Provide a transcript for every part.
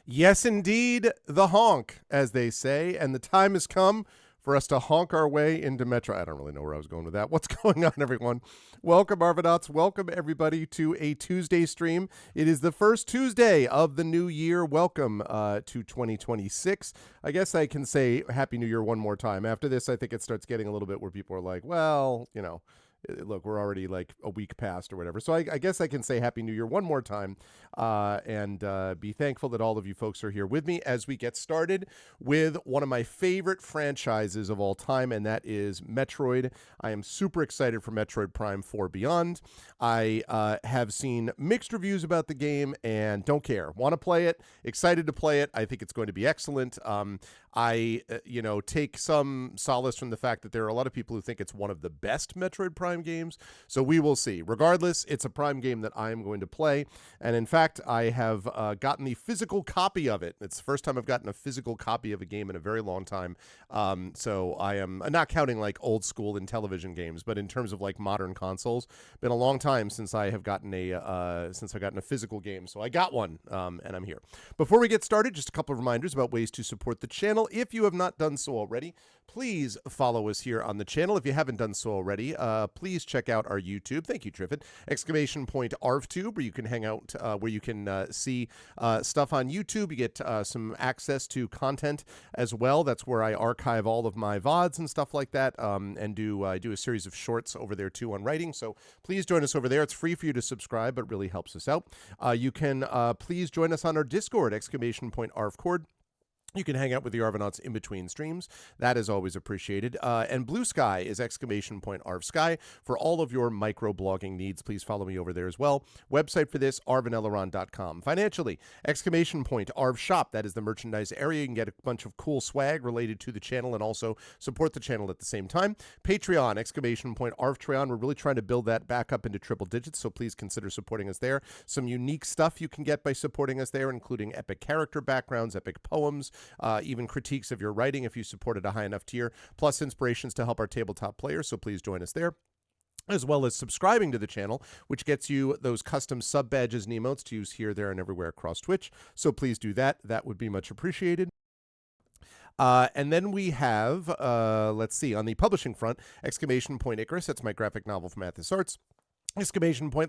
Yes, indeed, the honk, as they say, and the time has come for us to honk our way into Metro. I don't really know where I was going with that. What's going on, everyone? Welcome, Arvanauts. Welcome, everybody, to a Tuesday stream. It is the first Tuesday of the new year. Welcome to 2026. I guess I can say Happy New Year one more time. After this, I think it starts getting a little bit where people are like, well, look, we're already like a week past or whatever. So I guess I can say Happy New Year one more time and be thankful that all of you folks are here with me as we get started with one of my favorite franchises of all time, and that is Metroid. I am super excited for Metroid Prime 4 Beyond. I have seen mixed reviews about the game and don't care. Want to play it, excited to play it. I think it's going to be excellent. I take some solace from the fact that there are a lot of people who think it's one of the best Metroid Prime games. So we will see. Regardless, it's a Prime game that I am going to play. And in fact, I have gotten the physical copy of it. It's the first time I've gotten a physical copy of a game in a very long time. So I am not counting like old school in television games, but in terms of like modern consoles, been a long time since I have gotten a physical game. So I got one, and I'm here. Before we get started, just a couple of reminders about ways to support the channel. If you have not done so already, please follow us here on the channel. If you haven't done so already, please check out our YouTube. Thank you, Triffid. !ArvTube, where you can hang out, where you can see stuff on YouTube. You get some access to content as well. That's where I archive all of my VODs and stuff like that, and I do a series of shorts over there too on writing. So please join us over there. It's free for you to subscribe, but really helps us out. You can please join us on our Discord, !ArvCord. You can hang out with the Arvanauts in between streams. That is always appreciated. And Blue Sky is !ArvSky for all of your microblogging needs. Please follow me over there as well. Website for this, arvanelleron.com. Financially, !ArvShop. That is the merchandise area. You can get a bunch of cool swag related to the channel and also support the channel at the same time. Patreon, !ArvTreon. We're really trying to build that back up into triple digits, so please consider supporting us there. Some unique stuff you can get by supporting us there, including epic character backgrounds, epic poems, even critiques of your writing if you support at a high enough tier, plus inspirations to help our tabletop players, so please join us there, as well as subscribing to the channel, which gets you those custom sub badges and emotes to use here, there, and everywhere across Twitch. So please do that. That would be much appreciated. And then we have, let's see, on the publishing front, !Icarus. That's my graphic novel from Athos Arts.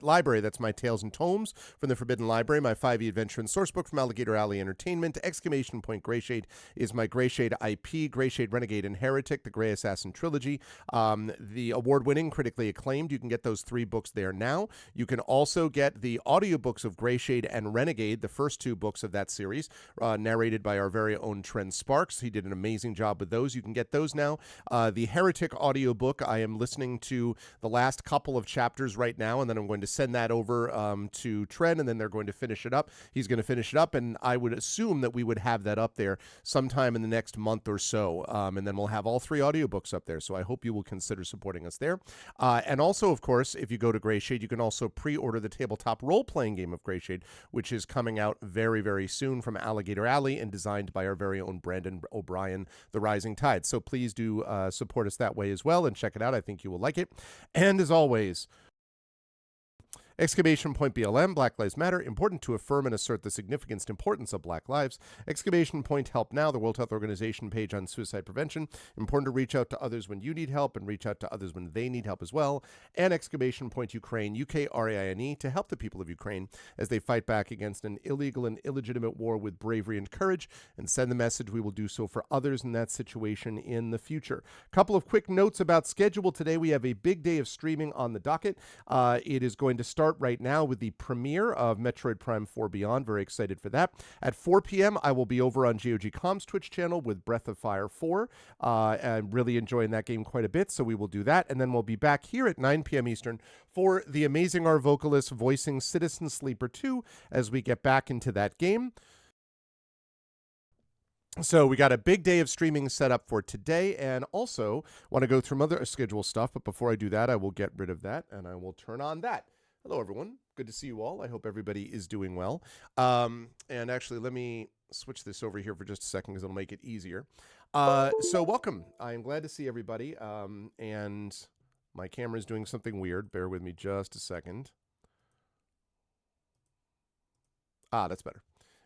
!Library, that's my Tales and Tomes from the Forbidden Library, my 5e adventure and sourcebook from Alligator Alley Entertainment. !Greyshade is my Greyshade IP, Greyshade Renegade and Heretic, the Grey Assassin trilogy, the award-winning, critically acclaimed. You can get those 3 books there now. You can also get the audiobooks of Greyshade and Renegade, the first 2 books of that series, narrated by our very own Trent Sparks. He did an amazing job with those. You can get those now. The Heretic audiobook, I am listening to the last couple of chapters right now, and then I'm going to send that over to Trent, and then they're going to finish it up. He's going to finish it up, and I would assume that we would have that up there sometime in the next month or so, and then we'll have all 3 audiobooks up there, so I hope you will consider supporting us there. And also, of course, if you go to Greyshade, you can also pre-order the tabletop role-playing game of Greyshade, which is coming out very, very soon from Alligator Alley and designed by our very own Brandon O'Brien, The Rising Tide. So please do support us that way as well and check it out. I think you will like it. And as always, !BLM, Black Lives Matter, important to affirm and assert the significance and importance of Black lives. !Help Now, the World Health Organization page on suicide prevention, important to reach out to others when you need help and reach out to others when they need help as well. And !Ukraine, UKRAINE, to help the people of Ukraine as they fight back against an illegal and illegitimate war with bravery and courage, and send the message we will do so for others in that situation in the future. Couple of quick notes about schedule. Today we have a big day of streaming on the docket. It is going to start right now with the premiere of Metroid Prime 4 Beyond. Very excited for that. At 4 p.m., I will be over on GOG.com's Twitch channel with Breath of Fire 4. I'm really enjoying that game quite a bit, so we will do that. And then we'll be back here at 9 p.m. Eastern for the amazing art vocalist voicing Citizen Sleeper 2 as we get back into that game. So we got a big day of streaming set up for today, and also want to go through other schedule stuff. But before I do that, I will get rid of that, and I will turn on that. Hello, everyone. Good to see you all. I hope everybody is doing well. And actually, let me switch this over here for just a second because it'll make it easier. So welcome. I am glad to see everybody. And my camera is doing something weird. Bear with me just a second. That's better.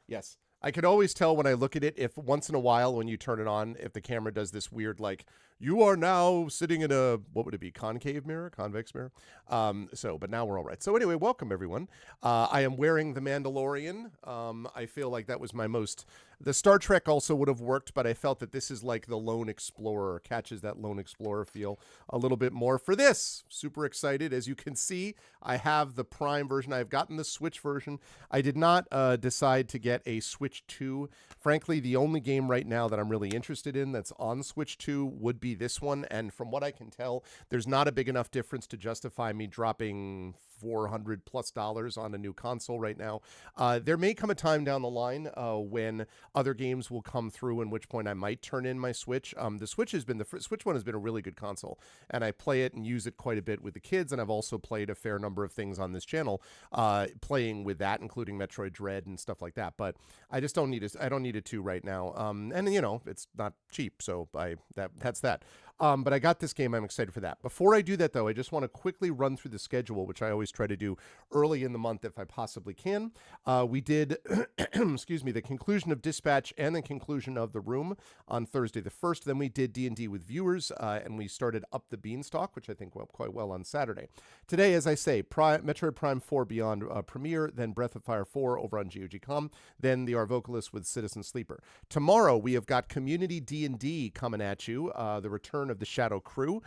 Yes. I can always tell when I look at it if once in a while when you turn it on, if the camera does this weird like you are now sitting in a what would it be, concave mirror, convex mirror. But now we're all right. So anyway, welcome everyone. I am wearing the Mandalorian. I feel like that was my most. The Star Trek also would have worked, but I felt that this is like the Lone Explorer, catches that Lone Explorer feel a little bit more for this. Super excited. As you can see, I have the Prime version. I've gotten the Switch version. I did not decide to get a Switch 2. Frankly, the only game right now that I'm really interested in that's on Switch 2 would be this one. And from what I can tell, there's not a big enough difference to justify me dropping $400+ on a new console right now. There may come a time down the line when other games will come through, in which point I might turn in my Switch. The Switch one has been a really good console, and I play it and use it quite a bit with the kids, and I've also played a fair number of things on this channel playing with that, including Metroid Dread and stuff like that. But I just don't need it. I don't need it to right now. And you know, it's not cheap, so that's that. But I got this game. I'm excited for that. Before I do that, though, I just want to quickly run through the schedule, which I always try to do early in the month if I possibly can. We did, excuse me, the conclusion of Dispatch and the conclusion of The Room on Thursday the 1st. Then we did D&D with viewers, and we started Up the Beanstalk, which I think went quite well on Saturday. Today, as I say, Metroid Prime 4 Beyond premiere, then Breath of Fire 4 over on GOG.com, then the Arvocalis with Citizen Sleeper. Tomorrow, we have got Community D&D coming at you, the return of the Shadow Crew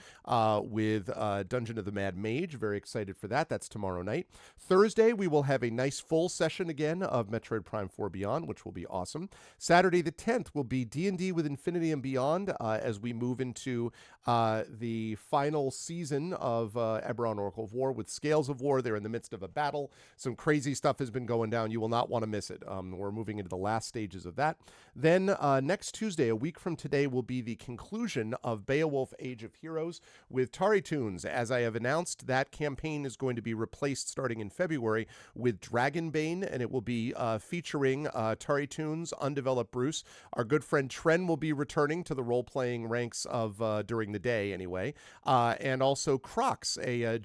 with Dungeon of the Mad Mage. Very excited for that. That's tomorrow night. Thursday, we will have a nice full session again of Metroid Prime 4 Beyond, which will be awesome. Saturday the 10th will be D&D with Infinity and Beyond as we move into the final season of Eberron Oracle of War with Scales of War. They're in the midst of a battle. Some crazy stuff has been going down. You will not want to miss it. We're moving into the last stages of that. Then next Tuesday, a week from today, will be the conclusion of Beowulf Age of Heroes with Tari Toons. As I have announced, that campaign is going to be replaced starting in February with Dragonbane, and it will be featuring Tari Toons, Undeveloped Bruce. Our good friend Tren will be returning to the role-playing ranks of during the day anyway, and also Crocs, a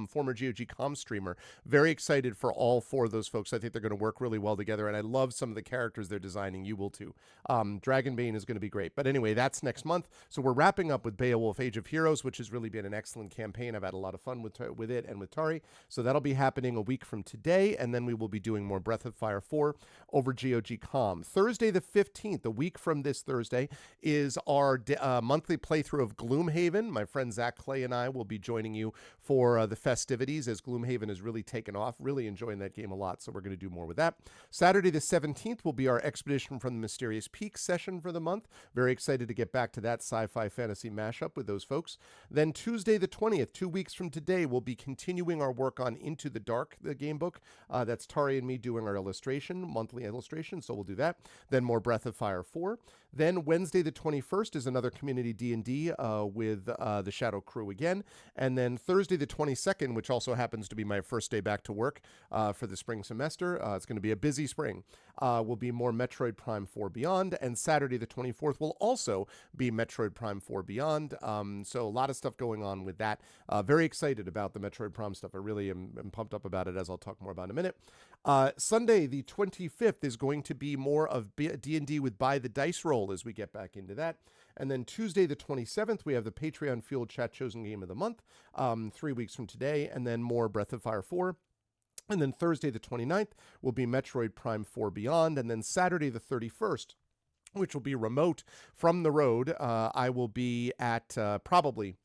former GOG.com streamer. Very excited for all four of those folks. I think they're going to work really well together, and I love some of the characters they're designing. You will too. Dragonbane is going to be great. But anyway, that's next month. So we're wrapping up with Beowulf Age of Heroes, which has really been an excellent campaign. I've had a lot of fun with it and with Tari. So that'll be happening a week from today, and then we will be doing more Breath of Fire 4 over GOG.com. Thursday the 15th, a week from this Thursday, is our monthly playthrough of Gloomhaven. My friend Zach Clay and I will be joining you for the festivities as Gloomhaven has really taken off. Really enjoying that game a lot, so we're going to do more with that. Saturday the 17th will be our Expedition from the Mysterious Peaks session for the month. Very excited to get back to that sci-fi fantasy mashup with those folks. Then Tuesday the 20th, 2 weeks from today, we'll be continuing our work on Into the Dark, the game book. That's Tari and me doing our monthly illustration, so we'll do that. Then more Breath of Fire 4. Then Wednesday the 21st is another Community D&D with the Shadow Crew again. And then Thursday the 22nd, which also happens to be my first day back to work for the spring semester. It's going to be a busy spring. Will be more Metroid Prime 4 Beyond. And Saturday the 24th will also be Metroid Prime 4 Beyond. So a lot of stuff going on with that. Very excited about the Metroid Prime stuff. I really am pumped up about it, as I'll talk more about in a minute. Sunday the 25th is going to be more of D&D with Buy the Dice Roll as we get back into that. And then Tuesday the 27th, we have the Patreon-fueled chat chosen game of the month, 3 weeks from today, and then more Breath of Fire 4. And then Thursday the 29th will be Metroid Prime 4 Beyond. And then Saturday the 31st, which will be remote from the road, I will be at probably...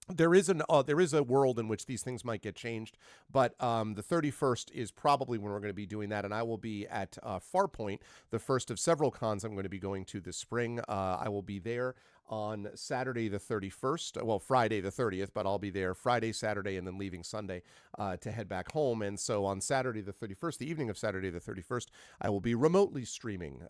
There is a world in which these things might get changed, but the 31st is probably when we're going to be doing that, and I will be at Farpoint, the first of several cons I'm going to be going to this spring. I will be there on Saturday the 31st, well, Friday the 30th, but I'll be there Friday, Saturday, and then leaving Sunday to head back home. And so on Saturday the 31st, the evening of Saturday the 31st, I will be remotely streaming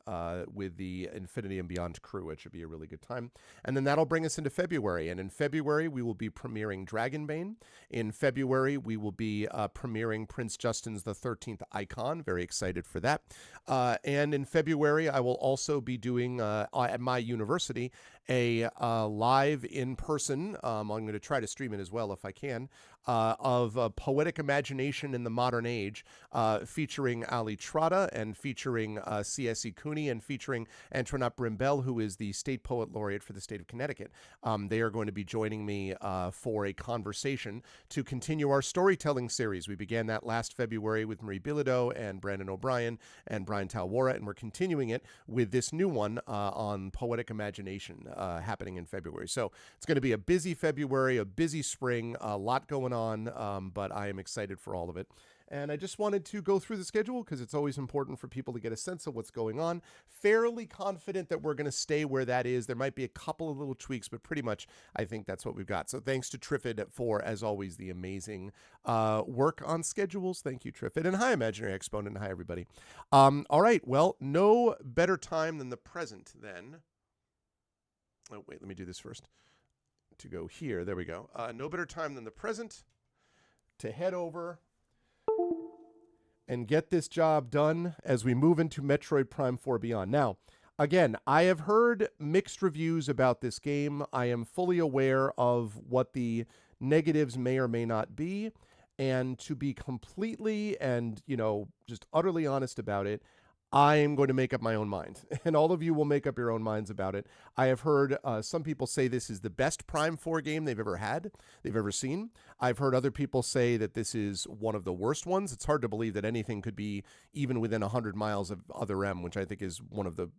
with the Infinity and Beyond crew. It should be a really good time. And then that'll bring us into February. And in February, we will be premiering Dragonbane. In February, we will be premiering Prince Justin's the 13th Icon. Very excited for that. And in February, I will also be doing, at my university, a live in person. I'm going to try to stream it as well if I can. Of Poetic Imagination in the Modern Age, featuring Ali Trotta and featuring C.S.E. Cooney and featuring Antoinette Brimbell, who is the State Poet Laureate for the state of Connecticut. They are going to be joining me for a conversation to continue our storytelling series. We began that last February with Marie Bilodeau and Brandon O'Brien and Brian Talwara, and we're continuing it with this new one on Poetic Imagination happening in February. So it's going to be a busy February, a busy spring, a lot going on, but I am excited for all of it. And I just wanted to go through the schedule because it's always important for people to get a sense of what's going on. Fairly confident that we're going to stay where that is. There might be a couple of little tweaks, but pretty much I think that's what we've got. So thanks to Triffid for, as always, the amazing work on schedules. Thank you, Triffid. And hi, Imaginary Exponent. Hi, everybody. All right. Well, no better time than the present then. Oh, wait, let me do this first. To go here. There we go. No better time than the present to head over and get this job done as we move into Metroid Prime 4 Beyond. Now, again, I have heard mixed reviews about this game. I am fully aware of what the negatives may or may not be. And to be completely and, just utterly honest about it, I am going to make up my own mind, and all of you will make up your own minds about it. I have heard some people say this is the best Prime 4 game they've ever seen. I've heard other people say that this is one of the worst ones. It's hard to believe that anything could be even within 100 miles of Other M, which I think is one of the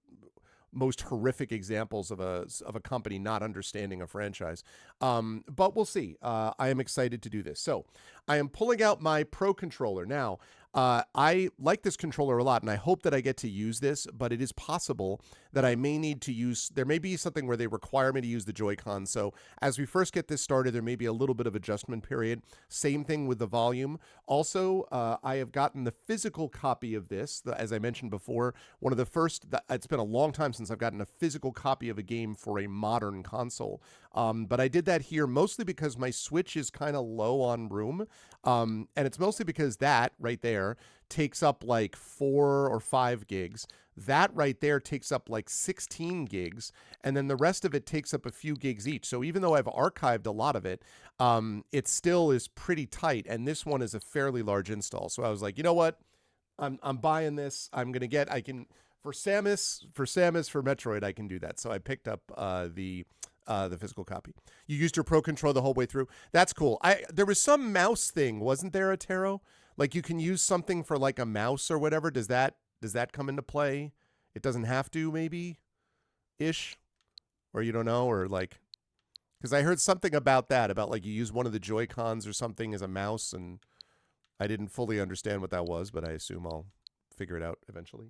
most horrific examples of a company not understanding a franchise. But we'll see. I am excited to do this. So I am pulling out my Pro controller now. I like this controller a lot, and I hope that I get to use this, but it is possible that I may need to use, there may be something where they require me to use the Joy-Con. So as we first get this started, there may be a little bit of adjustment period. Same thing with the volume. Also, I have gotten the physical copy of this, as I mentioned before, one of the first, it's been a long time since I've gotten a physical copy of a game for a modern console. But I did that here mostly because my Switch is kind of low on room. And it's mostly because that right there takes up like 4 or 5 gigs. That right there takes up like 16 gigs. And then the rest of it takes up a few gigs each. So even though I've archived a lot of it, it still is pretty tight. And this one is a fairly large install. So I was like, you know what? I'm buying this. I'm going to get, I can, for Samus, for Metroid, I can do that. So I picked up the physical copy. You used your Pro Controller the whole way through. That's cool. There was some mouse thing, wasn't there, Atero? Like you can use something for like a mouse or whatever. Does that come into play? It doesn't have to, maybe, ish, or you don't know, or like, because I heard something about that, about like you use one of the Joy-Cons or something as a mouse, and I didn't fully understand what that was, but I assume I'll figure it out eventually.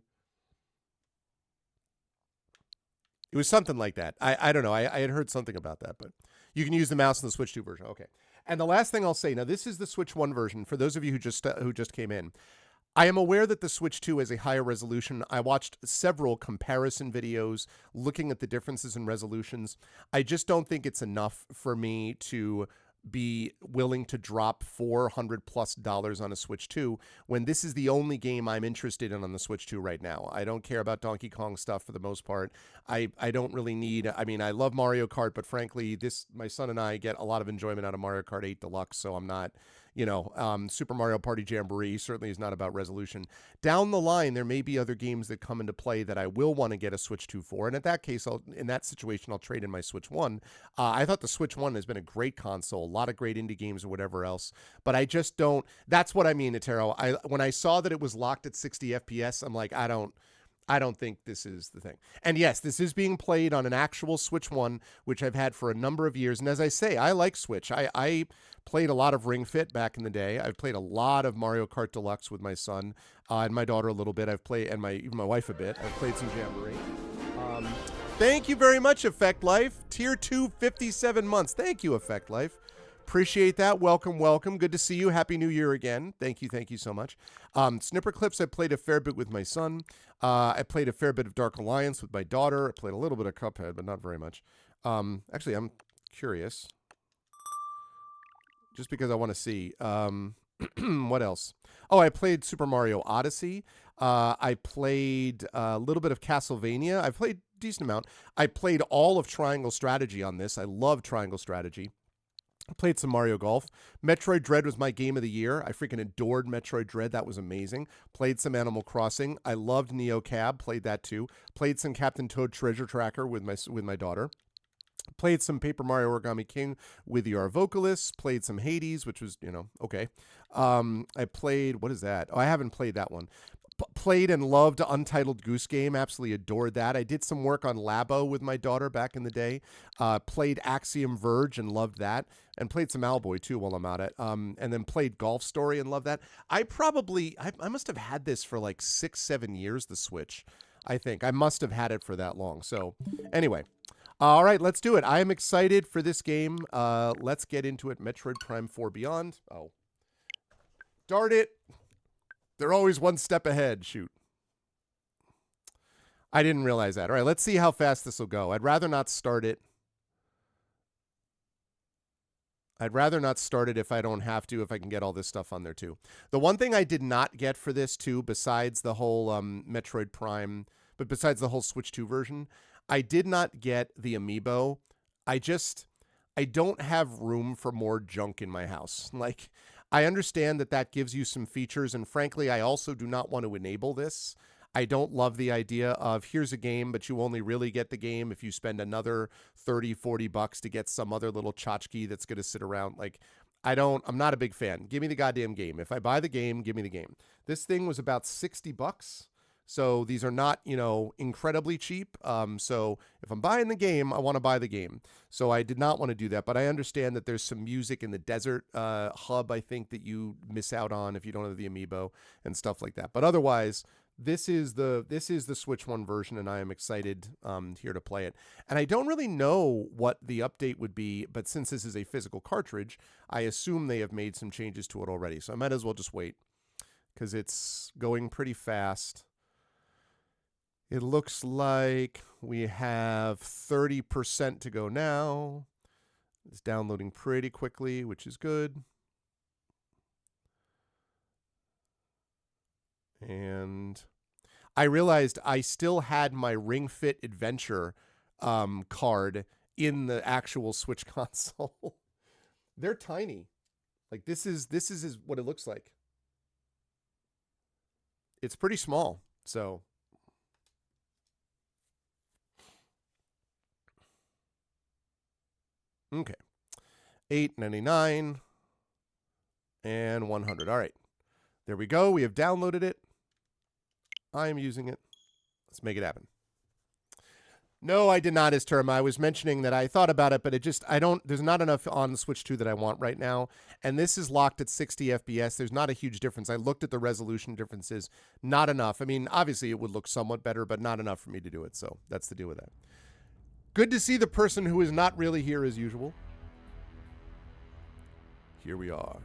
It was something like that. I don't know. I had heard something about that, but you can use the mouse in the Switch 2 version. Okay. And the last thing I'll say, now this is the Switch 1 version. For those of you who just came in, I am aware that the Switch 2 is a higher resolution. I watched several comparison videos looking at the differences in resolutions. I just don't think it's enough for me to be willing to drop $400+ on a Switch 2 when this is the only game I'm interested in on the Switch 2 right now. I don't care about Donkey Kong stuff for the most part. I don't really need, I mean, I love Mario Kart, but frankly, my son and I get a lot of enjoyment out of Mario Kart 8 Deluxe, so I'm not, Super Mario Party Jamboree certainly is not about resolution. Down the line, there may be other games that come into play that I will want to get a Switch 2 for, and in that case, in that situation, I'll trade in my Switch 1. I thought the Switch 1 has been a great console, a lot of great indie games or whatever else, but I just don't, that's what I mean, Atero. When I saw that it was locked at 60 FPS, I'm like, I don't think this is the thing. And yes, this is being played on an actual Switch 1, which I've had for a number of years. And as I say, I like Switch. I played a lot of Ring Fit back in the day. I've played a lot of Mario Kart Deluxe with my son and my daughter a little bit. I've played, and even my wife a bit. I've played some Jamboree. Thank you very much, Effect Life. Tier 2, 57 months. Thank you, Effect Life. Appreciate that. Welcome, welcome. Good to see you. Happy New Year again. Thank you so much. Snipper Clips, I played a fair bit with my son. I played a fair bit of Dark Alliance with my daughter. I played a little bit of Cuphead, but not very much. Actually, I'm curious. Just because I want to see. What else? Oh, I played Super Mario Odyssey. I played a little bit of Castlevania. I played decent amount. I played all of Triangle Strategy on this. I love Triangle Strategy. Played some Mario Golf. Metroid Dread was my game of the year. I freaking adored Metroid Dread. That was amazing. Played some Animal Crossing. I loved Neo Cab. Played that too. Played some Captain Toad Treasure Tracker with my daughter. Played some Paper Mario Origami King with your vocalists. Played some Hades, which was, okay. I played, what is that? Oh, I haven't played that one. Played and loved Untitled Goose Game. Absolutely adored that. I did some work on Labo with my daughter back in the day. Played Axiom Verge and loved that. And played some Owlboy too while I'm at it. And then played Golf Story and loved that. I must have had this for like 6-7 years, the Switch. I think. I must have had it for that long. So anyway. All right, let's do it. I am excited for this game. Let's get into it. Metroid Prime 4 Beyond. Oh. Darn it. They're always one step ahead. Shoot. I didn't realize that. All right, let's see how fast this will go. I'd rather not start it. I'd rather not start it if I don't have to, if I can get all this stuff on there too. The one thing I did not get for this too, besides the whole Metroid Prime, but besides the whole Switch 2 version, I did not get the amiibo. I don't have room for more junk in my house. Like, I understand that gives you some features, and frankly, I also do not want to enable this. I don't love the idea of here's a game, but you only really get the game if you spend another $30-$40 to get some other little tchotchke that's going to sit around. Like, I'm not a big fan. Give me the goddamn game. If I buy the game, give me the game. This thing was about $60. So these are not, incredibly cheap. So if I'm buying the game, I want to buy the game. So I did not want to do that. But I understand that there's some music in the desert hub, I think, that you miss out on if you don't have the amiibo and stuff like that. But otherwise, this is the Switch 1 version, and I am excited here to play it. And I don't really know what the update would be, but since this is a physical cartridge, I assume they have made some changes to it already. So I might as well just wait because it's going pretty fast. It looks like we have 30% to go now. It's downloading pretty quickly, which is good. And I realized I still had my Ring Fit Adventure card in the actual Switch console. They're tiny. Like this is what it looks like. It's pretty small. So okay. $8.99 and $100. All right. There we go. We have downloaded it. I am using it. Let's make it happen. No, I did not, as term. I was mentioning that I thought about it, but there's not enough on the Switch 2 that I want right now. And this is locked at 60 FPS. There's not a huge difference. I looked at the resolution differences. Not enough. I mean, obviously it would look somewhat better, but not enough for me to do it. So that's the deal with that. Good to see the person who is not really here as usual. Here we are.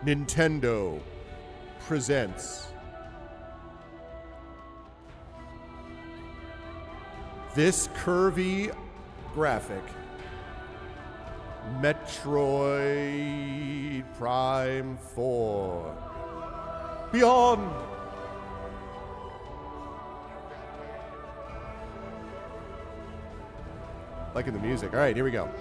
Nintendo presents this curvy graphic, Metroid Prime 4 Beyond. Liking the music. All right, here we go.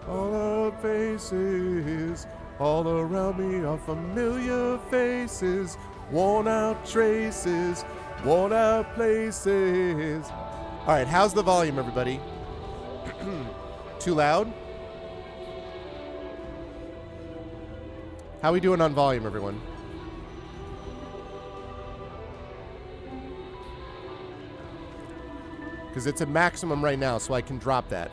All the faces all around me are familiar faces, worn out traces, worn out places. All right, how's the volume, everybody? Too loud? How we doing on volume, everyone? Because it's a maximum right now, so I can drop that.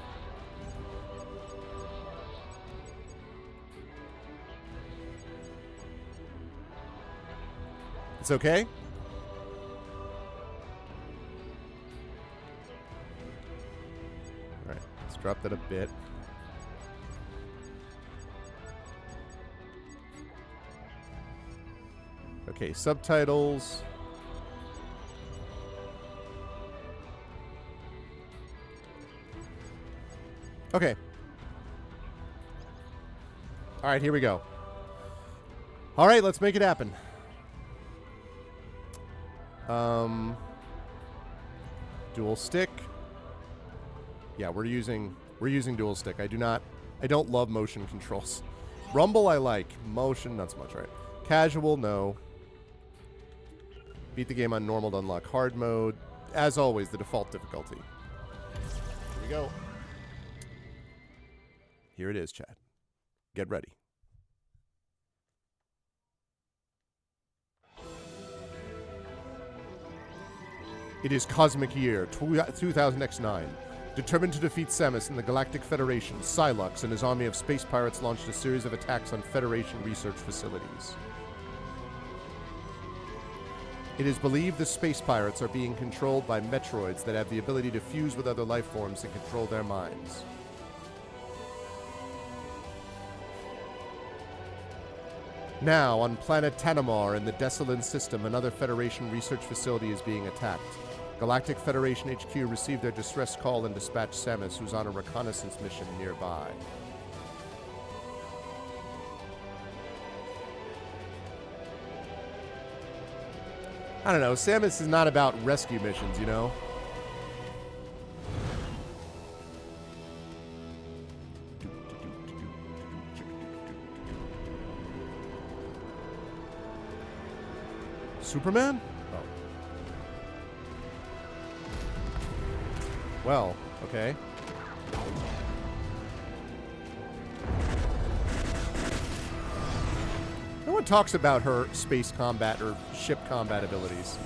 It's okay? All right, let's drop that a bit. Okay, subtitles. Okay. All right, here we go. All right, let's make it happen. Dual stick. Yeah, we're using dual stick. I don't love motion controls. Rumble I like. Motion, not so much, right? Casual, no. Beat the game on normal to unlock hard mode. As always, the default difficulty. Here we go. Here it is, chat. Get ready. It is Cosmic Year 2000X9. Determined to defeat Samus and the Galactic Federation, Psylocke and his army of space pirates launched a series of attacks on Federation research facilities. It is believed the space pirates are being controlled by Metroids that have the ability to fuse with other life forms and control their minds. Now, on planet Tanamar in the Desolin system, another Federation research facility is being attacked. Galactic Federation HQ received their distress call and dispatched Samus, who's on a reconnaissance mission nearby. I don't know, Samus is not about rescue missions, you know? Superman? Oh. Well, okay. No one talks about her space combat or ship combat abilities.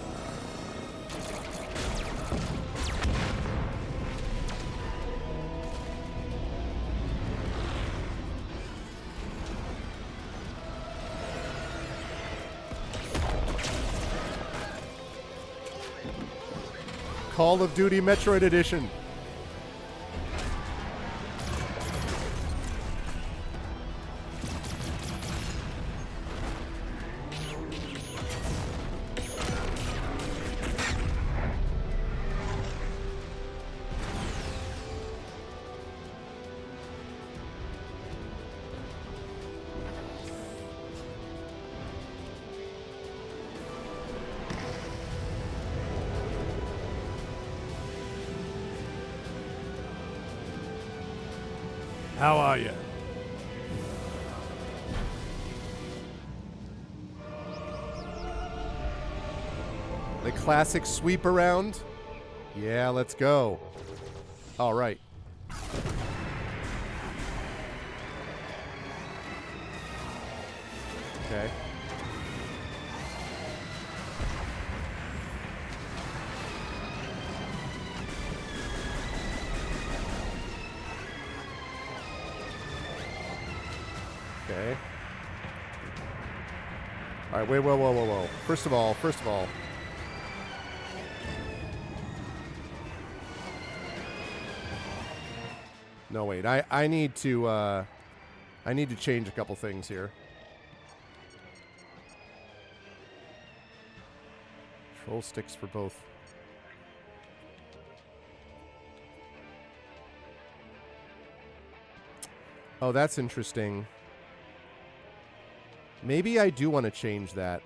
Call of Duty Metroid Edition. How are you? The classic sweep around? Yeah, let's go. All right. Okay. Okay. All right, wait, whoa. First of all. No, wait. I need to change a couple things here. Control sticks for both. Oh, that's interesting. Maybe I do want to change that.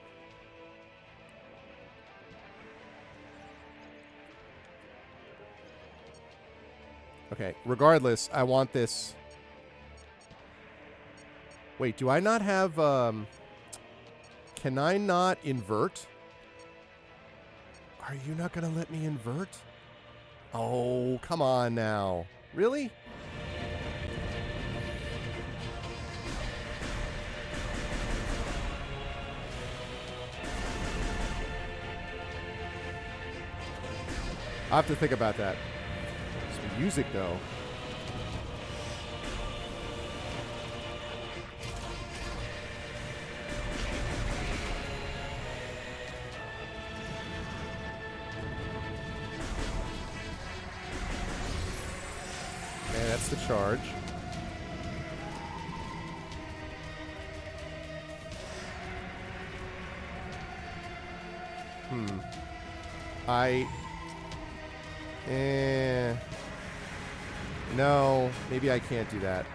Okay, regardless, I want this. Wait, do I not have, can I not invert? Are you not going to let me invert? Oh, come on now. Really? I have to think about that. Some music, though. Okay, that's the charge. No, maybe I can't do that.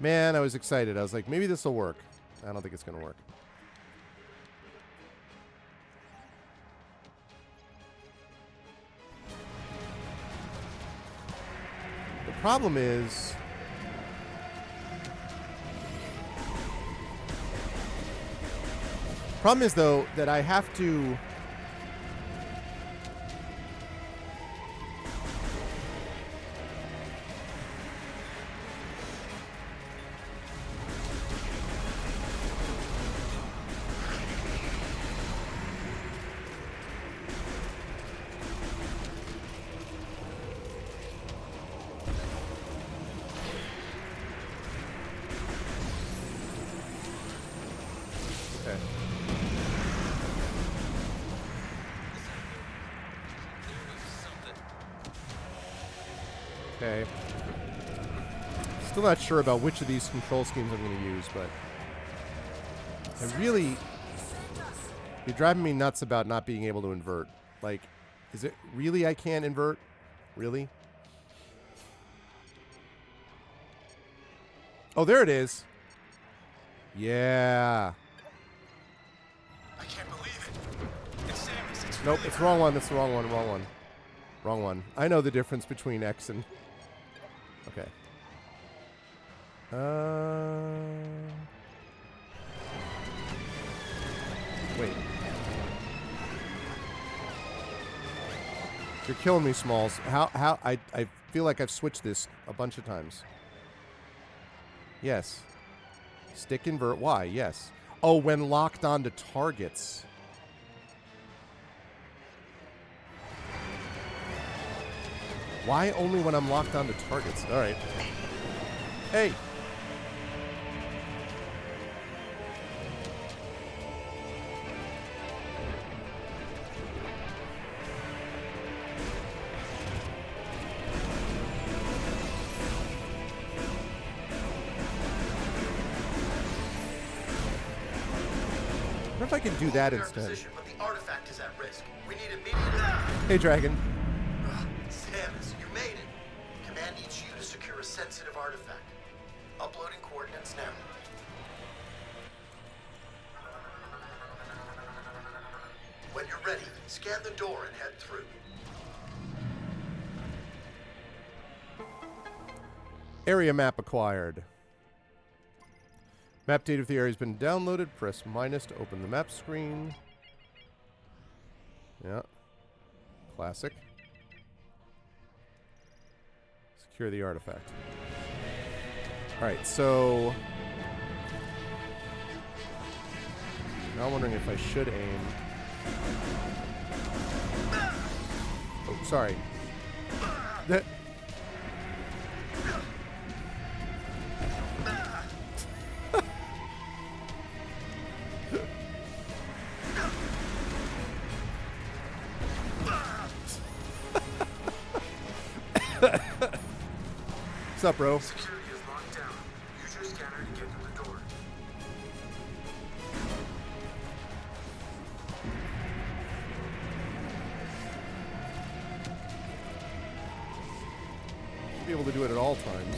Man, I was excited. I was like, maybe this will work. I don't think it's going to work. The problem is... Problem is, though, that I have to... Okay. Still not sure about which of these control schemes I'm going to use, but I really... You're driving me nuts about not being able to invert. Like, is it really I can't invert? Really? Oh, there it is. Yeah. I can't believe it. It's Samus. It's Nope, really it's the wrong one. That's the wrong one. Wrong one. Wrong one. I know the difference between X and... Okay. Wait. You're killing me, Smalls. How I feel like I've switched this a bunch of times. Yes. Stick invert Y, yes. Oh, when locked onto targets. Why only when I'm locked onto targets? All right. Hey. I wonder if I can do that instead. position, but the artifact is at risk. We need immediate... Hey, Dragon. Samus, you made it. Command needs you to secure a sensitive artifact. Uploading coordinates now. When you're ready, scan the door and head through. Area map acquired. Map data of the area has been downloaded. Press minus to open the map screen. Yeah. Classic. Secure the artifact. Alright, so... Now I'm wondering if I should aim... Oh, sorry. That... What's up, bro? Security is locked down. Use your scanner to get to the door. Should be able to do it at all times.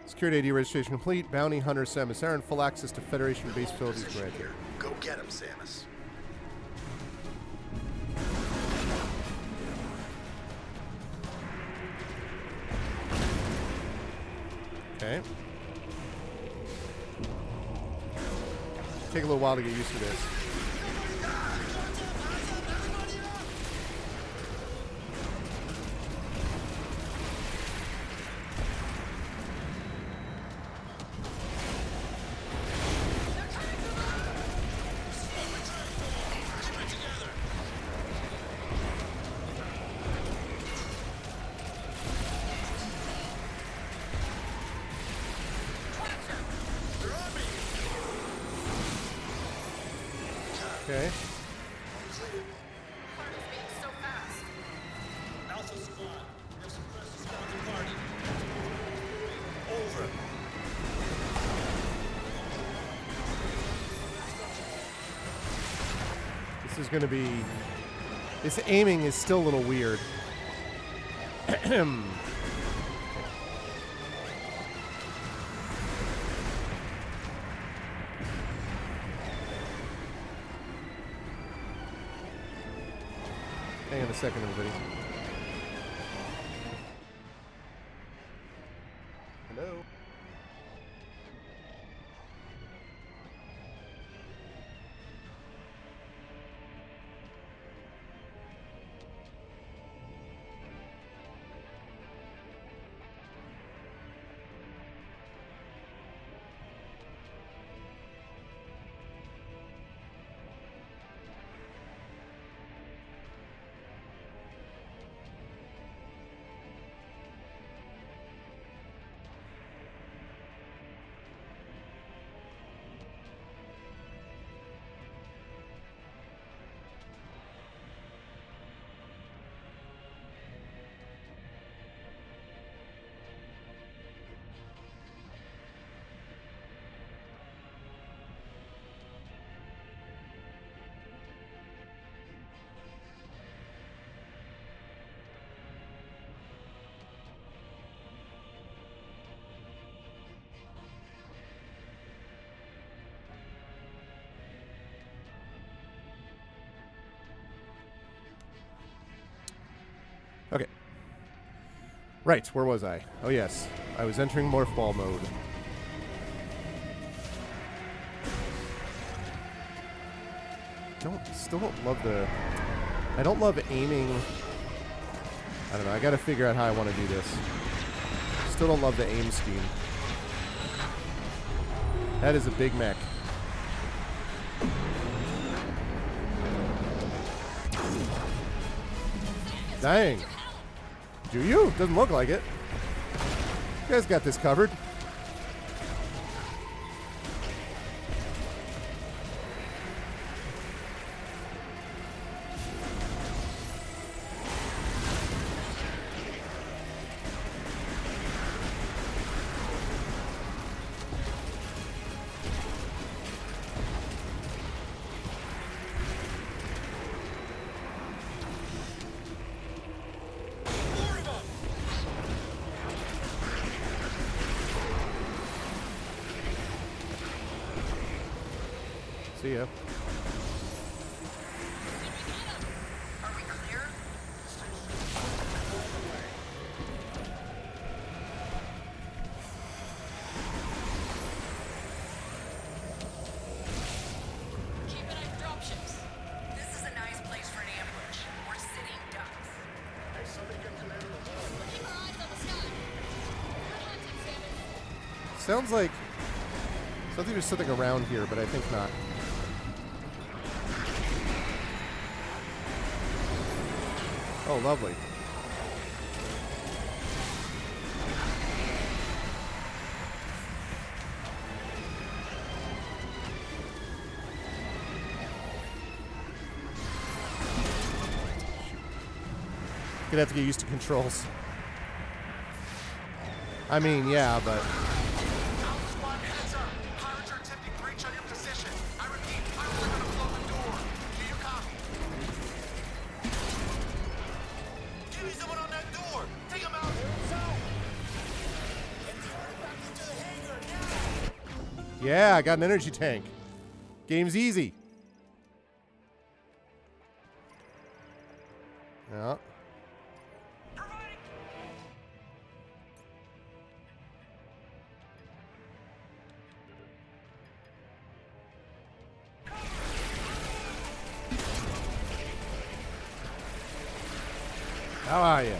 Security ID registration complete. Bounty Hunter Samus Aran. Full access to Federation base facilities granted. Go get him, Samus. Okay. Take a little while to get used to this. Okay. Alpha squad, we have suppressed the squadron party. Over. This is going to be... This aiming is still a little weird. Hang on a second, everybody. Hello? Okay. Right, where was I? Oh, yes. I was entering morph ball mode. Still don't love the... I don't love aiming... I don't know, I gotta figure out how I want to do this. Still don't love the aim scheme. That is a Big Mac. Dang. Do you? Doesn't look like it. You guys got this covered. See ya. Are we clear? Keep it on dropships. This is a nice place for an ambush. We're sitting ducks. Hey, somebody get Commander the ball. Keep our eyes on the sky. We're hunting, Samus. Sounds like there's something around here, but I think not. Oh, lovely. Gonna have to get used to controls. I mean, yeah, but... Alpha Squad, heads up. Pirates are attempting breach on your position. I repeat, pirates are gonna blow the door. Do you copy? Give me someone on that door. Take him out. Get the artifact into the hangar now. Yeah, I got an energy tank. Game's easy. Yeah. How are you?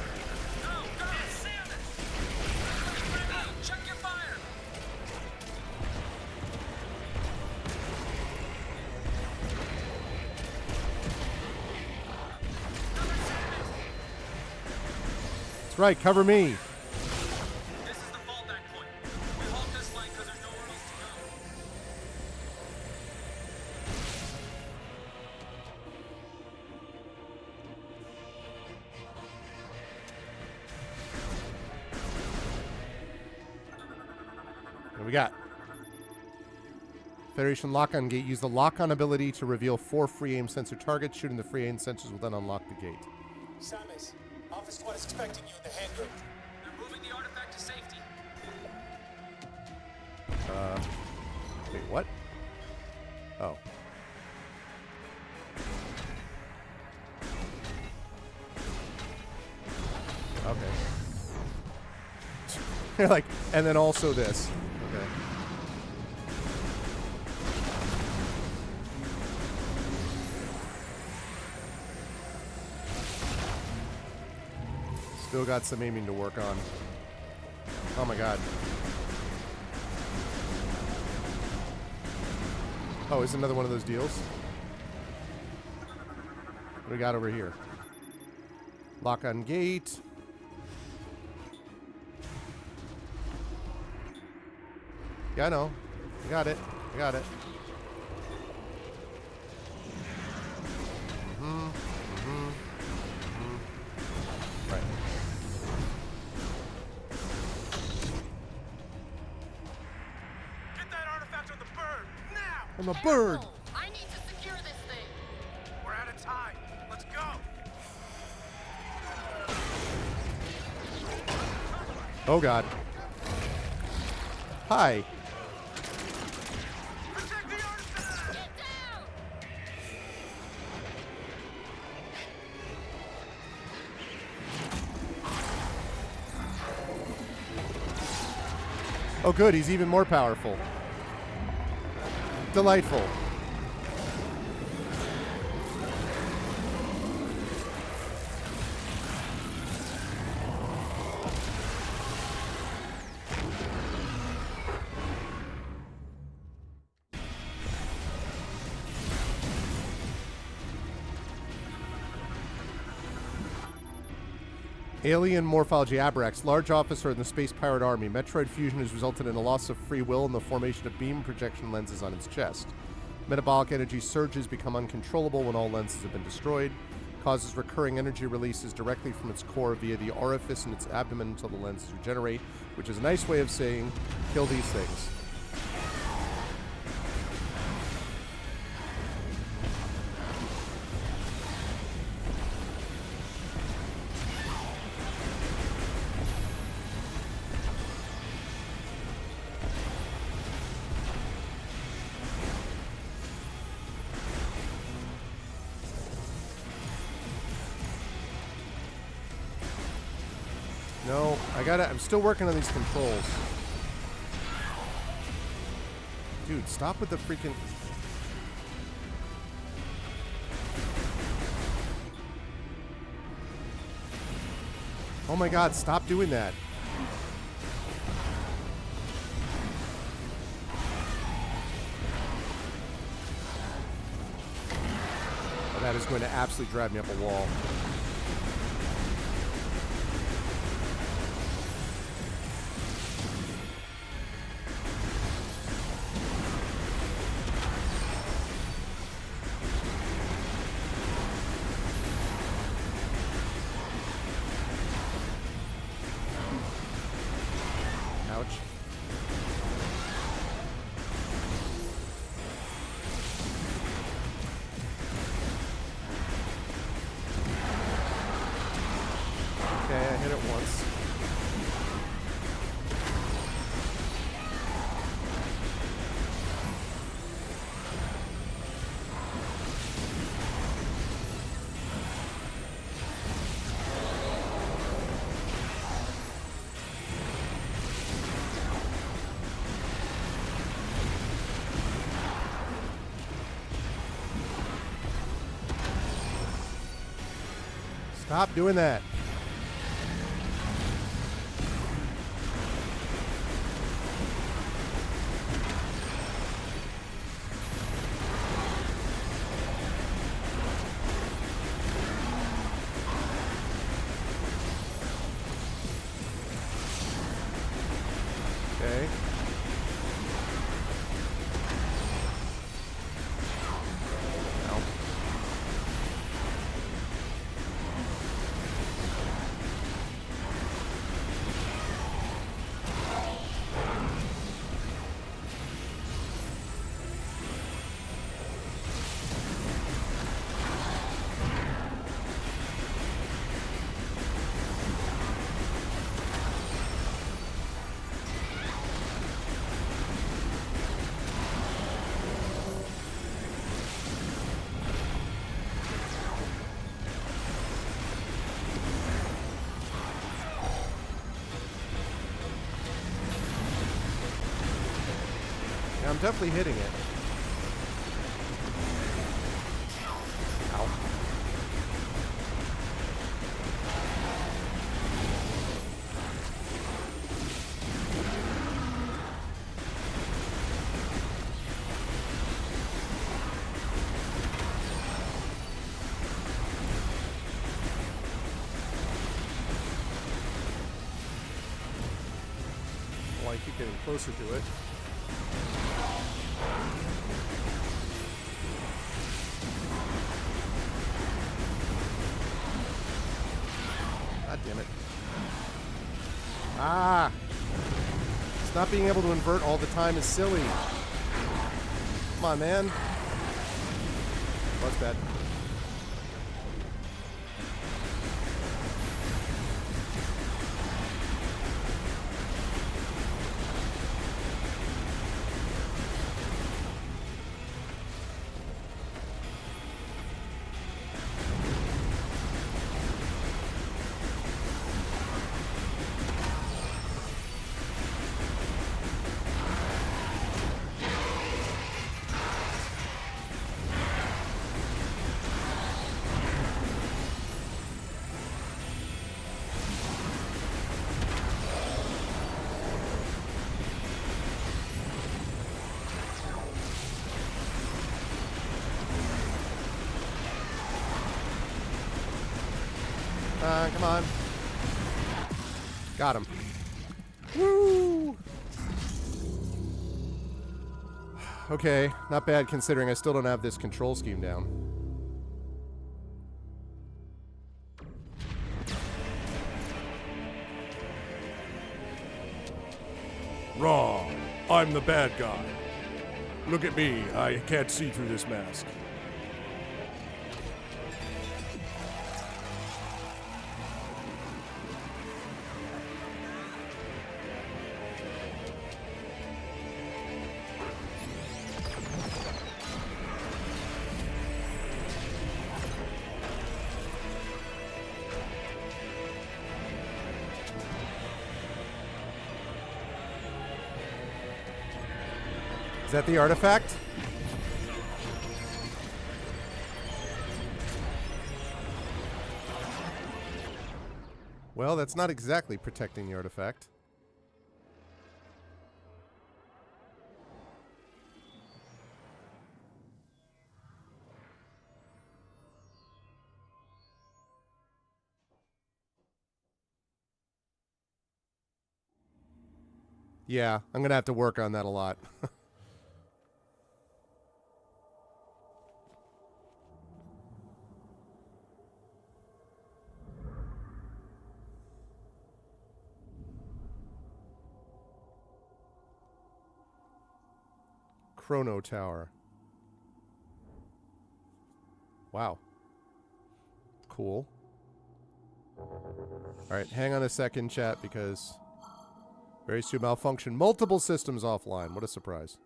Check your fire. That's right, cover me. This is the fallback point. We hold this line because there's nowhere else to go. What do we got? Federation lock-on gate. Use the lock-on ability to reveal 4 free aim sensor targets. Shooting the free aim sensors will then unlock the gate. Samus, Alpha Squad is expecting you in the hangar. They're moving the artifact to safety. Wait, what? Oh. Okay. You're like, and then also this. Okay. Still got some aiming to work on. Oh my god. Oh, is another one of those deals? What do we got over here? Lock on gate. Yeah, I know. I got it. I got it. Right. Get that artifact on the bird, now! I'm a bird. Careful! I need to secure this thing. We're out of time. Let's go! Oh god. Hi. Protect the artifact! Get down! Oh good, he's even more powerful. Delightful. Alien morphology Abrax, large officer in the space pirate army. Metroid fusion has resulted in a loss of free will and the formation of beam projection lenses on its chest. Metabolic energy surges become uncontrollable when all lenses have been destroyed. Causes recurring energy releases directly from its core via the orifice in its abdomen until the lenses regenerate, which is a nice way of saying, kill these things. No, I'm still working on these controls. Dude, stop with the freaking... Oh my god, stop doing that. Oh, that is going to absolutely drive me up a wall. Ouch. Okay, I hit it once. Stop doing that. Okay. Ow. I'm definitely hitting it. Ow. Well, I keep getting closer to it. God damn it. Ah! It's not being able to invert all the time is silly. Come on, man. That's bad. Come on. Got him. Woo! Okay, not bad considering I still don't have this control scheme down. Wrong. I'm the bad guy. Look at me. I can't see through this mask. Is that the artifact? Well, that's not exactly protecting the artifact. Yeah, I'm going to have to work on that a lot. Chrono Tower. Wow. Cool. Alright, hang on a second, chat, because very soon malfunction. Multiple systems offline. What a surprise.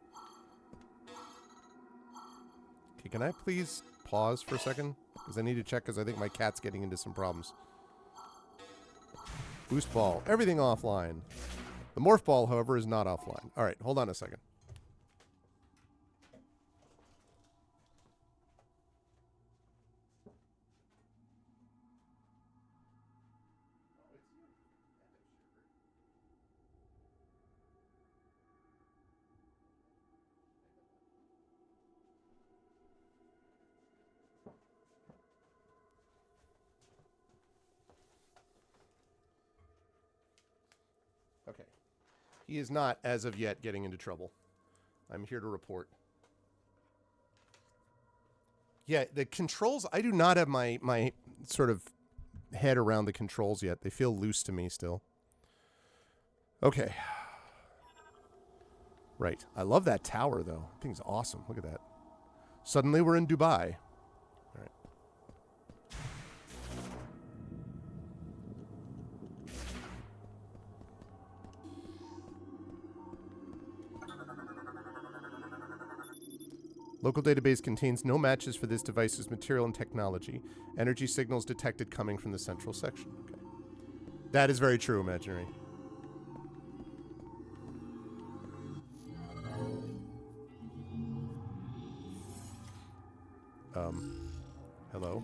Okay, can I please pause for a second? Because I need to check, because I think my cat's getting into some problems. Boost ball. Everything offline. The morph ball, however, is not offline. Alright, hold on a second. Okay. He is not, as of yet, getting into trouble. I'm here to report. Yeah, the controls, I do not have my sort of head around the controls yet. They feel loose to me still. Okay. Right. I love that tower, though. That thing's awesome. Look at that. Suddenly we're in Dubai. All right. Local database contains no matches for this device's material and technology. Energy signals detected coming from the central section. Okay. That is very true, Imaginary. Hello?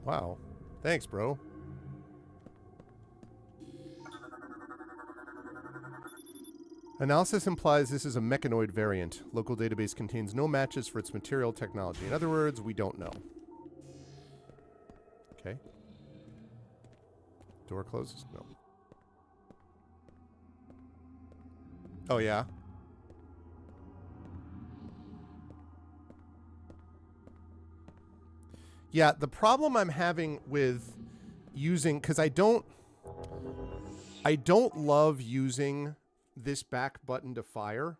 Wow. Thanks, bro. Analysis implies this is a mechanoid variant. Local database contains no matches for its material technology. In other words, we don't know. Okay. Door closes? No. Oh, yeah? Yeah, the problem I'm having with using... Because I don't love using this back button to fire.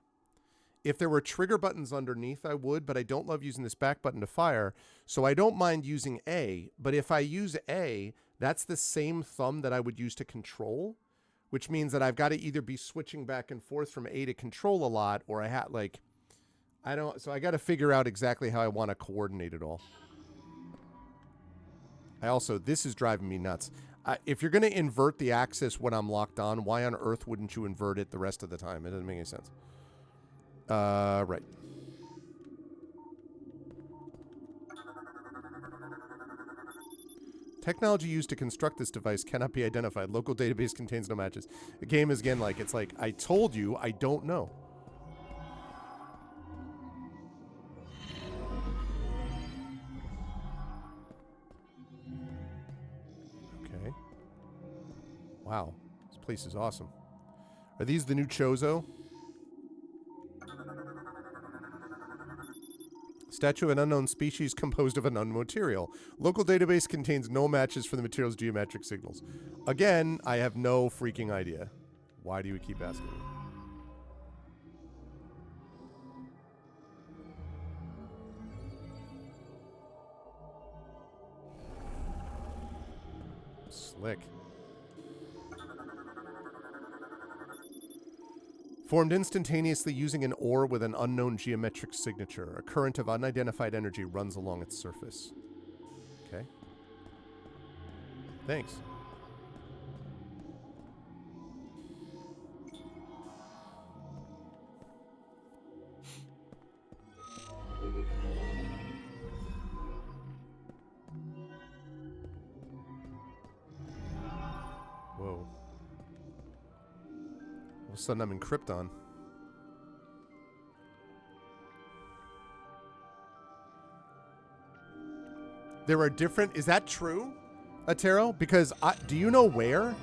If there were trigger buttons underneath, I would, but I don't love using this back button to fire, so I don't mind using A. But if I use A, that's the same thumb that I would use to control, which means that I've got to either be switching back and forth from A to control a lot, or I had like, I don't, so I got to figure out exactly how I want to coordinate it all. I also, this is driving me nuts. If you're going to invert the axis when I'm locked on, why on earth wouldn't you invert it the rest of the time? It doesn't make any sense. Right. Technology used to construct this device cannot be identified. Local database contains no matches. The game is, again, like, it's like, I told you, I don't know. Okay. Wow. This place is awesome. Are these the new Chozo? Statue of an unknown species composed of an unknown material. Local database contains no matches for the material's geometric signals. Again, I have no freaking idea. Why do you keep asking me? Slick. Formed instantaneously using an ore with an unknown geometric signature. A current of unidentified energy runs along its surface. Okay. Thanks. Whoa. All of a sudden I'm in Krypton. There are different... Is that true, Atero? Because do you know where?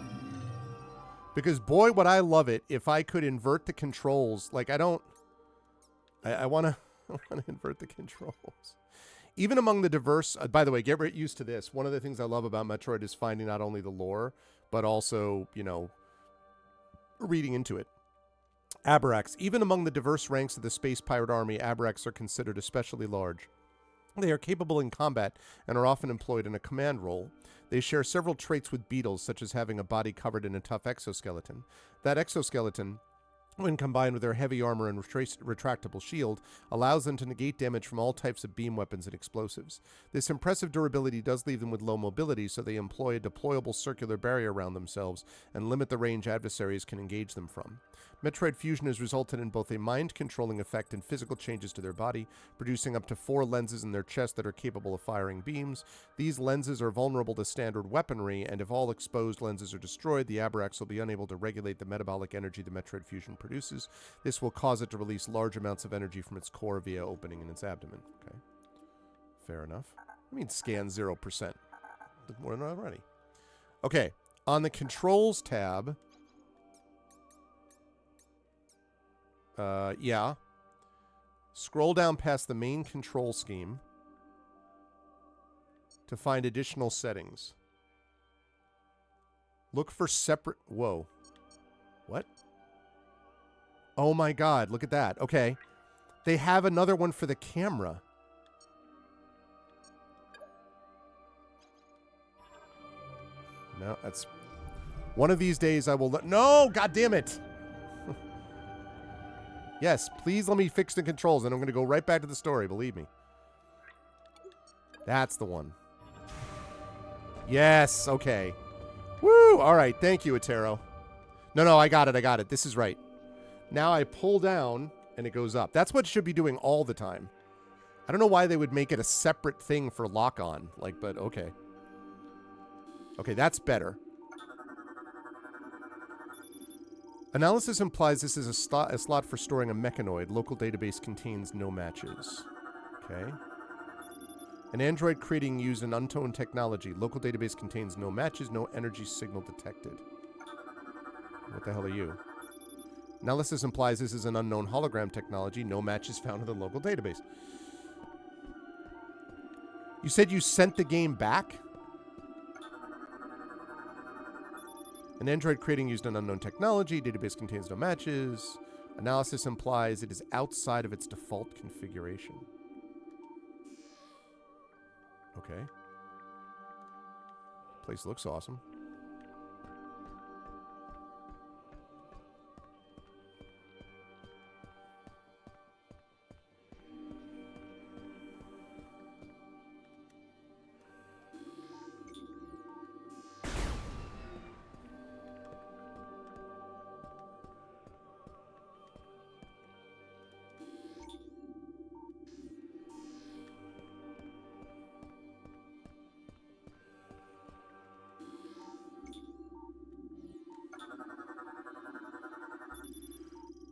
Because boy, would I love it if I could invert the controls. Like, I don't... I want to invert the controls. Even among the diverse... by the way, get used to this. One of the things I love about Metroid is finding not only the lore, but also, you know, reading into it. Aberraks. Even among the diverse ranks of the Space Pirate Army, Aberraks are considered especially large. They are capable in combat and are often employed in a command role. They share several traits with beetles, such as having a body covered in a tough exoskeleton. That exoskeleton, when combined with their heavy armor and retractable shield, allows them to negate damage from all types of beam weapons and explosives. This impressive durability does leave them with low mobility, so they employ a deployable circular barrier around themselves and limit the range adversaries can engage them from. Metroid Fusion has resulted in both a mind-controlling effect and physical changes to their body, producing up to 4 lenses in their chest that are capable of firing beams. These lenses are vulnerable to standard weaponry, and if all exposed lenses are destroyed, the Aberraks will be unable to regulate the metabolic energy the Metroid Fusion produces. This will cause it to release large amounts of energy from its core via opening in its abdomen. Okay. Fair enough. I mean, scan 0%. That's more than already. Okay. On the controls tab... yeah. Scroll down past the main control scheme to find additional settings. Look for separate... Whoa. What? Oh my god, look at that. Okay. They have another one for the camera. No, that's... One of these days I will... No! God damn it! Yes, please let me fix the controls, and I'm going to go right back to the story, believe me. That's the one. Yes, okay. Woo! All right, thank you, Atero. No, I got it. This is right. Now I pull down, and it goes up. That's what it should be doing all the time. I don't know why they would make it a separate thing for lock-on. Like, but okay. Okay, that's better. Analysis implies this is a slot for storing a mechanoid. Local database contains no matches. Okay. An android creating used an unknown technology. Local database contains no matches, no energy signal detected. What the hell are you? Analysis implies this is an unknown hologram technology. No matches found in the local database. You said you sent the game back? An android creating used an unknown technology. Database contains no matches. Analysis implies it is outside of its default configuration. Okay. Place looks awesome.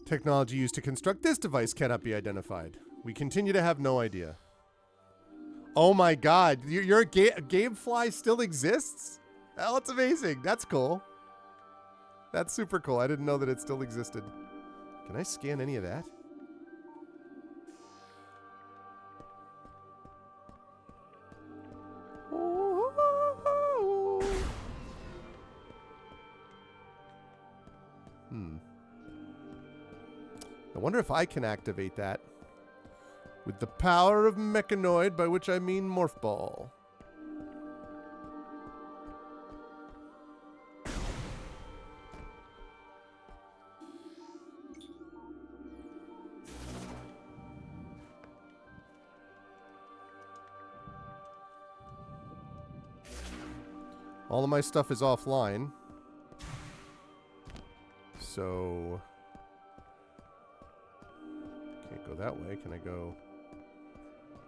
Technology used to construct this device cannot be identified. We continue to have no idea. Oh my god, your Gamefly still exists? Oh, that's amazing. That's cool. That's super cool. I didn't know that it still existed. Can I scan any of that? I wonder if I can activate that. With the power of Mechanoid, by which I mean Morph Ball. All of my stuff is offline. So... can't go that way. Can I go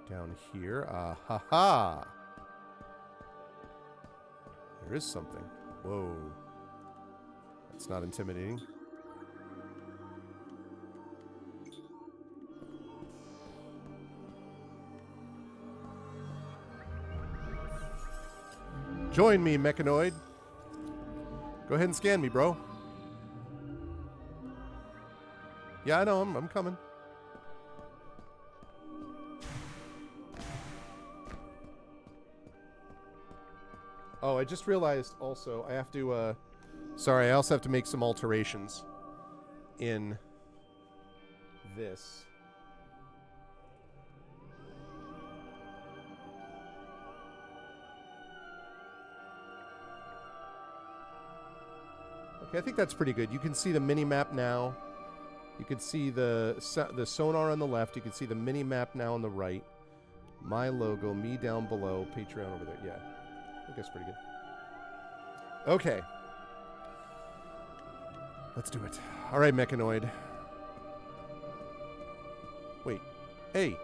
down here? Ah, ha, ha. There is something. Whoa. That's not intimidating. Join me, Mechanoid. Go ahead and scan me, bro. Yeah, I know. I'm coming. Oh, I just realized also I have to, sorry, I also have to make some alterations in this. Okay, I think that's pretty good. You can see the mini-map now. You can see the sonar on the left. You can see the mini-map now on the right. My logo, me down below, Patreon over there. Yeah. I think that's pretty good. Okay. Let's do it. All right, Mechanoid. Wait. Hey.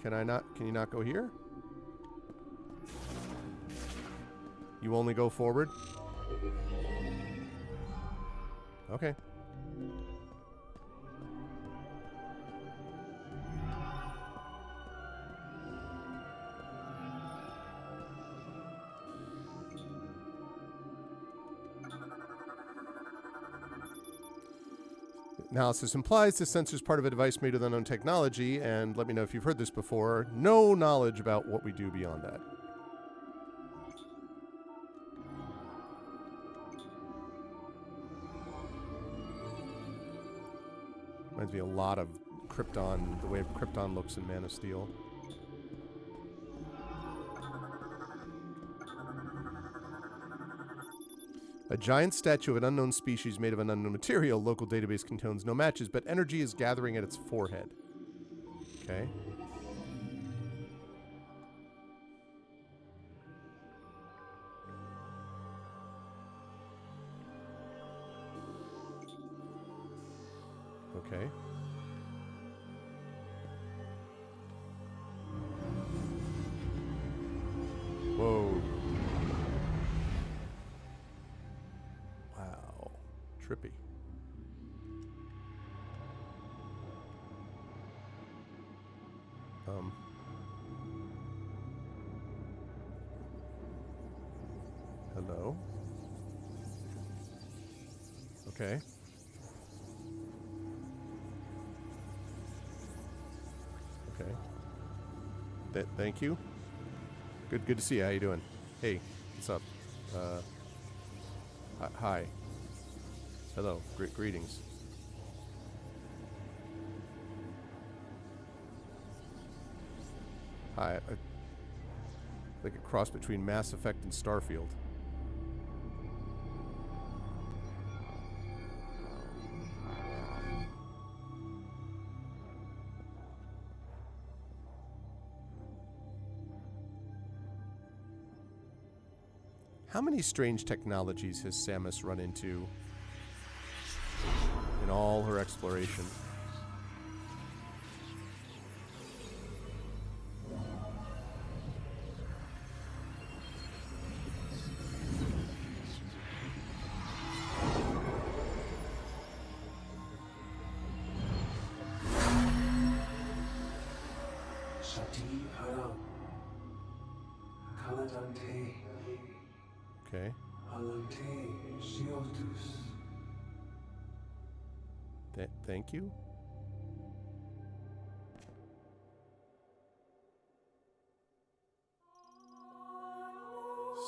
Can you not go here? You only go forward? Okay. Analysis implies this sensor is part of a device made with unknown technology, and let me know if you've heard this before. No knowledge about what we do beyond that. Reminds me a lot of Krypton, the way Krypton looks in Man of Steel. A giant statue of an unknown species made of an unknown material. Local database contains no matches, but energy is gathering at its forehead. Okay. Okay. Whoa. Wow. Trippy. Hello? Okay. Okay. Thank you. Good to see you. How you doing? Hey, what's up? Hi. Hello. Greetings. Hi. Like a cross between Mass Effect and Starfield. How many strange technologies has Samus run into in all her exploration? Okay. Thank you.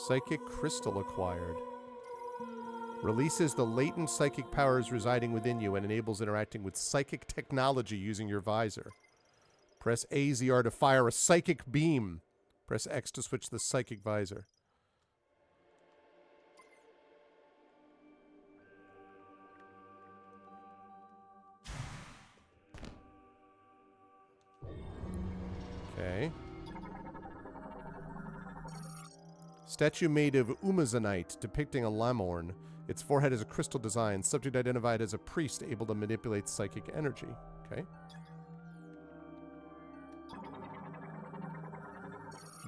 Psychic crystal acquired. Releases the latent psychic powers residing within you and enables interacting with psychic technology using your visor. Press AZR to fire a psychic beam. Press X to switch the psychic visor. Okay. Statue made of umazanite, depicting a lamorn. Its forehead is a crystal design. Subject identified as a priest able to manipulate psychic energy. Okay.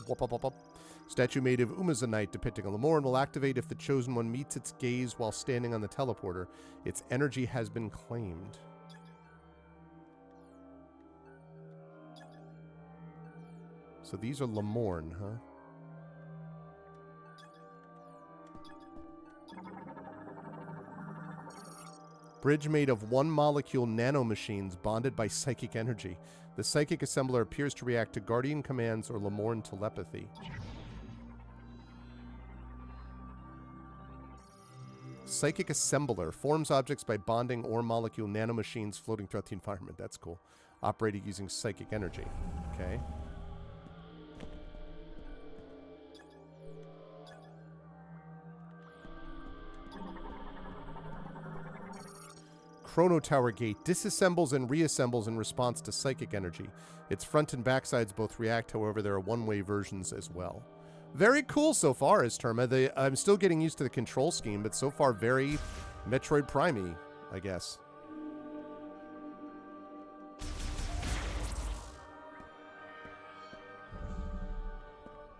Wop, wop, wop, wop. Statue made of umazanite, depicting a lamorn, will activate if the chosen one meets its gaze while standing on the teleporter. Its energy has been claimed. So these are lamorn, huh? Bridge made of one molecule nanomachines bonded by psychic energy. The psychic assembler appears to react to guardian commands or lamorn telepathy. Psychic assembler forms objects by bonding or molecule nanomachines floating throughout the environment. That's cool. Operated using psychic energy. Okay. Chrono Tower Gate disassembles and reassembles in response to psychic energy. Its front and back sides both react, however, there are one-way versions as well. Very cool so far, Terma. I'm still getting used to the control scheme, but so far very Metroid Prime-y, I guess.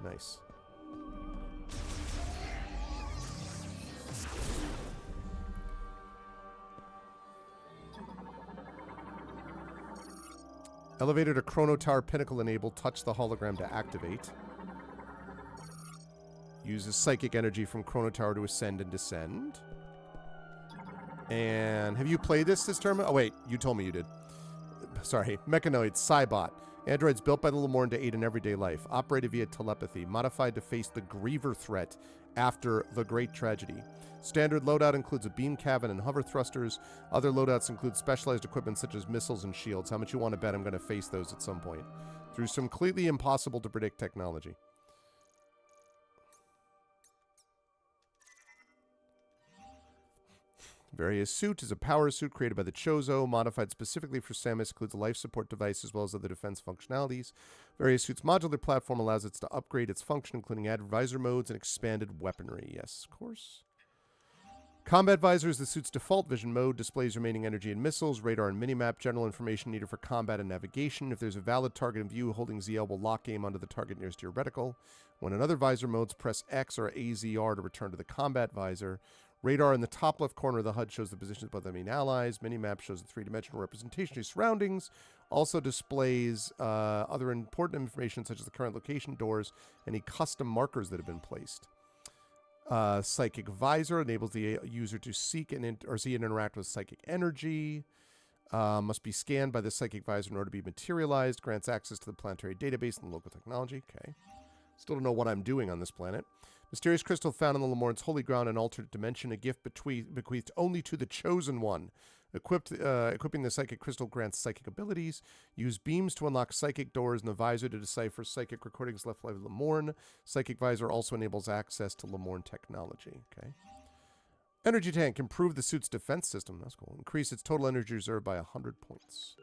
Nice. Elevator to Chrono Tower Pinnacle enabled. Touch the hologram to activate. Uses psychic energy from Chrono Tower to ascend and descend. And have you played this Terma? Oh wait, you told me you did. Sorry. Mechanoid, Cybot. Androids built by the Lamorn to aid in everyday life. Operated via telepathy. Modified to face the Griever threat after the Great Tragedy. Standard loadout includes a beam cabin and hover thrusters. Other loadouts include specialized equipment such as missiles and shields. How much you want to bet I'm going to face those at some point? Through some completely impossible to predict technology. Various suit is a power suit created by the Chozo, modified specifically for Samus, includes a life support device as well as other defense functionalities. Various suit's modular platform allows it to upgrade its function, including added visor modes and expanded weaponry. Yes, of course. Combat visor is the suit's default vision mode, displays remaining energy and missiles, radar and minimap, general information needed for combat and navigation. If there's a valid target in view, holding ZL will lock aim onto the target nearest to your reticle. When in other visor modes, press X or AZR to return to the combat visor. Radar in the top left corner of the HUD shows the positions of both enemy and allies. Minimap shows the three-dimensional representation of your surroundings. Also displays other important information such as the current location, doors, any custom markers that have been placed. Psychic Visor enables the user to seek and see and interact with psychic energy. Must be scanned by the Psychic Visor in order to be materialized. Grants access to the planetary database and the local technology. Okay. Still don't know what I'm doing on this planet. Mysterious crystal found on the Lamorne's holy ground, an alternate dimension, a gift bequeathed only to the Chosen One. Equipping the psychic crystal grants psychic abilities. Use beams to unlock psychic doors in the visor to decipher psychic recordings left by Lamorne. Psychic visor also enables access to Lamorne technology. Okay. Energy tank. Improve the suit's defense system. That's cool. Increase its total energy reserve by 100 points.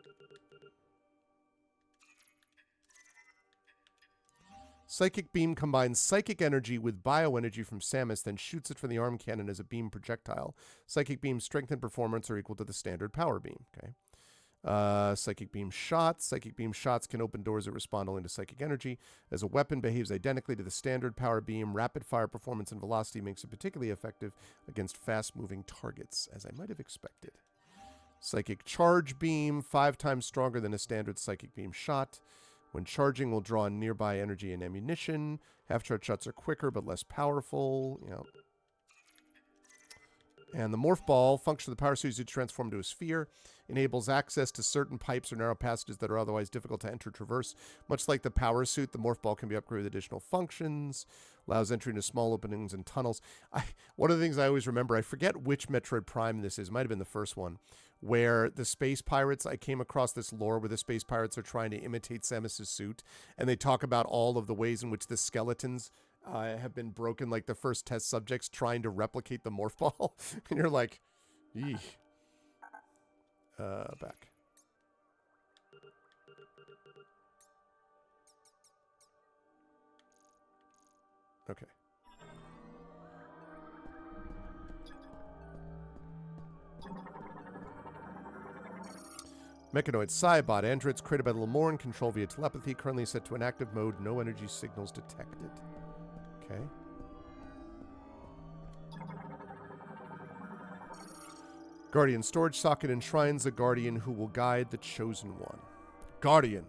Psychic Beam combines psychic energy with bioenergy from Samus, then shoots it from the arm cannon as a beam projectile. Psychic Beam's strength and performance are equal to the standard power beam. Okay. Psychic Beam shots. Psychic Beam shots can open doors that respond only to psychic energy. As a weapon, behaves identically to the standard power beam. Rapid fire performance and velocity makes it particularly effective against fast-moving targets, as I might have expected. Psychic Charge Beam, 5 times stronger than a standard Psychic Beam shot. When charging, will draw on nearby energy and ammunition. Half-charge shots are quicker but less powerful. You know. And the Morph Ball, function of the power suit is to transform into a sphere. Enables access to certain pipes or narrow passages that are otherwise difficult to enter or traverse. Much like the power suit, the Morph Ball can be upgraded with additional functions. Allows entry into small openings and tunnels. One of the things I always remember, I forget which Metroid Prime this is. It might have been the first one. Where the space pirates, I came across this lore where the space pirates are trying to imitate Samus's suit. And they talk about all of the ways in which the skeletons have been broken, like the first test subjects trying to replicate the Morph Ball. And you're like, eeh. Back. Okay. Mechanoid Cybot. Androids created by the Lamorne, control via telepathy. Currently set to inactive mode. No energy signals detected. Okay. Guardian storage socket enshrines a guardian who will guide the chosen one. Guardian.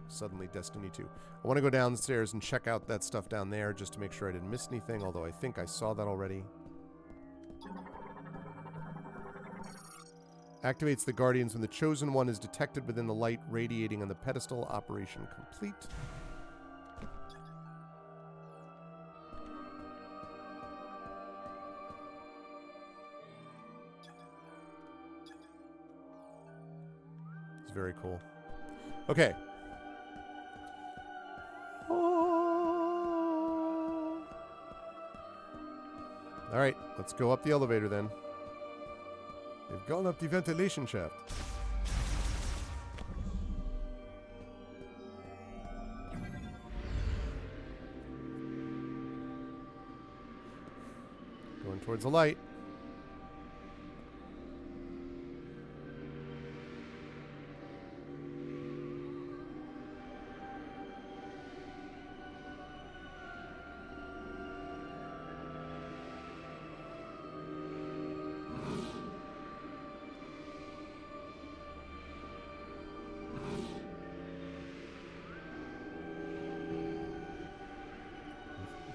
Suddenly Destiny 2. I want to go downstairs and check out that stuff down there just to make sure I didn't miss anything, although I think I saw that already. Activates the Guardians when the Chosen One is detected within the light radiating on the pedestal. Operation complete. It's very cool. Okay. All right, let's go up the elevator then. They've gone up the ventilation shaft. Going towards the light.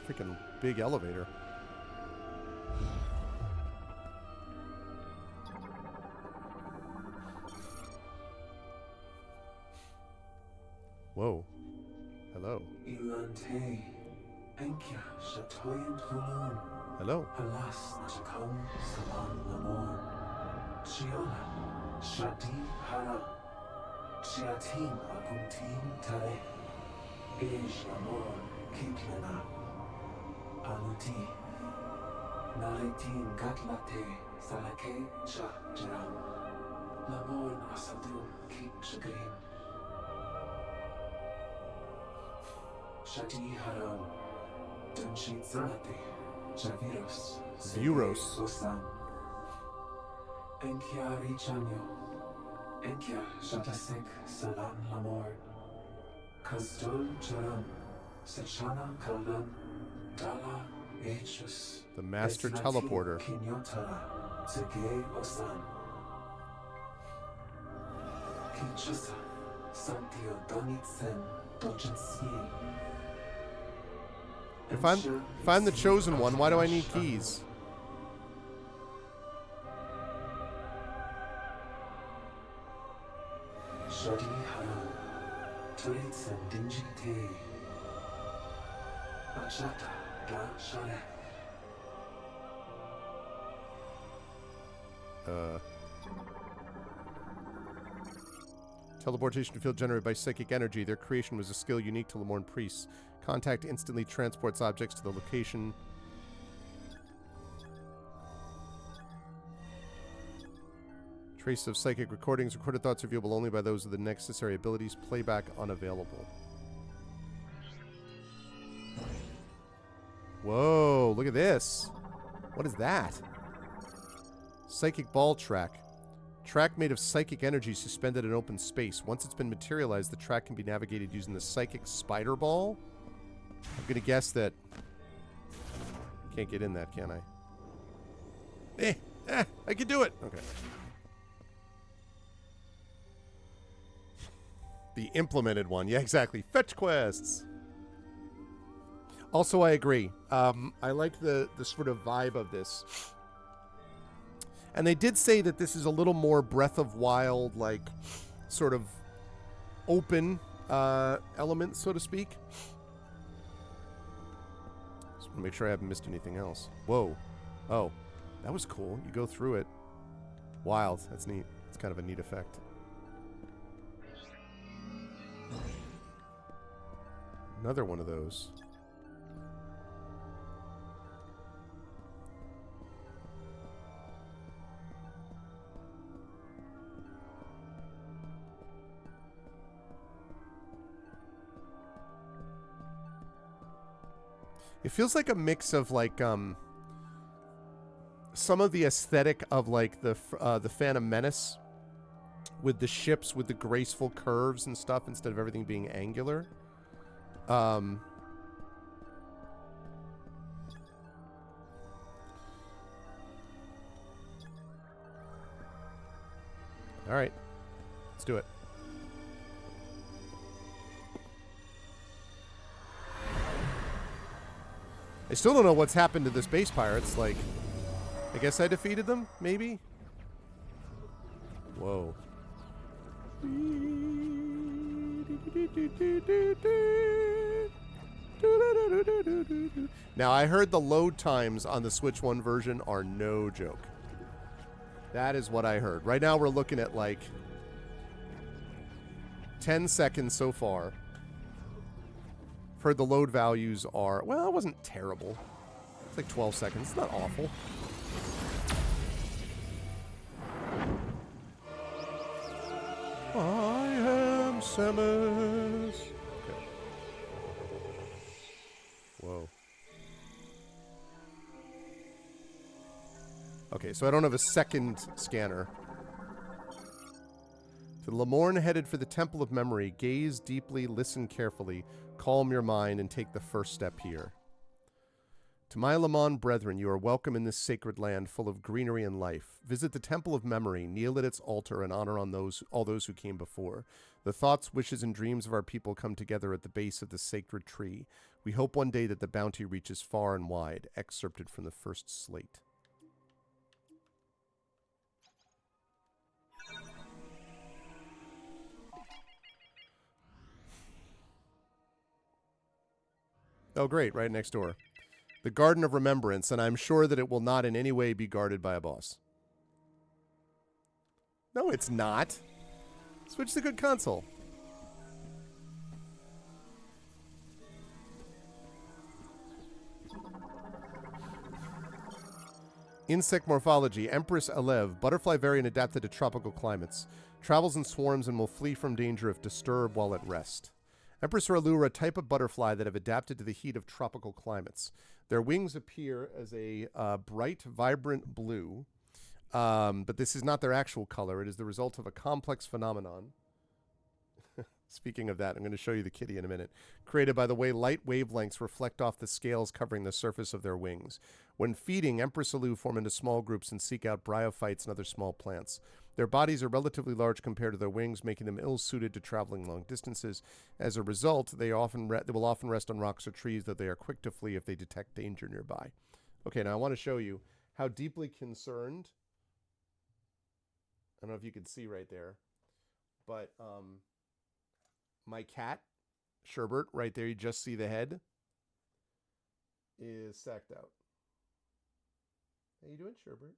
Freaking big elevator. Whoa. Hello. Hello. Aluti, Nalitin Gatlate, Salake cha jaram. Lamon asadu ki shagrim. Shati haram. Dunshi zalate. Javiros. Vuros. Osam. Enkia richanyo. Enkia shatasek salam lamor. Kazdol jaram. Sechana kalan. Dala echus. The master teleporter. Kinyotara. Sege osam. Kinshasa. Santio donitsen. Dochensi. If I'm the chosen one, why do I need keys? Shadi Hara, Turitsen Dinji Te, Achata Da Shale. Teleportation field generated by psychic energy. Their creation was a skill unique to Lemorn priests. Contact instantly transports objects to the location. Trace of psychic recordings. Recorded thoughts are viewable only by those with the necessary abilities. Playback unavailable. Whoa, look at this. What is that? Psychic ball track. Track made of psychic energy suspended in open space. Once it's been materialized, the track can be navigated using the psychic spider ball. I'm going to guess that... Can't get in that, can I? I can do it! Okay. The implemented one. Yeah, exactly. Fetch quests! Also, I agree. I like the sort of vibe of this. And they did say that this is a little more Breath of Wild, like, sort of open element, so to speak. Just want to make sure I haven't missed anything else. Whoa. Oh, that was cool. You go through it. Wild. That's neat. It's kind of a neat effect. Another one of those. It feels like a mix of like some of the aesthetic of like the Phantom Menace with the ships with the graceful curves and stuff instead of everything being angular. All right. Let's do it. I still don't know what's happened to the space pirates. Like, I guess I defeated them, maybe? Whoa. Now, I heard the load times on the Switch 1 version are no joke. That is what I heard. Right now, we're looking at, like, 10 seconds so far. I've heard the load values are... Well, it wasn't terrible. It's like 12 seconds. It's not awful. I am Samus. Okay. Whoa. Okay, so I don't have a second scanner. To Lemorn headed for the Temple of Memory, gaze deeply, listen carefully, calm your mind, and take the first step here. To my Lemon brethren, you are welcome in this sacred land full of greenery and life. Visit the Temple of Memory, kneel at its altar, and honor on all those who came before. The thoughts, wishes, and dreams of our people come together at the base of the sacred tree. We hope one day that the bounty reaches far and wide. Excerpted from the first slate. Oh, great, right next door. The Garden of Remembrance, and I'm sure that it will not in any way be guarded by a boss. No, it's not. Switch is a good console. Insect morphology. Empress Alev. Butterfly variant adapted to tropical climates. Travels in swarms and will flee from danger if disturbed while at rest. Empress Ralu are a type of butterfly that have adapted to the heat of tropical climates. Their wings appear as a bright, vibrant blue, but this is not their actual color. It is the result of a complex phenomenon. Speaking of that, I'm going to show you the kitty in a minute. Created by the way light wavelengths reflect off the scales covering the surface of their wings. When feeding, Empress Alu form into small groups and seek out bryophytes and other small plants. Their bodies are relatively large compared to their wings, making them ill-suited to traveling long distances. As a result, they will often rest on rocks or trees, that they are quick to flee if they detect danger nearby. Okay, now I want to show you how deeply concerned. I don't know if you can see right there, but my cat, Sherbert, right there, you just see the head, is sacked out. How you doing, Sherbert?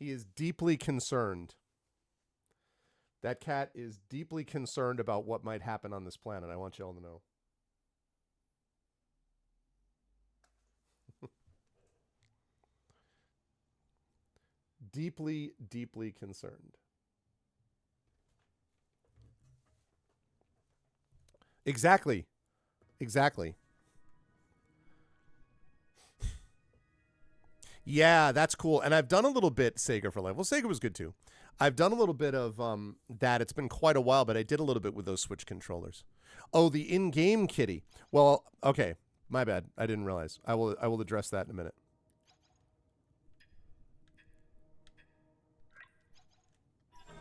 He is deeply concerned. That cat is deeply concerned about what might happen on this planet. I want you all to know. Deeply, deeply concerned. Exactly. Exactly. Yeah, that's cool. And I've done a little bit Sega for Life. Well, Sega was good too. I've done a little bit of that. It's been quite a while, but I did a little bit with those Switch controllers. Oh, the in-game kitty. Well, okay. My bad. I didn't realize. I will address that in a minute.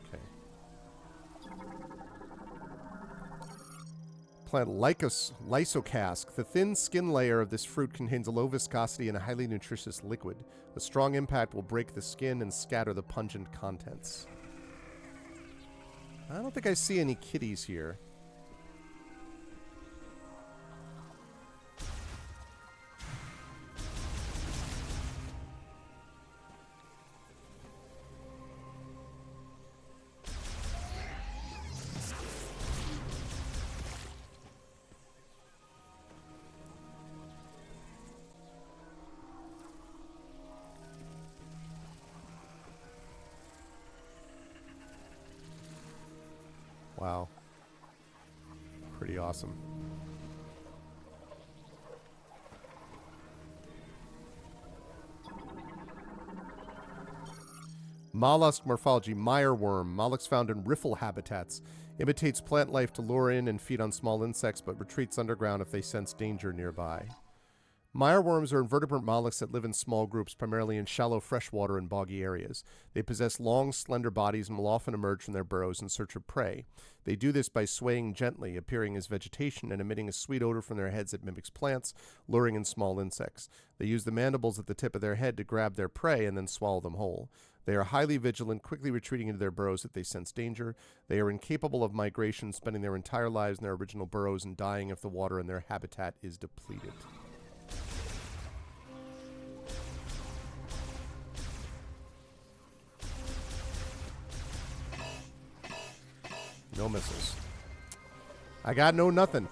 Okay. Plant lysocask. The thin skin layer of this fruit contains a low viscosity and a highly nutritious liquid. A strong impact will break the skin and scatter the pungent contents. I don't think I see any kitties here. Wow. Pretty awesome. Mollusk morphology. Mireworm. Mollusks found in riffle habitats. Imitates plant life to lure in and feed on small insects, but retreats underground if they sense danger nearby. Mireworms are invertebrate mollusks that live in small groups, primarily in shallow freshwater and boggy areas. They possess long, slender bodies and will often emerge from their burrows in search of prey. They do this by swaying gently, appearing as vegetation and emitting a sweet odor from their heads that mimics plants, luring in small insects. They use the mandibles at the tip of their head to grab their prey and then swallow them whole. They are highly vigilant, quickly retreating into their burrows if they sense danger. They are incapable of migration, spending their entire lives in their original burrows and dying if the water in their habitat is depleted. No missiles. I got no nothing.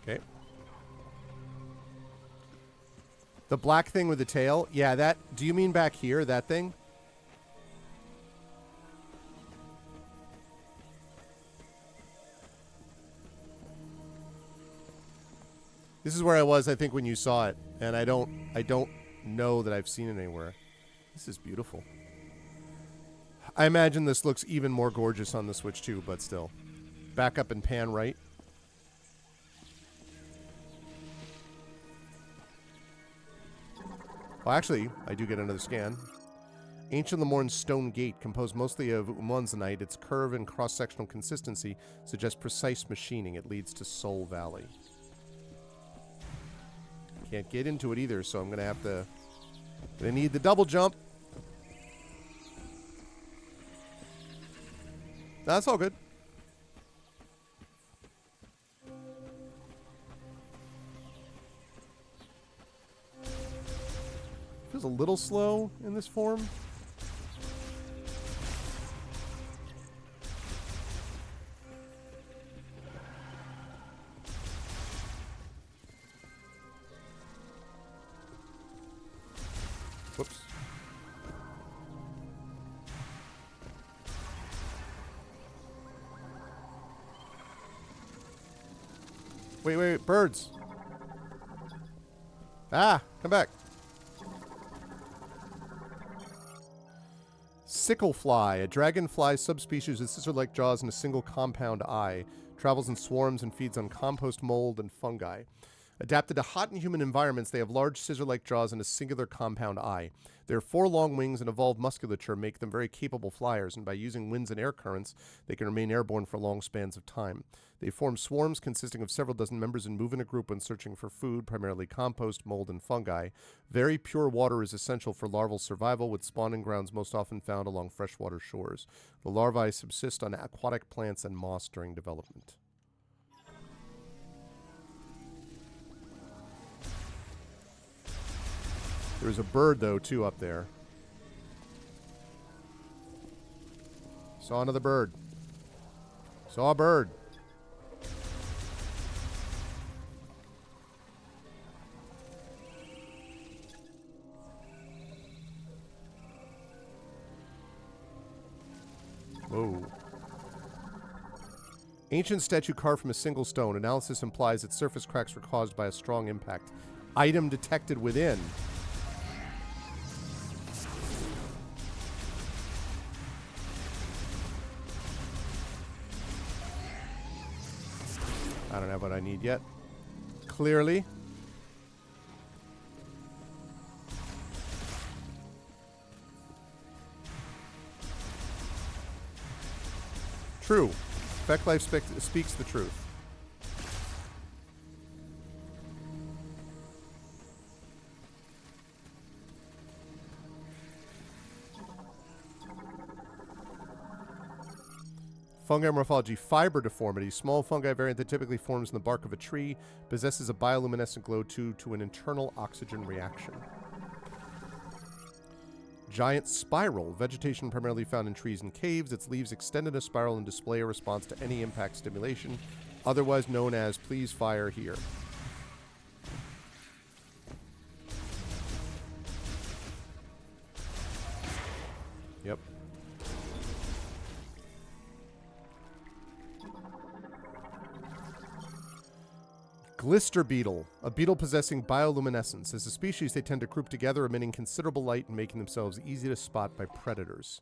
Okay. The black thing with the tail? Yeah, that... Do you mean back here, that thing? This is where I was, I think, when you saw it, and I don't know that I've seen it anywhere. This is beautiful. I imagine this looks even more gorgeous on the Switch too, but still. Back up and pan right. Well, actually, I do get another scan. Ancient Lemorne Stone Gate, composed mostly of monzonite. Its curve and cross-sectional consistency suggests precise machining. It leads to Soul Valley. Can't get into it either, so I'm gonna have to... Gonna need the double jump. That's all good. Seems a little slow in this form. Whoops. Wait, birds. Ah, come back. Sicklefly, a dragonfly subspecies with scissor-like jaws and a single compound eye. Travels in swarms and feeds on compost mold and fungi. Adapted to hot and humid environments, they have large scissor-like jaws and a singular compound eye. Their 4 long wings and evolved musculature make them very capable flyers, and by using winds and air currents, they can remain airborne for long spans of time. They form swarms consisting of several dozen members and move in a group when searching for food, primarily compost, mold, and fungi. Very pure water is essential for larval survival, with spawning grounds most often found along freshwater shores. The larvae subsist on aquatic plants and moss during development. There's a bird, though, too, up there. Saw another bird. Saw a bird. Whoa. Ancient statue carved from a single stone. Analysis implies that surface cracks were caused by a strong impact. Item detected within. I don't have what I need yet. Clearly. True. Spec Life speaks the truth. Fungi morphology, fiber deformity. Small fungi variant that typically forms in the bark of a tree, possesses a bioluminescent glow due to an internal oxygen reaction. Giant spiral. Vegetation primarily found in trees and caves. Its leaves extend in a spiral and display a response to any impact stimulation, otherwise known as please fire here. Yep. Glister beetle, a beetle possessing bioluminescence. As a species, they tend to group together, emitting considerable light and making themselves easy to spot by predators.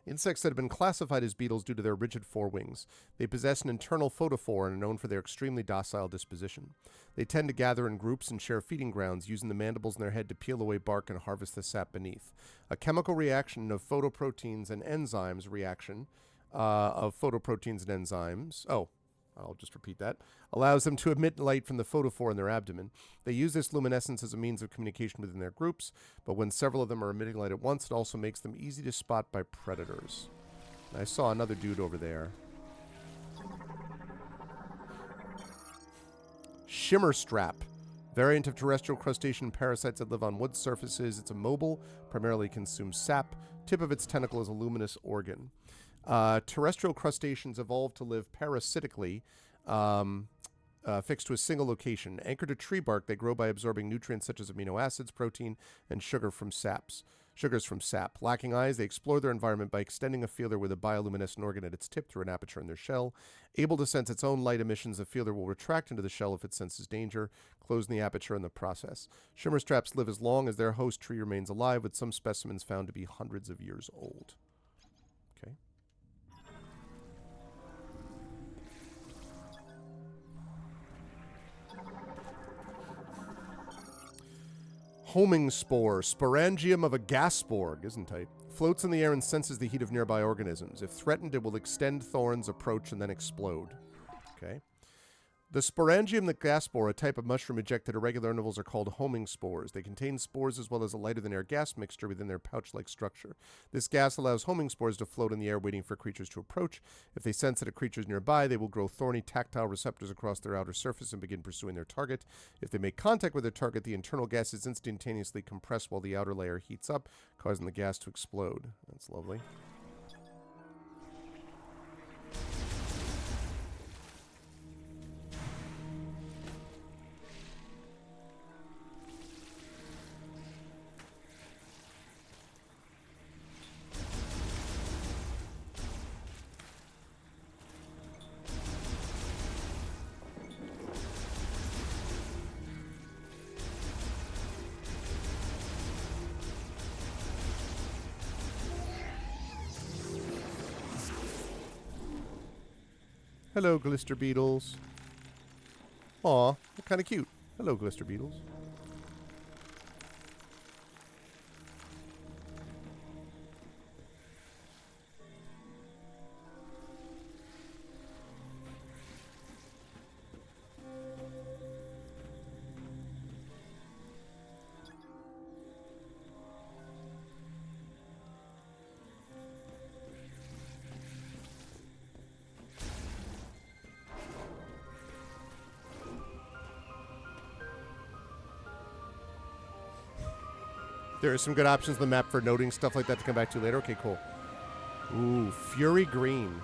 Insects that have been classified as beetles due to their rigid forewings. They possess an internal photophore and are known for their extremely docile disposition. They tend to gather in groups and share feeding grounds, using the mandibles in their head to peel away bark and harvest the sap beneath. A chemical reaction of photoproteins and enzymes I'll just repeat that, allows them to emit light from the photophore in their abdomen. They use this luminescence as a means of communication within their groups, but when several of them are emitting light at once, it also makes them easy to spot by predators. And I saw another dude over there. Shimmer strap, variant of terrestrial crustacean parasites that live on wood surfaces. It's immobile, primarily consumes sap. Tip of its tentacle is a luminous organ. Terrestrial crustaceans evolved to live parasitically, fixed to a single location. Anchored to tree bark, they grow by absorbing nutrients such as amino acids, protein, and sugars from sap. Lacking eyes, they explore their environment by extending a feeler with a bioluminescent organ at its tip through an aperture in their shell. Able to sense its own light emissions, the feeler will retract into the shell if it senses danger, closing the aperture in the process. Shimmer straps live as long as their host tree remains alive, with some specimens found to be hundreds of years old. Okay. Homing spore, sporangium of a gasborg, isn't tight. Floats in the air and senses the heat of nearby organisms. If threatened, it will extend thorns, approach, and then explode. Okay. The sporangium, the gas spore, a type of mushroom ejected at regular intervals, are called homing spores. They contain spores as well as a lighter-than-air gas mixture within their pouch-like structure. This gas allows homing spores to float in the air, waiting for creatures to approach. If they sense that a creature is nearby, they will grow thorny, tactile receptors across their outer surface and begin pursuing their target. If they make contact with their target, the internal gas is instantaneously compressed while the outer layer heats up, causing the gas to explode. That's lovely. Hello, Glister Beetles. Aw, they're kind of cute. Hello, Glister Beetles. There are some good options on the map for noting stuff like that to come back to later. Okay, cool. Ooh, Fury Green.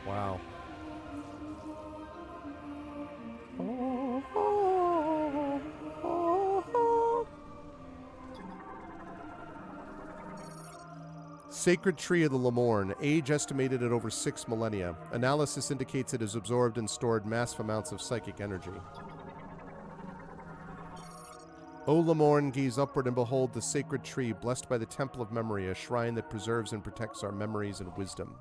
Wow. Sacred Tree of the Lemorn, age estimated at over 6 millennia. Analysis indicates it has absorbed and stored massive amounts of psychic energy. O Lemorn, gaze upward and behold the sacred tree, blessed by the Temple of Memory, a shrine that preserves and protects our memories and wisdom.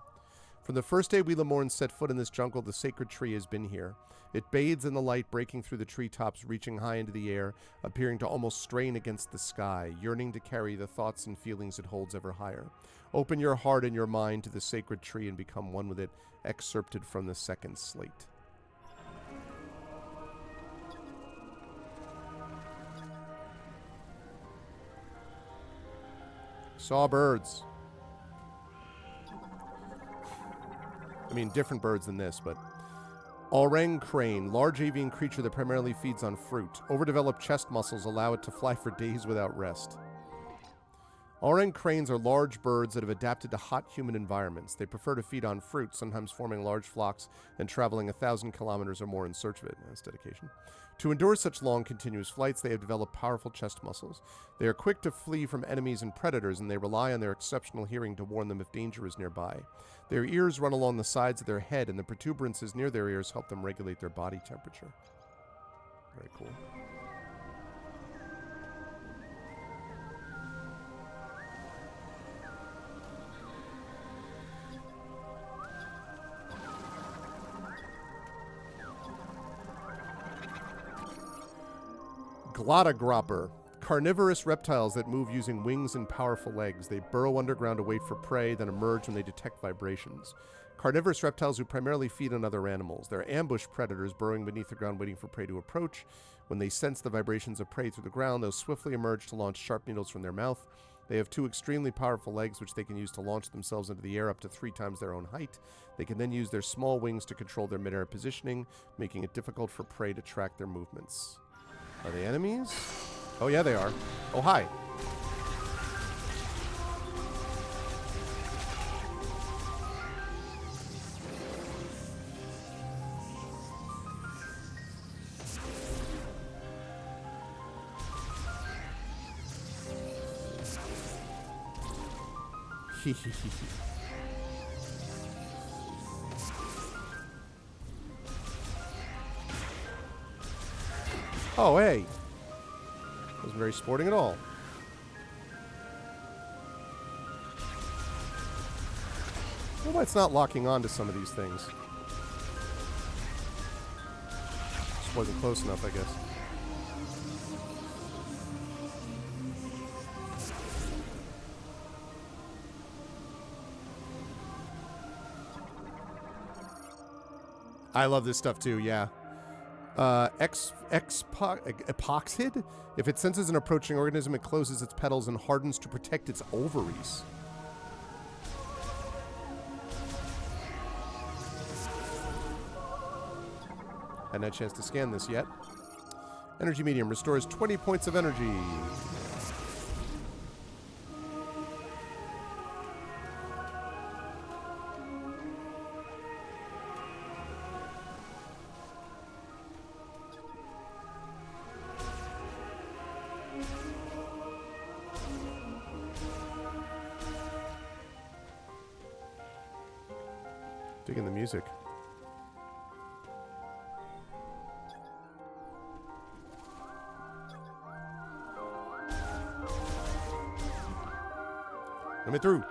From the first day we Lemorns set foot in this jungle, the sacred tree has been here. It bathes in the light breaking through the treetops, reaching high into the air, appearing to almost strain against the sky, yearning to carry the thoughts and feelings it holds ever higher. Open your heart and your mind to the sacred tree and become one with it, excerpted from the second slate. Saw birds. I mean, different birds than this, but... Orang crane, large avian creature that primarily feeds on fruit. Overdeveloped chest muscles allow it to fly for days without rest. Orang cranes are large birds that have adapted to hot human environments. They prefer to feed on fruit, sometimes forming large flocks and traveling 1,000 kilometers or more in search of it. That's dedication. To endure such long, continuous flights, they have developed powerful chest muscles. They are quick to flee from enemies and predators, and they rely on their exceptional hearing to warn them if danger is nearby. Their ears run along the sides of their head, and the protuberances near their ears help them regulate their body temperature. Very cool. Glottogropper. Carnivorous reptiles that move using wings and powerful legs. They burrow underground to wait for prey, then emerge when they detect vibrations. Carnivorous reptiles who primarily feed on other animals. They're ambush predators burrowing beneath the ground waiting for prey to approach. When they sense the vibrations of prey through the ground, they'll swiftly emerge to launch sharp needles from their mouth. They have 2 extremely powerful legs which they can use to launch themselves into the air up to 3 times their own height. They can then use their small wings to control their mid-air positioning, making it difficult for prey to track their movements. Are they enemies? Oh yeah, they are. Oh, hi. Oh, hey. Wasn't very sporting at all. Well, it's not locking on to some of these things. Just wasn't close enough, I guess. I love this stuff too, yeah. Epoxid? If it senses an approaching organism, it closes its petals and hardens to protect its ovaries. Hadn't had a chance to scan this yet. Energy medium restores 20 points of energy. Digging the music. Let me through.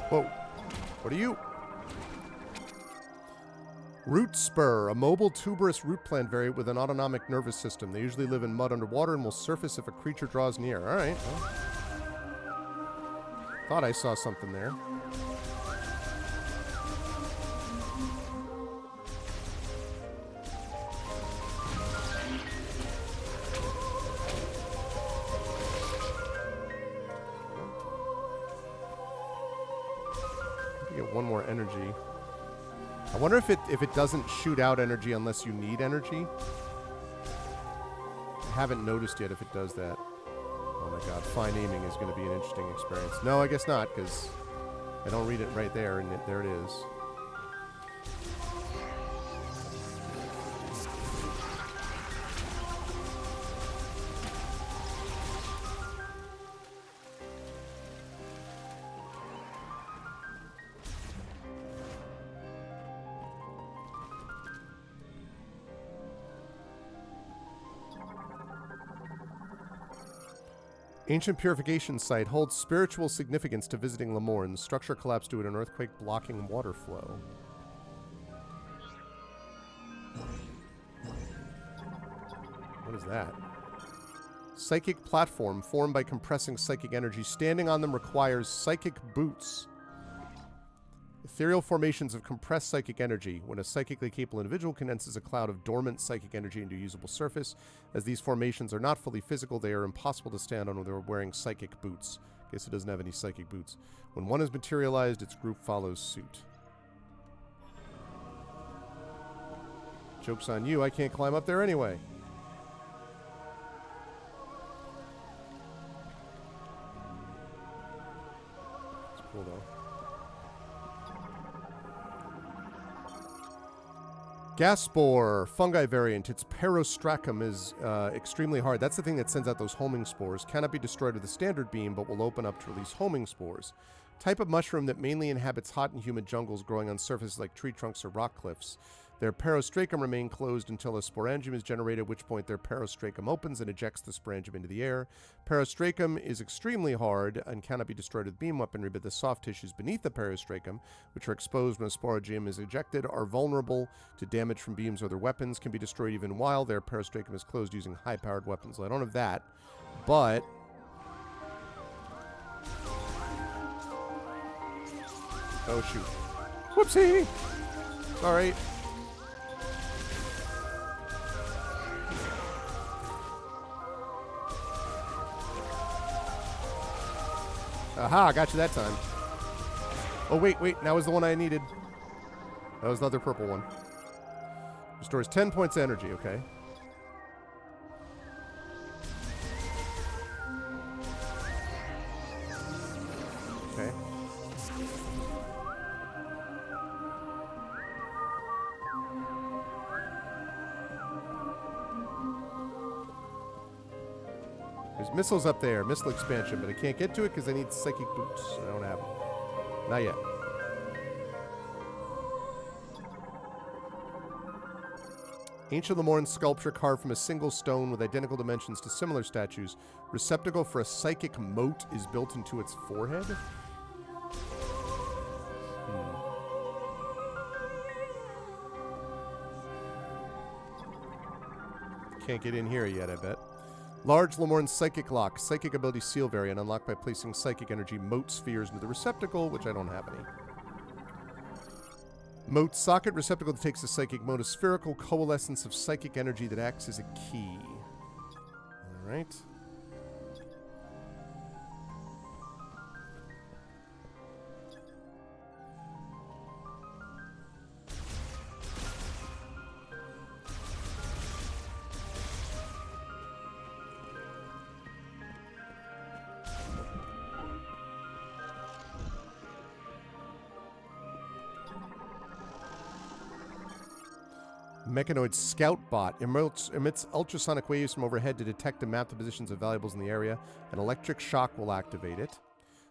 Whoa. What are you? Root spur, a mobile tuberous root plant variant with an autonomic nervous system. They usually live in mud underwater and will surface if a creature draws near. All right. Well, thought I saw something there. Get one more energy. I wonder if it doesn't shoot out energy unless you need energy. I haven't noticed yet if it does that. Oh my god, fine aiming is going to be an interesting experience. No, I guess not, because I don't read it right there, and there it is. Ancient purification site holds spiritual significance to visiting Lemorne. Structure collapsed due to an earthquake blocking water flow. What is that? Psychic platform formed by compressing psychic energy. Standing on them requires psychic boots. Ethereal formations of compressed psychic energy. When a psychically capable individual condenses a cloud of dormant psychic energy into a usable surface, as these formations are not fully physical, they are impossible to stand on when they're wearing psychic boots. Guess it doesn't have any psychic boots. When one is materialized, its group follows suit. Joke's on you, I can't climb up there anyway. It's cool though. Gas spore, fungi variant. Its perostracum is extremely hard. That's the thing that sends out those homing spores. Cannot be destroyed with a standard beam, but will open up to release homing spores. Type of mushroom that mainly inhabits hot and humid jungles growing on surfaces like tree trunks or rock cliffs. Their perostracum remain closed until a sporangium is generated, at which point their perostracum opens and ejects the sporangium into the air. Perostracum is extremely hard and cannot be destroyed with beam weaponry, but the soft tissues beneath the perostracum, which are exposed when a sporangium is ejected, are vulnerable to damage from beams or other weapons, can be destroyed even while their perostracum is closed using high-powered weapons. Well, I don't have that, but... Oh, shoot. Whoopsie! Sorry. Aha, got you that time. Oh, wait, that was the one I needed. That was the other purple one. Restores 10 points of energy, okay. Okay. There's missiles up there, missile expansion, but I can't get to it because I need psychic boots. I don't have them. Not yet. Ancient Lemoran sculpture carved from a single stone with identical dimensions to similar statues. Receptacle for a psychic mote is built into its forehead. Can't get in here yet, I bet. Large Lemoran psychic lock. Psychic ability seal variant unlocked by placing psychic energy mote spheres into the receptacle, which I don't have any. Mote socket receptacle that takes the psychic mote, a spherical coalescence of psychic energy that acts as a key. All right. Mechanoid Scout Bot emits ultrasonic waves from overhead to detect and map the positions of valuables in the area. An electric shock will activate it.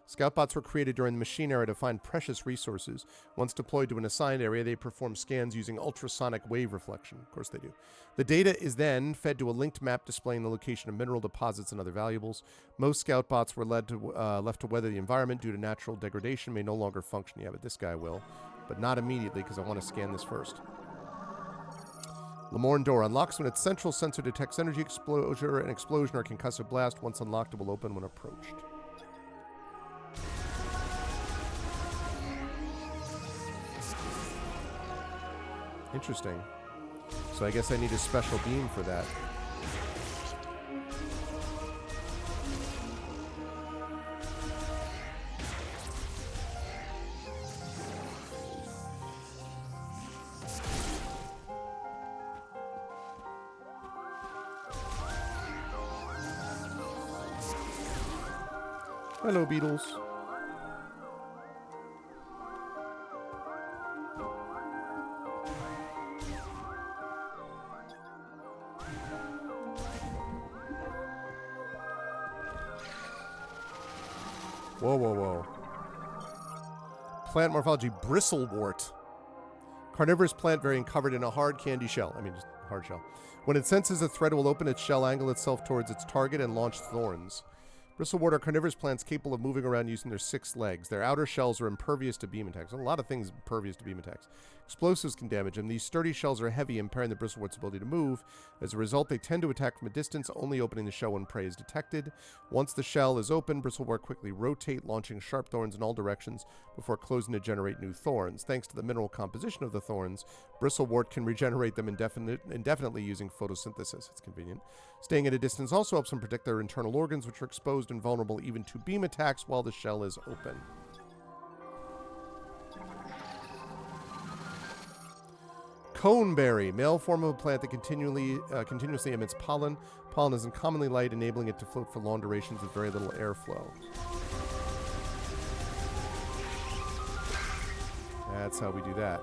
Scout bots were created during the machine era to find precious resources. Once deployed to an assigned area, they perform scans using ultrasonic wave reflection. Of course they do. The data is then fed to a linked map displaying the location of mineral deposits and other valuables. Most scout bots were left to weather the environment due to natural degradation, may no longer function. Yeah, but this guy will. But not immediately, because I want to scan this first. Lemoran door unlocks when its central sensor detects energy exposure, an explosion, or concussive blast. Once unlocked, it will open when approached. Interesting. So I guess I need a special beam for that. Hello, beetles. Whoa, whoa, whoa. Plant morphology, bristlewort. Carnivorous plant variant covered in a hard candy shell. I mean, just hard shell. When it senses a threat, it will open its shell, angle itself towards its target, and launch thorns. Bristlewort are carnivorous plants capable of moving around using their 6 legs. Their outer shells are impervious to beam attacks. A lot of things impervious to beam attacks. Explosives can damage them. These sturdy shells are heavy, impairing the bristlewort's ability to move. As a result, they tend to attack from a distance, only opening the shell when prey is detected. Once the shell is open, bristlewort quickly rotate, launching sharp thorns in all directions before closing to generate new thorns. Thanks to the mineral composition of the thorns, bristlewort can regenerate them indefinitely using photosynthesis. It's convenient. Staying at a distance also helps them protect their internal organs, which are exposed and vulnerable even to beam attacks while the shell is open. Coneberry, male form of a plant that continuously emits pollen. Pollen is uncommonly light, enabling it to float for long durations with very little airflow. That's how we do that.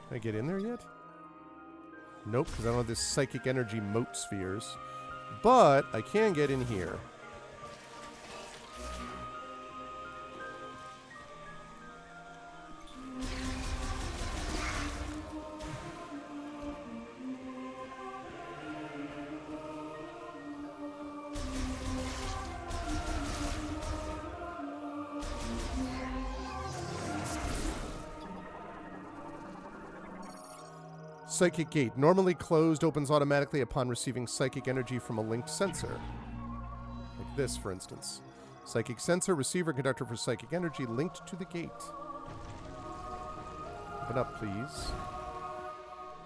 Can I get in there yet? Nope, because I don't have this psychic energy mote spheres. But I can get in here. Psychic gate. Normally closed, opens automatically upon receiving psychic energy from a linked sensor. Like this, for instance. Psychic sensor, receiver, conductor for psychic energy linked to the gate. Open up, please.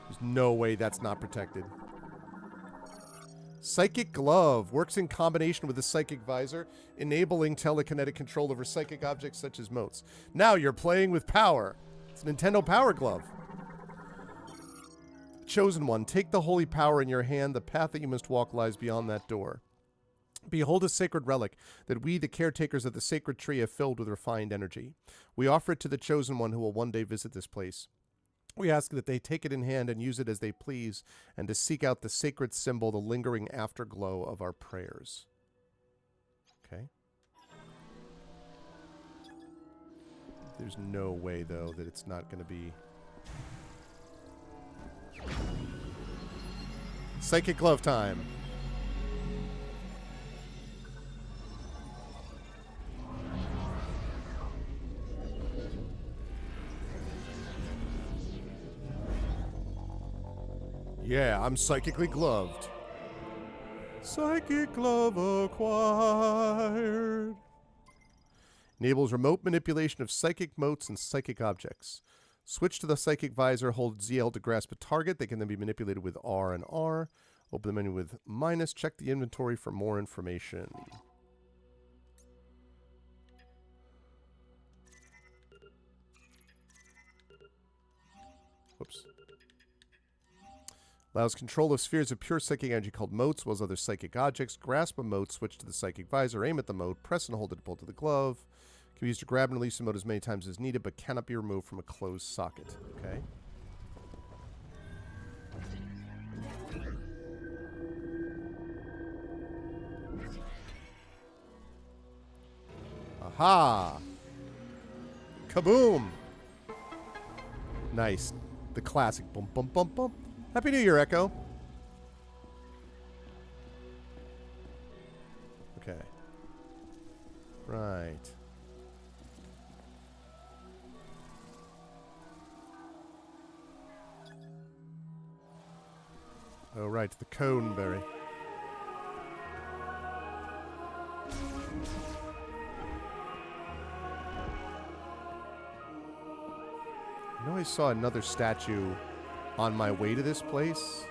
There's no way that's not protected. Psychic glove. Works in combination with the psychic visor, enabling telekinetic control over psychic objects such as motes. Now you're playing with power. It's a Nintendo Power Glove. Chosen one, take the holy power in your hand. The path that you must walk lies beyond that door. Behold a sacred relic that we, the caretakers of the sacred tree, have filled with refined energy. We offer it to the chosen one who will one day visit this place. We ask that they take it in hand and use it as they please, and to seek out the sacred symbol, the lingering afterglow of our prayers. Okay. There's no way, though, that it's not going to be... Psychic glove time. Yeah, I'm psychically gloved. Psychic glove acquired. Enables remote manipulation of psychic motes and psychic objects. Switch to the psychic visor, hold ZL to grasp a target. They can then be manipulated with R and R. Open the menu with minus. Check the inventory for more information. Whoops. Allows control of spheres of pure psychic energy called motes, as well as other psychic objects. Grasp a mote, switch to the psychic visor, aim at the mote, press and hold it to pull to the glove. Can be used to grab and release the mote as many times as needed, but cannot be removed from a closed socket. Okay. Aha! Kaboom! Nice. The classic bump, bump, bump, bump. Happy New Year, Echo. Okay. Right. Oh, right, the coneberry. I know I saw another statue on my way to this place.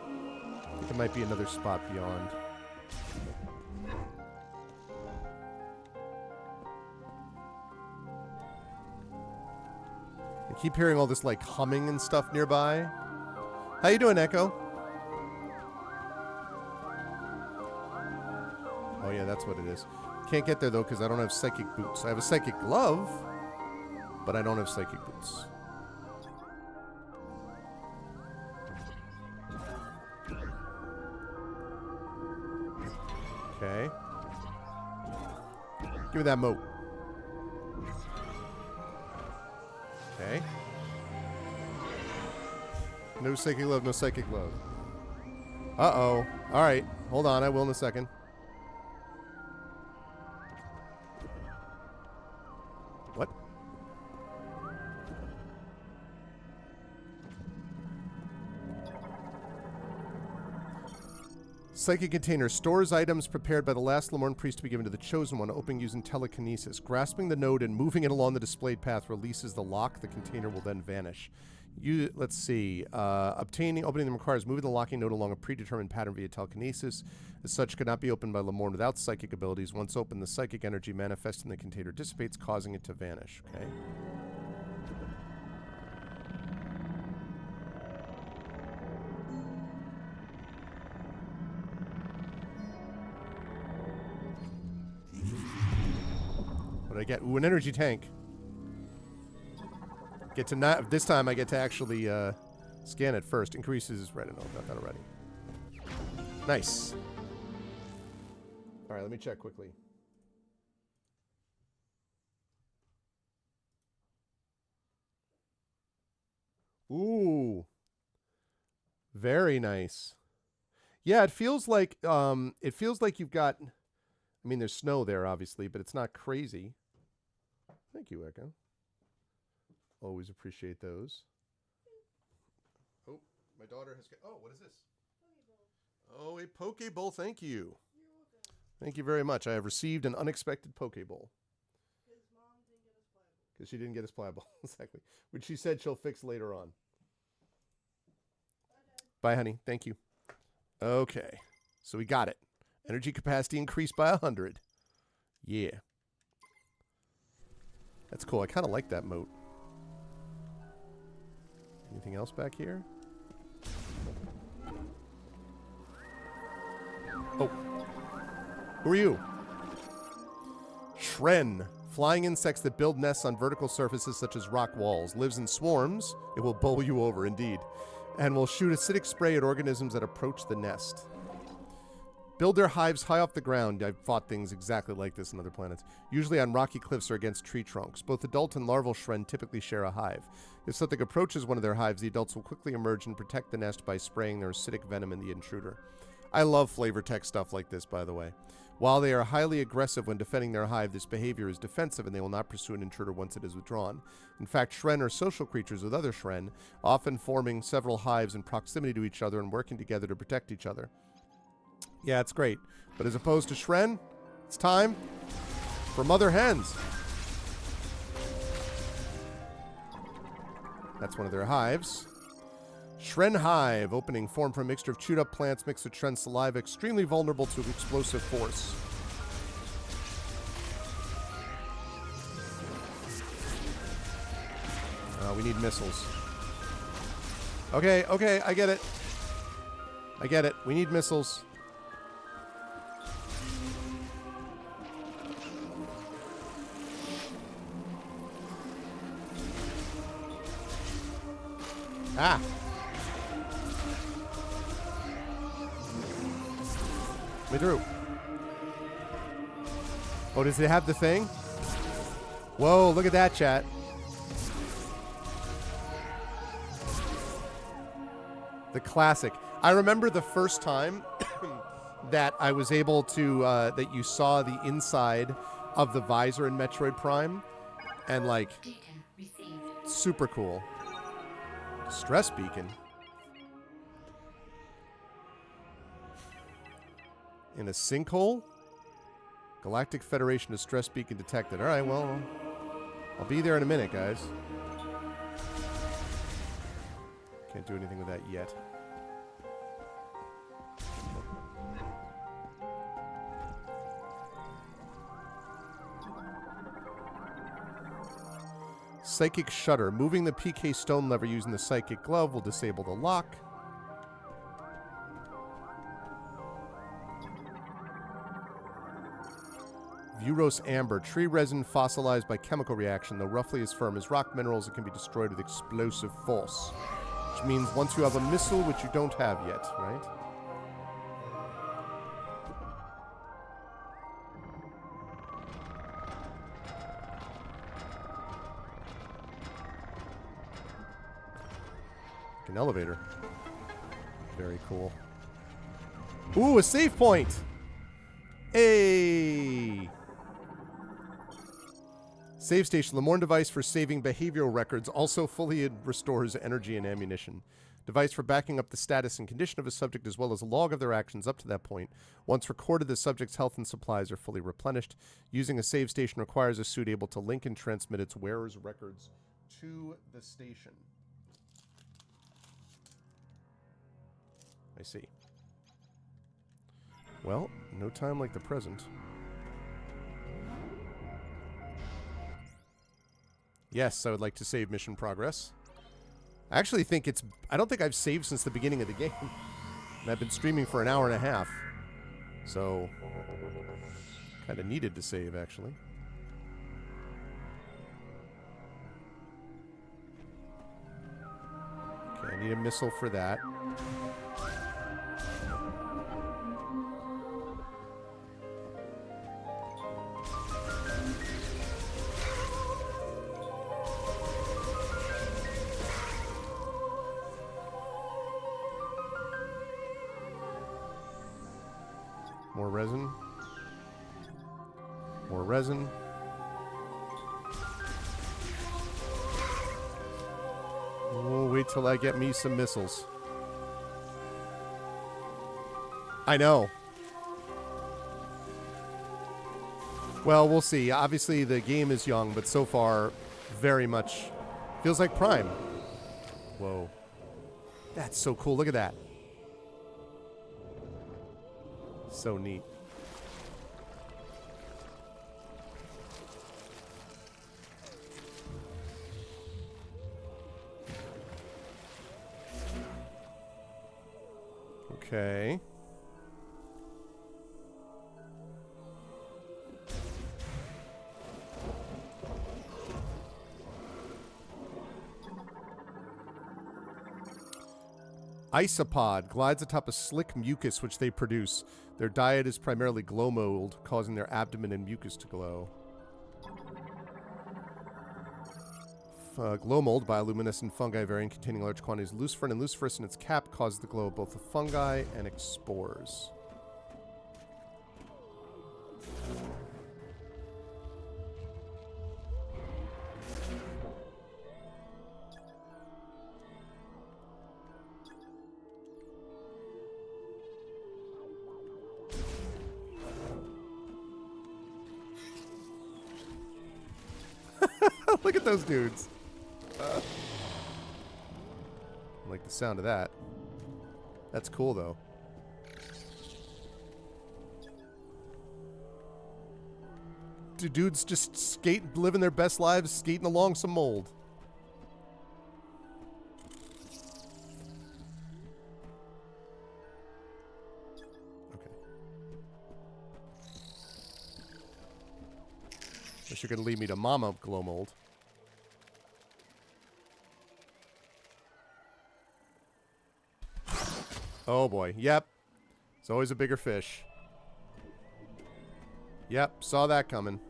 I think there might be another spot beyond. I keep hearing all this like humming and stuff nearby. How you doing, Echo? Oh yeah, that's what it is. Can't get there though because I don't have psychic boots. I have a psychic glove, but I don't have psychic boots. Okay. Give me that mote. Okay. No psychic glove, no psychic glove. Uh-oh. Alright. Hold on, I will in a second. What? Psychic container stores items prepared by the last Lamorne priest to be given to the chosen one, opening using telekinesis. Grasping the node and moving it along the displayed path releases the lock. The container will then vanish. Let's see. Opening them requires moving the locking node along a predetermined pattern via telekinesis. As such, could not be opened by Lamorne without psychic abilities. Once opened, the psychic energy manifested in the container dissipates, causing it to vanish. Okay. What did I get? Ooh, an energy tank. This time I get to actually scan it first. Increases. Right, I know about that already. Nice. All right, let me check quickly. Ooh. Very nice. Yeah, it feels like you've got, I mean, there's snow there obviously, but it's not crazy. Thank you, Echo. Always appreciate those. Oh, my daughter has... Oh, what is this? Oh, a Pokeball. Thank you. You're welcome. Thank you very much. I have received an unexpected Pokeball. His mom didn't get us pliable. Because she didn't get us pliable. Exactly. Which she said she'll fix later on. Bye, honey. Thank you. Okay. So we got it. Energy capacity increased by 100. Yeah. That's cool. I kind of like that moat. Anything else back here? Oh. Who are you? Shren. Flying insects that build nests on vertical surfaces such as rock walls. Lives in swarms. It will bowl you over, indeed. And will shoot acidic spray at organisms that approach the nest. Build their hives high off the ground. I've fought things exactly like this on other planets. Usually on rocky cliffs or against tree trunks. Both adult and larval Shren typically share a hive. If something approaches one of their hives, the adults will quickly emerge and protect the nest by spraying their acidic venom in the intruder. I love flavor text stuff like this, by the way. While they are highly aggressive when defending their hive, this behavior is defensive and they will not pursue an intruder once it is withdrawn. In fact, Shren are social creatures with other Shren, often forming several hives in proximity to each other and working together to protect each other. Yeah, it's great. But as opposed to Shren, it's time for mother hens. That's one of their hives. Shren hive, opening formed from a mixture of chewed up plants mixed with Shren saliva, extremely vulnerable to explosive force. We need missiles. Okay, I get it. I get it. We need missiles. Ah. Me through. Oh, does it have the thing? Whoa, look at that, chat. The classic. I remember the first time that I was able to, that you saw the inside of the visor in Metroid Prime. And, like, super cool. Distress beacon. In a sinkhole? Galactic Federation distress beacon detected. Alright, well, I'll be there in a minute, guys. Can't do anything with that yet. Psychic Shutter. Moving the PK stone lever using the Psychic Glove will disable the lock. Vuros Amber. Tree resin fossilized by chemical reaction. Though roughly as firm as rock minerals, it can be destroyed with explosive force. Which means once you have a missile, which you don't have yet, right? An elevator. Very cool. Ooh, a save point! Hey! Save station. Lemorne device for saving behavioral records. Also fully restores energy and ammunition. Device for backing up the status and condition of a subject as well as a log of their actions up to that point. Once recorded, the subject's health and supplies are fully replenished. Using a save station requires a suit able to link and transmit its wearer's records to the station. I see. Well, no time like the present. Yes, I would like to save mission progress. I actually think it's... I don't think I've saved since the beginning of the game. And I've been streaming for an hour and a half. So... kind of needed to save, actually. Okay, I need a missile for that. More resin. More resin. Oh, wait till I get me some missiles. I know. Well, we'll see. Obviously, the game is young, but so far, very much feels like Prime. Whoa. That's so cool. Look at that. So neat. Okay. Isopod glides atop a slick mucus which they produce. Their diet is primarily glow mold, causing their abdomen and mucus to glow. Glow mold, bioluminescent fungi variant containing large quantities of luciferin, and luciferin in its cap causes the glow of both the fungi and its spores. Look at those dudes. I like the sound of that. That's cool, though. Do dudes just living their best lives, skating along some mold? Okay. Guess you're gonna lead me to Mama Glow Mold. Oh boy. Yep. It's always a bigger fish. Yep. Saw that coming.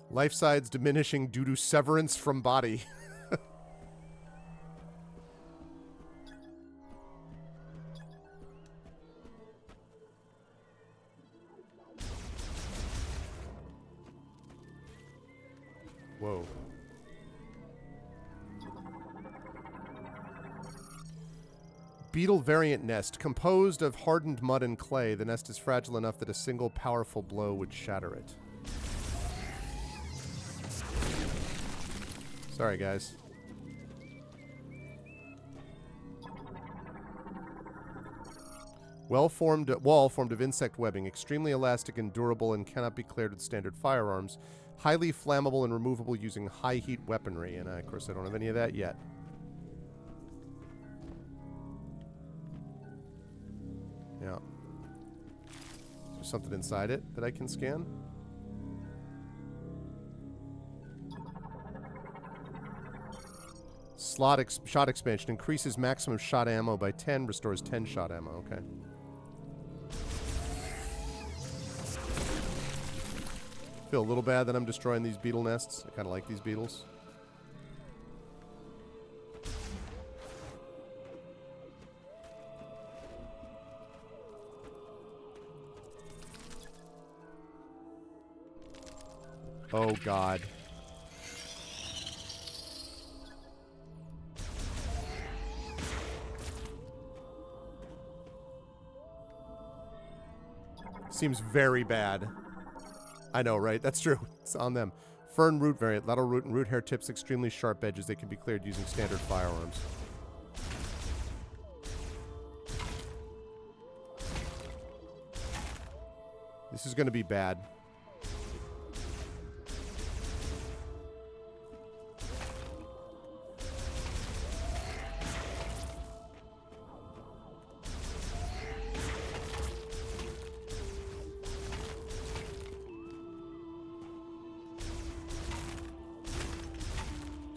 Life size diminishing due to severance from body. Whoa. Beetle variant nest. Composed of hardened mud and clay, the nest is fragile enough that a single powerful blow would shatter it. Sorry, guys. Well-formed wall formed of insect webbing, extremely elastic and durable, and cannot be cleared with standard firearms. Highly flammable and removable using high-heat weaponry. And of course, I don't have any of that yet. Yeah. Is there something inside it that I can scan? Shot expansion increases maximum shot ammo by 10, restores 10 shot ammo. Okay. Feel a little bad that I'm destroying these beetle nests. I kind of like these beetles. Oh, God. Seems very bad. I know, right? That's true. It's on them. Fern root variant. Lateral root and root hair tips extremely sharp edges. They can be cleared using standard firearms. This is going to be bad.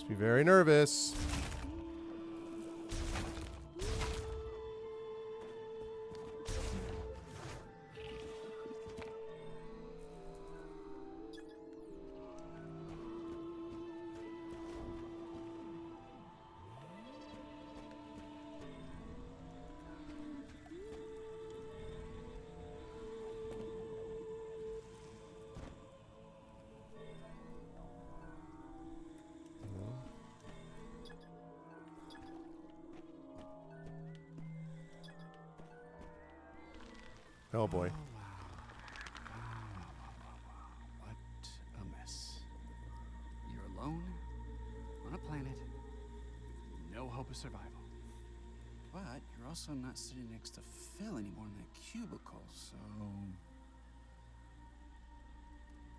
Be very nervous. Oh boy. What a mess. You're alone on a planet, no hope of survival. But you're also not sitting next to Phil anymore in that cubicle, so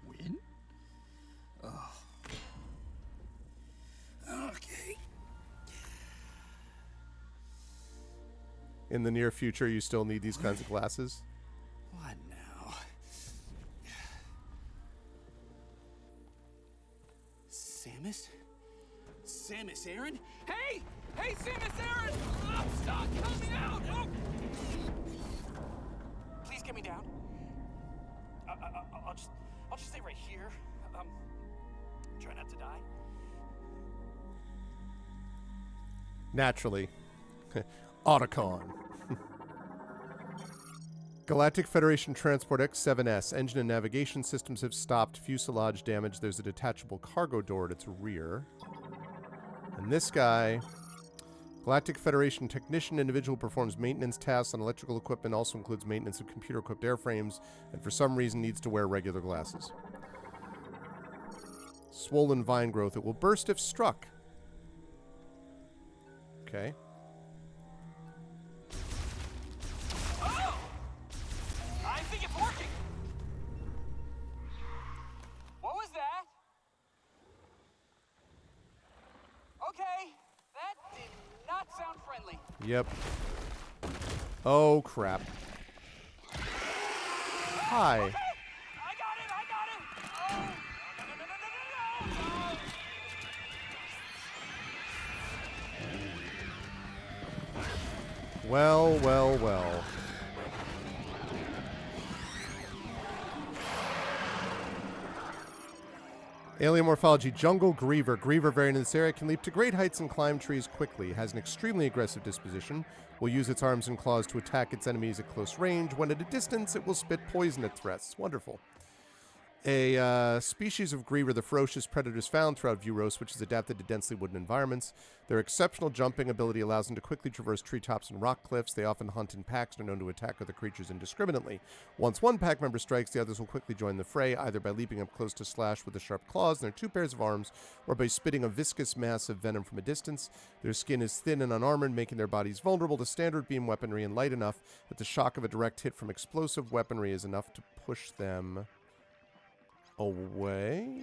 win? Oh. Okay. In the near future, you still need these kinds of glasses? What now? Samus Aran? Hey! Hey, Samus Aran! I'm stuck! Help me out! Oh! Please get me down. I'll just stay right here. Try not to die. Naturally. Otacon. Galactic Federation Transport X-7S. Engine and navigation systems have stopped. Fuselage damage. There's a detachable cargo door at its rear. And this guy... Galactic Federation Technician. Individual performs maintenance tasks on electrical equipment. Also includes maintenance of computer-equipped airframes. And for some reason needs to wear regular glasses. Swollen vine growth. It will burst if struck. Okay. Oh! I think it's working. What was that? Okay, that did not sound friendly. Yep. Oh, crap. Hi. Okay, I got it. Oh, no. Well, well, well. Alien morphology, jungle griever. Griever variant in this area can leap to great heights and climb trees quickly. Has an extremely aggressive disposition. Will use its arms and claws to attack its enemies at close range. When at a distance, it will spit poison at threats. Wonderful. A species of griever, the ferocious predators found throughout Vuros, which is adapted to densely wooden environments. Their exceptional jumping ability allows them to quickly traverse treetops and rock cliffs. They often hunt in packs and are known to attack other creatures indiscriminately. Once one pack member strikes, the others will quickly join the fray, either by leaping up close to slash with the sharp claws in their two pairs of arms, or by spitting a viscous mass of venom from a distance. Their skin is thin and unarmored, making their bodies vulnerable to standard beam weaponry and light enough that the shock of a direct hit from explosive weaponry is enough to push them away.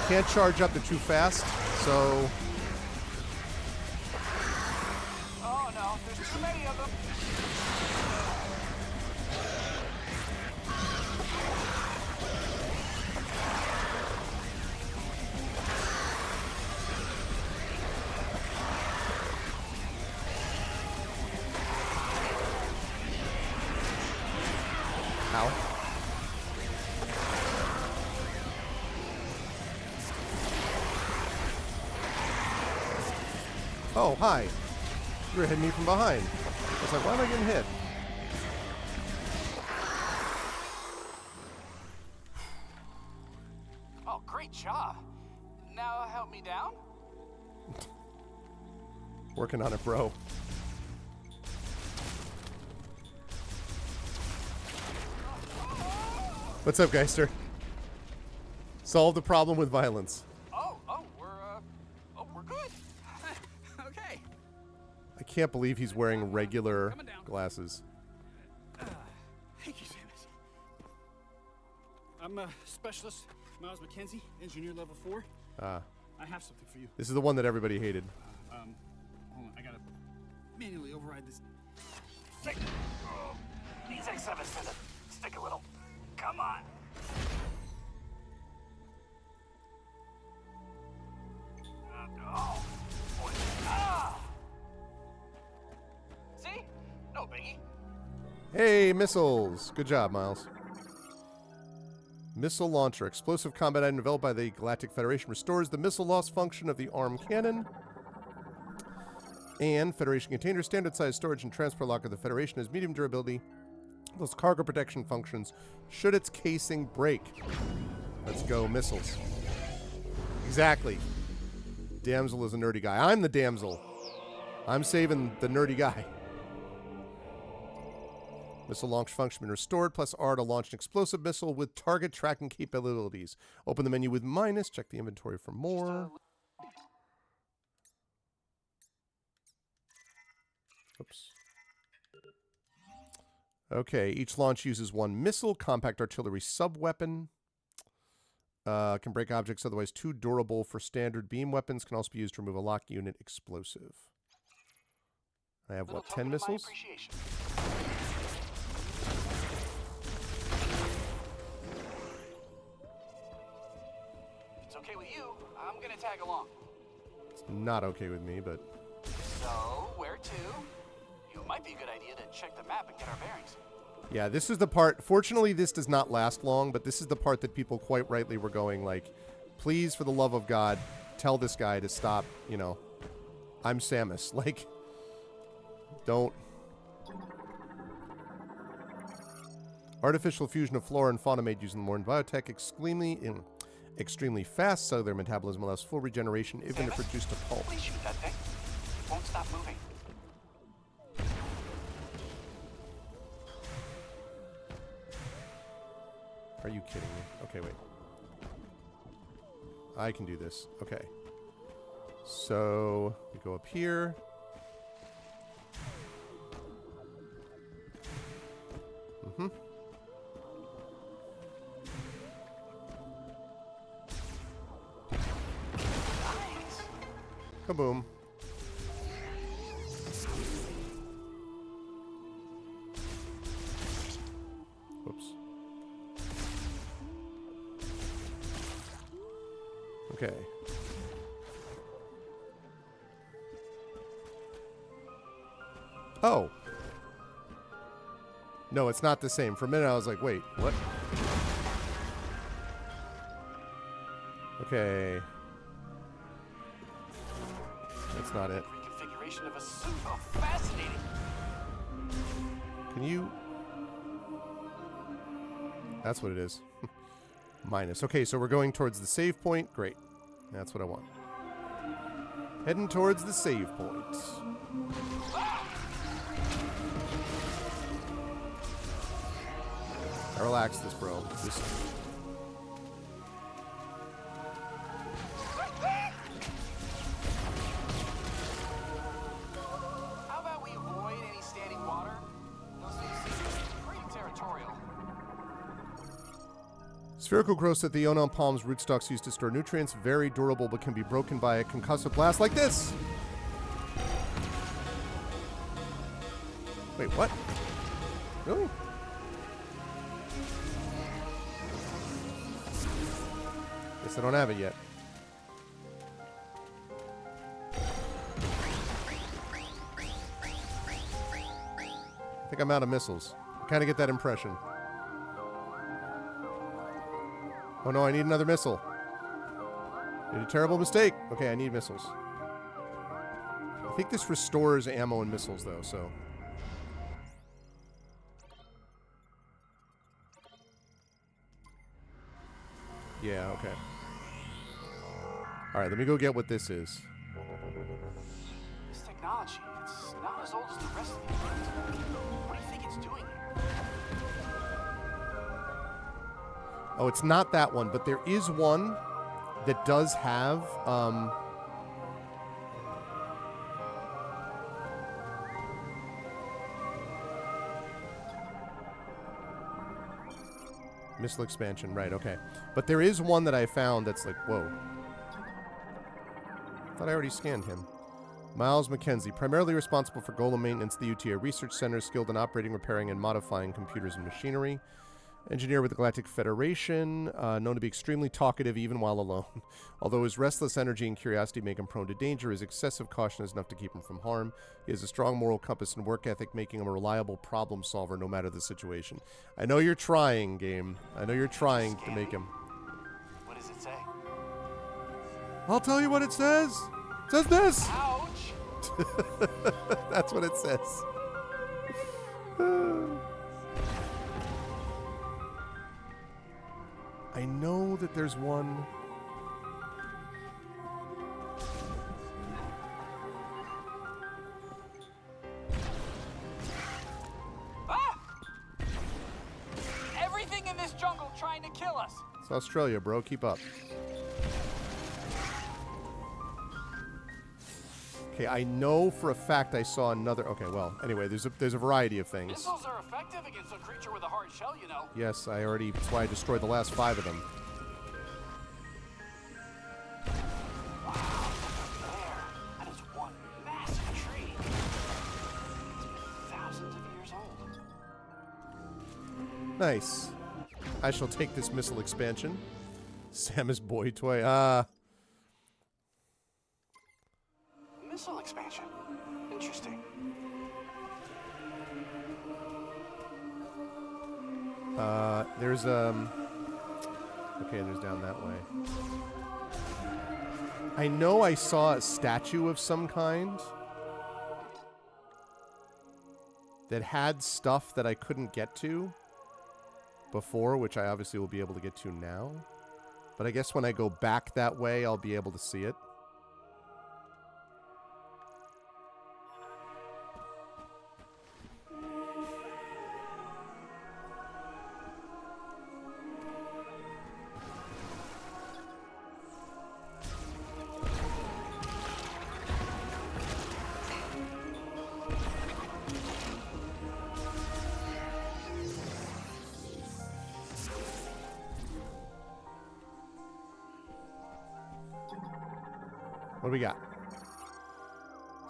Can't charge up, they're too fast, so... Oh no, there's too many of them. Ow. Oh, hi. You were hitting me from behind. I was like, why am I getting hit? Oh, great job. Now help me down. Working on it, bro. What's up, Geister? Solve the problem with violence. We're good. Okay. I can't believe he's wearing regular glasses. Thank you, Samus. I'm Specialist Miles McKenzie, Engineer Level 4. I have something for you. This is the one that everybody hated. Hold on, I gotta manually override this. These X7s tend to stick a little. Come on. Oh, boy. Ah! See? No biggie. Hey, missiles! Good job, Miles. Missile launcher. Explosive combat item developed by the Galactic Federation. Restores the missile loss function of the arm cannon. And Federation container. Standard size storage and transport locker of the Federation has medium durability. Those cargo protection functions should its casing break. Let's go, missiles. Exactly. Damsel is a nerdy guy. I'm the damsel. I'm saving the nerdy guy. Missile launch function been restored, plus R to launch an explosive missile with target tracking capabilities. Open the menu with minus. Check the inventory for more. Oops. Okay, each launch uses one missile, compact artillery sub-weapon. Can break objects otherwise too durable for standard beam weapons. Can also be used to remove a lock unit explosive. I have, what, 10 missiles? It's okay with you. I'm gonna tag along. It's not okay with me, but... So, where to? It might be a good idea to check the map and get our bearings. Yeah, this is the part... Fortunately, this does not last long, but this is the part that people quite rightly were going, like, please, for the love of God, tell this guy to stop, you know. I'm Samus. Like, don't... Artificial fusion of flora and fauna made using the modern biotech extremely fast cellular metabolism allows full regeneration even if reduced to pulp. Please shoot that thing. It won't stop moving. Are you kidding me? Okay, wait. I can do this. Okay. So, we go up here. Mm-hmm. Kaboom. Whoops. Okay. Oh. No, it's not the same. For a minute I was like, wait, what? Okay. That's not it. Reconfiguration of a suit. Oh, fascinating. Can you... That's what it is. Minus. Okay, so we're going towards the save point. Great. That's what I want. Heading towards the save point. Now relax this, bro. This... How about we avoid any standing water? Those things seem pretty territorial. Spherical growths that the Onan palm's rootstocks use to store nutrients. Very durable, but can be broken by a concussive blast like this. Wait, what? Really? Guess I don't have it yet. I think I'm out of missiles. I kind of get that impression. Oh no, I need another missile. Made a terrible mistake. Okay, I need missiles. I think this restores ammo and missiles though, so... Yeah, okay. Alright, let me go get what this is. This technology, it's not as old as the rest of the equipment. What do you think it's doing here? Oh, it's not that one, but there is one that does have, missile expansion, right, okay. But there is one that I found that's like, whoa. Thought I already scanned him. Miles McKenzie, primarily responsible for Golem maintenance, the UTA Research Center, skilled in operating, repairing, and modifying computers and machinery. Engineer with the Galactic Federation, known to be extremely talkative even while alone. Although his restless energy and curiosity make him prone to danger, his excessive caution is enough to keep him from harm. He has a strong moral compass and work ethic, making him a reliable problem solver no matter the situation. I know you're trying, game. I know you're trying to make him. What does it say? I'll tell you what it says. It says this. Ouch! That's what it says. I know that there's one. Ah! Everything in this jungle trying to kill us. It's Australia, bro. Keep up. Okay, I know for a fact I saw another... Okay, well, anyway, there's a variety of things. Missiles are effective against a creature with a hard shell, you know. Yes, I already... That's why I destroyed the last 5 of them. Nice. I shall take this missile expansion. Samus boy toy. Missile expansion. Interesting. There's okay, there's down that way. I know I saw a statue of some kind that had stuff that I couldn't get to before, which I obviously will be able to get to now. But I guess when I go back that way, I'll be able to see it. What do we got?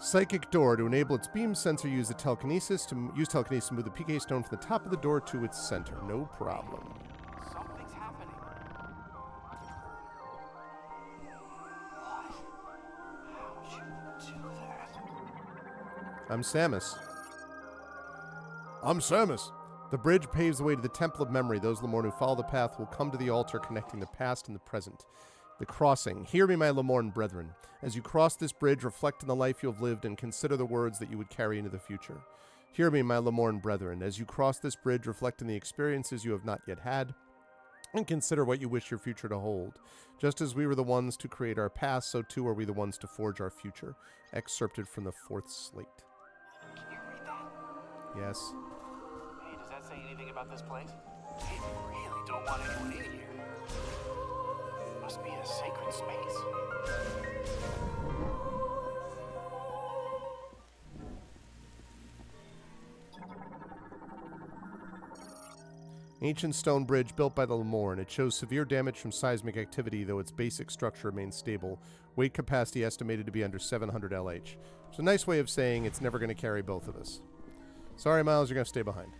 Psychic door. To enable its beam sensor, use telekinesis to move the PK stone from the top of the door to its center. No problem. Something's happening. What? How'd you do that? I'm Samus. I'm Samus. The bridge paves the way to the Temple of Memory. Those Lamorne who follow the path will come to the altar connecting the past and the present. The crossing. Hear me, my Lamorne brethren. As you cross this bridge, reflect on the life you have lived and consider the words that you would carry into the future. Hear me, my Lamorne brethren. As you cross this bridge, reflect on the experiences you have not yet had and consider what you wish your future to hold. Just as we were the ones to create our past, so too are we the ones to forge our future. Excerpted from the 4th slate. Can you read that? Yes. Hey, does that say anything about this place? They really don't want anyone in here. Must be a sacred space. Ancient stone bridge built by the Lamorne. It shows severe damage from seismic activity, though its basic structure remains stable. Weight capacity estimated to be under 700 LH. It's a nice way of saying it's never going to carry both of us. Sorry, Miles, you're going to stay behind.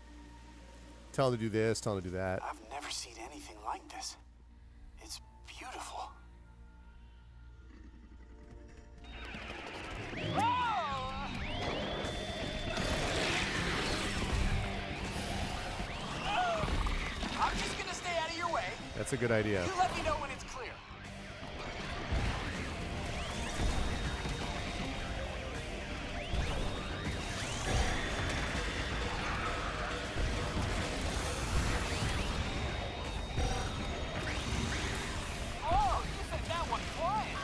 Tell him to do this, tell him to do that. I've never seen anything like this. It's beautiful. I'm just gonna stay out of your way. That's a good idea. You let me know when it's clear. Oh, you sent that one flying.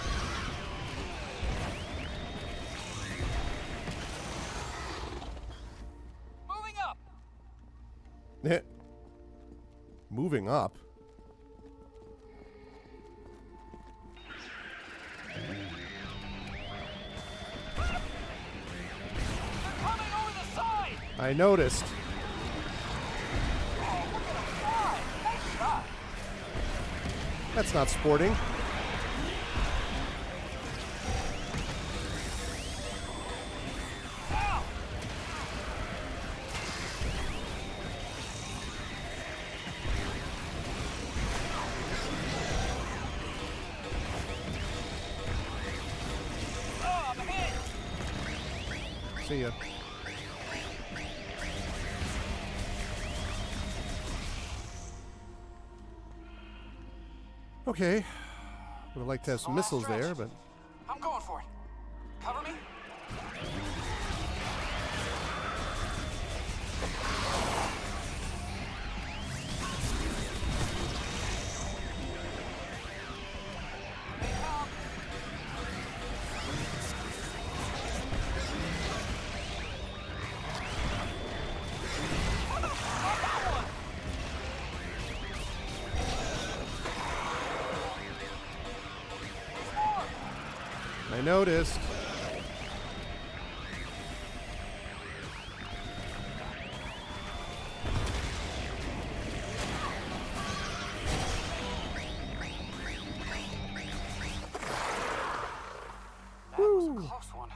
Moving up. Moving up. Coming over the side. I noticed. Oh, look at him fly. Nice shot. That's not sporting. Ow. Oh, I'm hit. See ya. Okay. Would have liked to have some missiles there, but... I'm going for it. Cover me. They come. I noticed. That was a close one.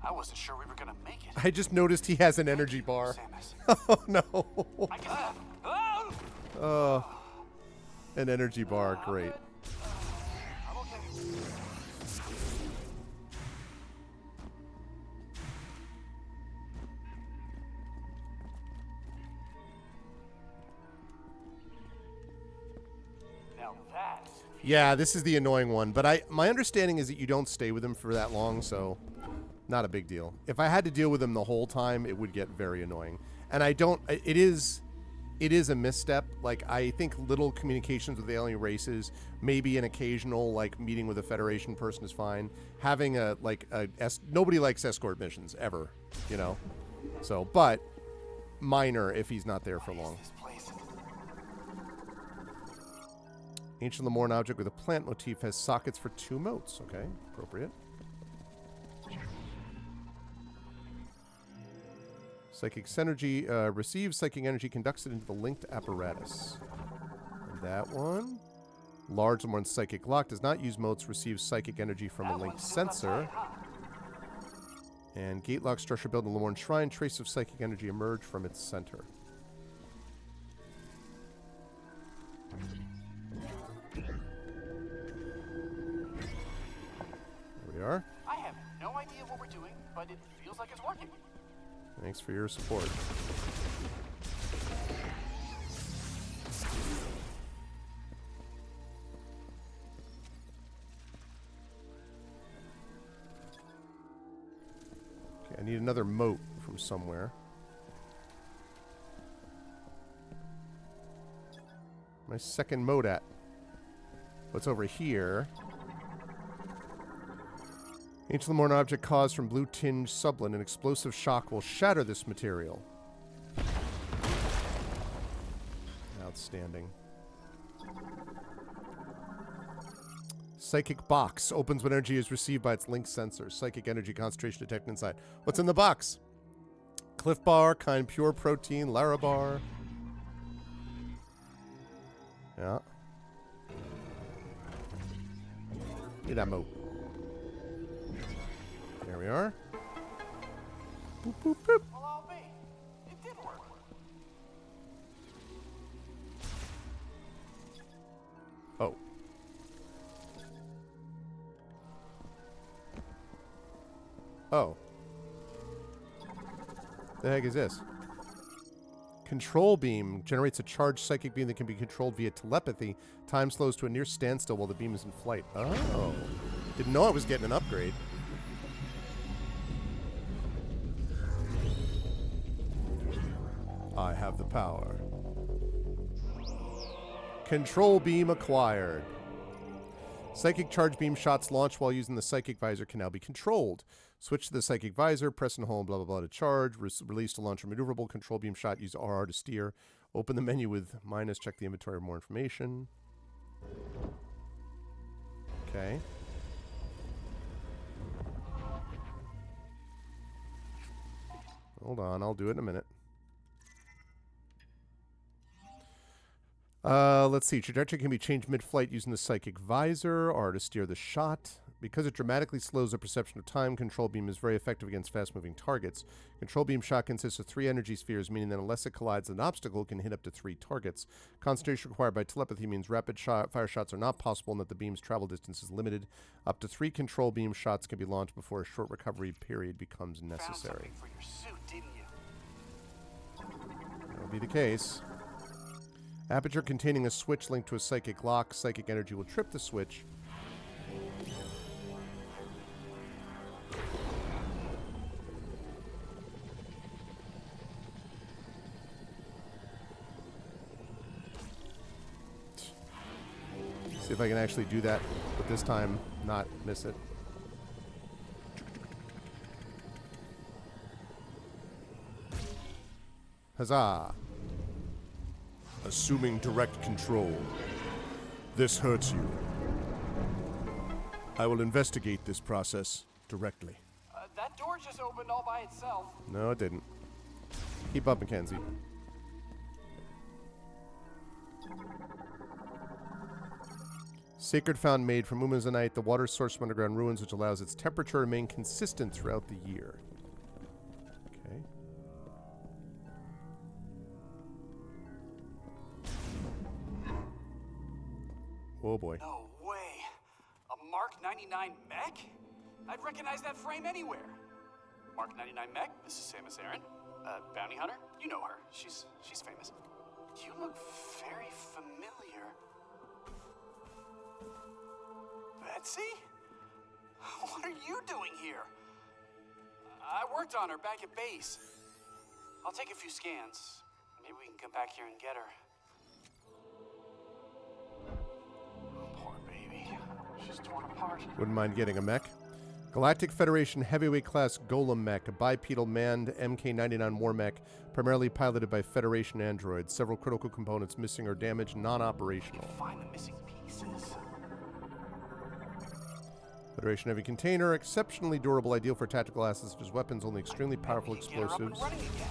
I wasn't sure we were gonna make it. I just noticed he has an energy bar. Samus. Oh, no. I can. Oh! An energy bar, great. I'm okay. Now that. Yeah, this is the annoying one, but my understanding is that you don't stay with him for that long, so not a big deal. If I had to deal with him the whole time, it would get very annoying. And I don't it is a misstep. Like, I think little communications with alien races, maybe an occasional like meeting with a Federation person is fine. Having nobody likes escort missions ever, you know. So, but minor if he's not there for long. This place. Ancient Lemorn object with a plant motif has sockets for 2 motes. Okay, appropriate. Psychic energy receives psychic energy, conducts it into the linked apparatus. And that one. Large Lemorn psychic lock does not use motes, receives psychic energy from a linked sensor. And gate lock structure built in the Lemorn shrine, trace of psychic energy emerge from its center. There we are. I have no idea what we're doing, but it feels like it's working. Thanks for your support. Okay, I need another mote from somewhere. My second mote at? What's over here? Ancient Lemorn object caused from blue tinged sublin. An explosive shock will shatter this material. Outstanding. Psychic box opens when energy is received by its link sensor. Psychic energy concentration detected inside. What's in the box? Cliff bar, kind pure protein, Larabar. Yeah. Need that mote. There we are. Boop, boop, boop. Well, I'll be. It did work. Oh. Oh. The heck is this? Control beam generates a charged psychic beam that can be controlled via telepathy. Time slows to a near standstill while the beam is in flight. Oh. Didn't know I was getting an upgrade. I have the power. Control beam acquired. Psychic charge beam shots launched while using the psychic visor can now be controlled. Switch to the psychic visor, press and hold blah blah blah to charge. Release to launch a maneuverable control beam shot. Use RR to steer. Open the menu with minus. Check the inventory for more information. Okay. Hold on, I'll do it in a minute. Let's see. Trajectory can be changed mid-flight using the psychic visor or to steer the shot. Because it dramatically slows the perception of time, control beam is very effective against fast-moving targets. Control beam shot consists of 3 energy spheres, meaning that unless it collides with an obstacle, it can hit up to 3 targets. Concentration required by telepathy means rapid fire shots are not possible and that the beam's travel distance is limited. Up to 3 control beam shots can be launched before a short recovery period becomes necessary. Found something for your suit, didn't you? That'll be the case. Aperture containing a switch linked to a psychic lock. Psychic energy will trip the switch. See if I can actually do that, but this time not miss it. Huzzah! Assuming direct control. This hurts you. I will investigate this process directly. That door just opened all by itself. No, it didn't. Keep up, Mackenzie. Sacred fountain made from Umazanite, the water source from underground ruins, which allows its temperature to remain consistent throughout the year. Okay. Oh boy. No way. A Mark 99 mech? I'd recognize that frame anywhere. Mark 99 mech, this is Samus Aran. Bounty hunter? You know her. She's famous. You look very familiar. Betsy? What are you doing here? I worked on her back at base. I'll take a few scans. Maybe we can come back here and get her. Poor baby. She's torn apart. Wouldn't mind getting a mech. Galactic Federation heavyweight class Golem mech, a bipedal manned MK-99 war mech, primarily piloted by Federation androids. Several critical components missing or damaged, non-operational. Find the missing pieces. Federation heavy container, exceptionally durable, ideal for tactical assets such as weapons, only extremely powerful Maybe we can get her up and explosives. running again.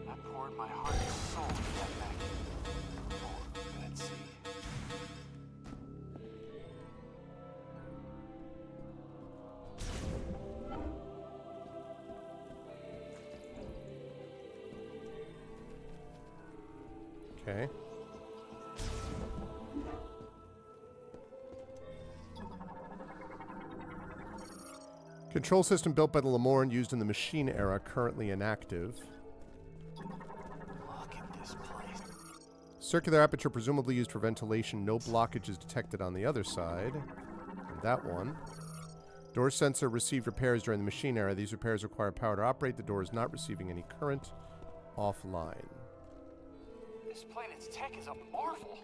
I poured my heart and soul into that mech. Poor Betsy. Okay. Control system built by the Lamorne used in the Machine era, currently inactive. Look at this place. Circular aperture presumably used for ventilation. No blockages detected on the other side. And that one. Door sensor received repairs during the Machine era. These repairs require power to operate. The door is not receiving any current. Offline. This planet's tech is a marvel.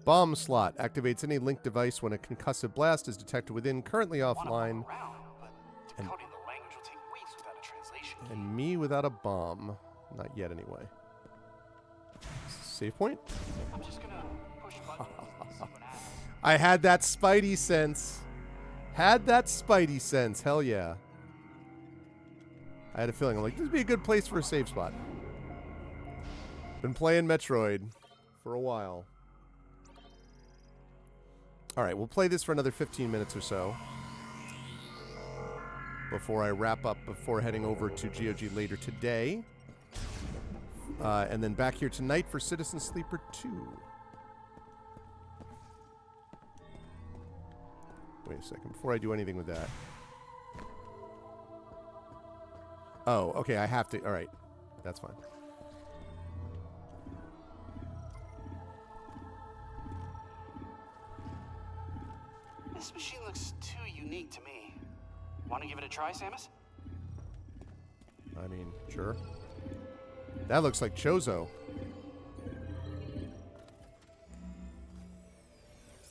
Bomb slot activates any linked device when a concussive blast is detected within. Currently offline. Around, but decoding the language will take weeks without a translation. And me without a bomb. Not yet, anyway. Save point? I'm just gonna push buttons and see what happens. I had that Spidey sense. Had that Spidey sense. Hell yeah. I had a feeling. I'm like, this would be a good place for a save spot. Been playing Metroid for a while. Alright, we'll play this for another 15 minutes or so. Before I wrap up, before heading over to GOG later today. And then back here tonight for Citizen Sleeper 2. Wait a second, before I do anything with that. Oh, okay, I have to. Alright, that's fine. This machine looks too unique to me. Want to give it a try, Samus? I mean, sure. That looks like Chozo.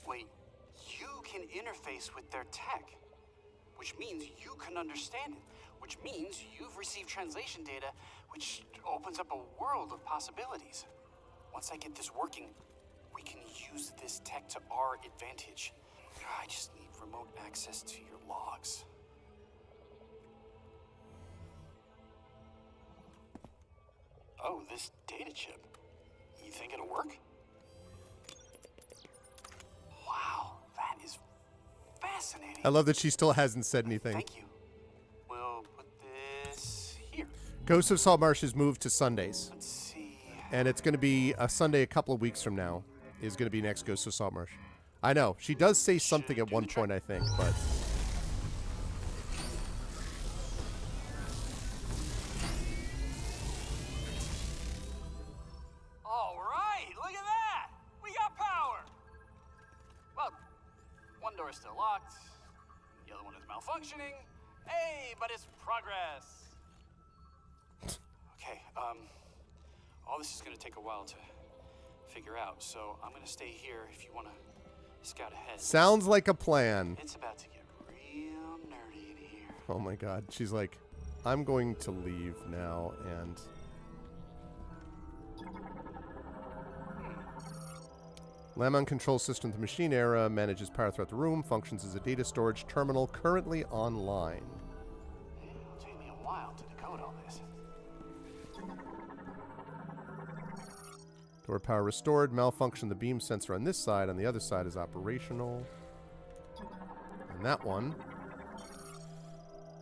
Wait, you can interface with their tech, which means you can understand it, which means you've received translation data, which opens up a world of possibilities. Once I get this working, we can use this tech to our advantage. I just need remote access to your logs. Oh, this data chip. You think it'll work? Wow, that is fascinating. I love that she still hasn't said anything. Thank you. We'll put this here. Ghost of Saltmarsh is moved to Sundays. Let's see. And it's going to be a Sunday a couple of weeks from now is going to be next Ghost of Saltmarsh. I know. She does say something at one point, I think, but... All right, look at that. We got power. Well, one door is still locked. The other one is malfunctioning. Hey, but it's progress. Okay, all this is going to take a while to figure out, so I'm going to stay here if you want to scout ahead. Sounds like a plan. It's about to get real nerdy in here. Oh my god. She's like, I'm going to leave now, and... Lamon control system to machine era, manages power throughout the room, functions as a data storage terminal, currently online. It'll take me a while to decode all this. Door power restored, malfunction the beam sensor on this side, on the other side is operational. And that one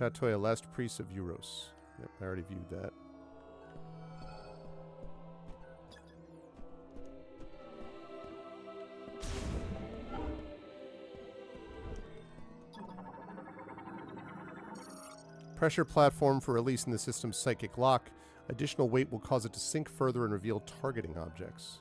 Chateau Last Priest of Euros. Yep, I already viewed that. Pressure platform for releasing the system's psychic lock. Additional weight will cause it to sink further and reveal targeting objects.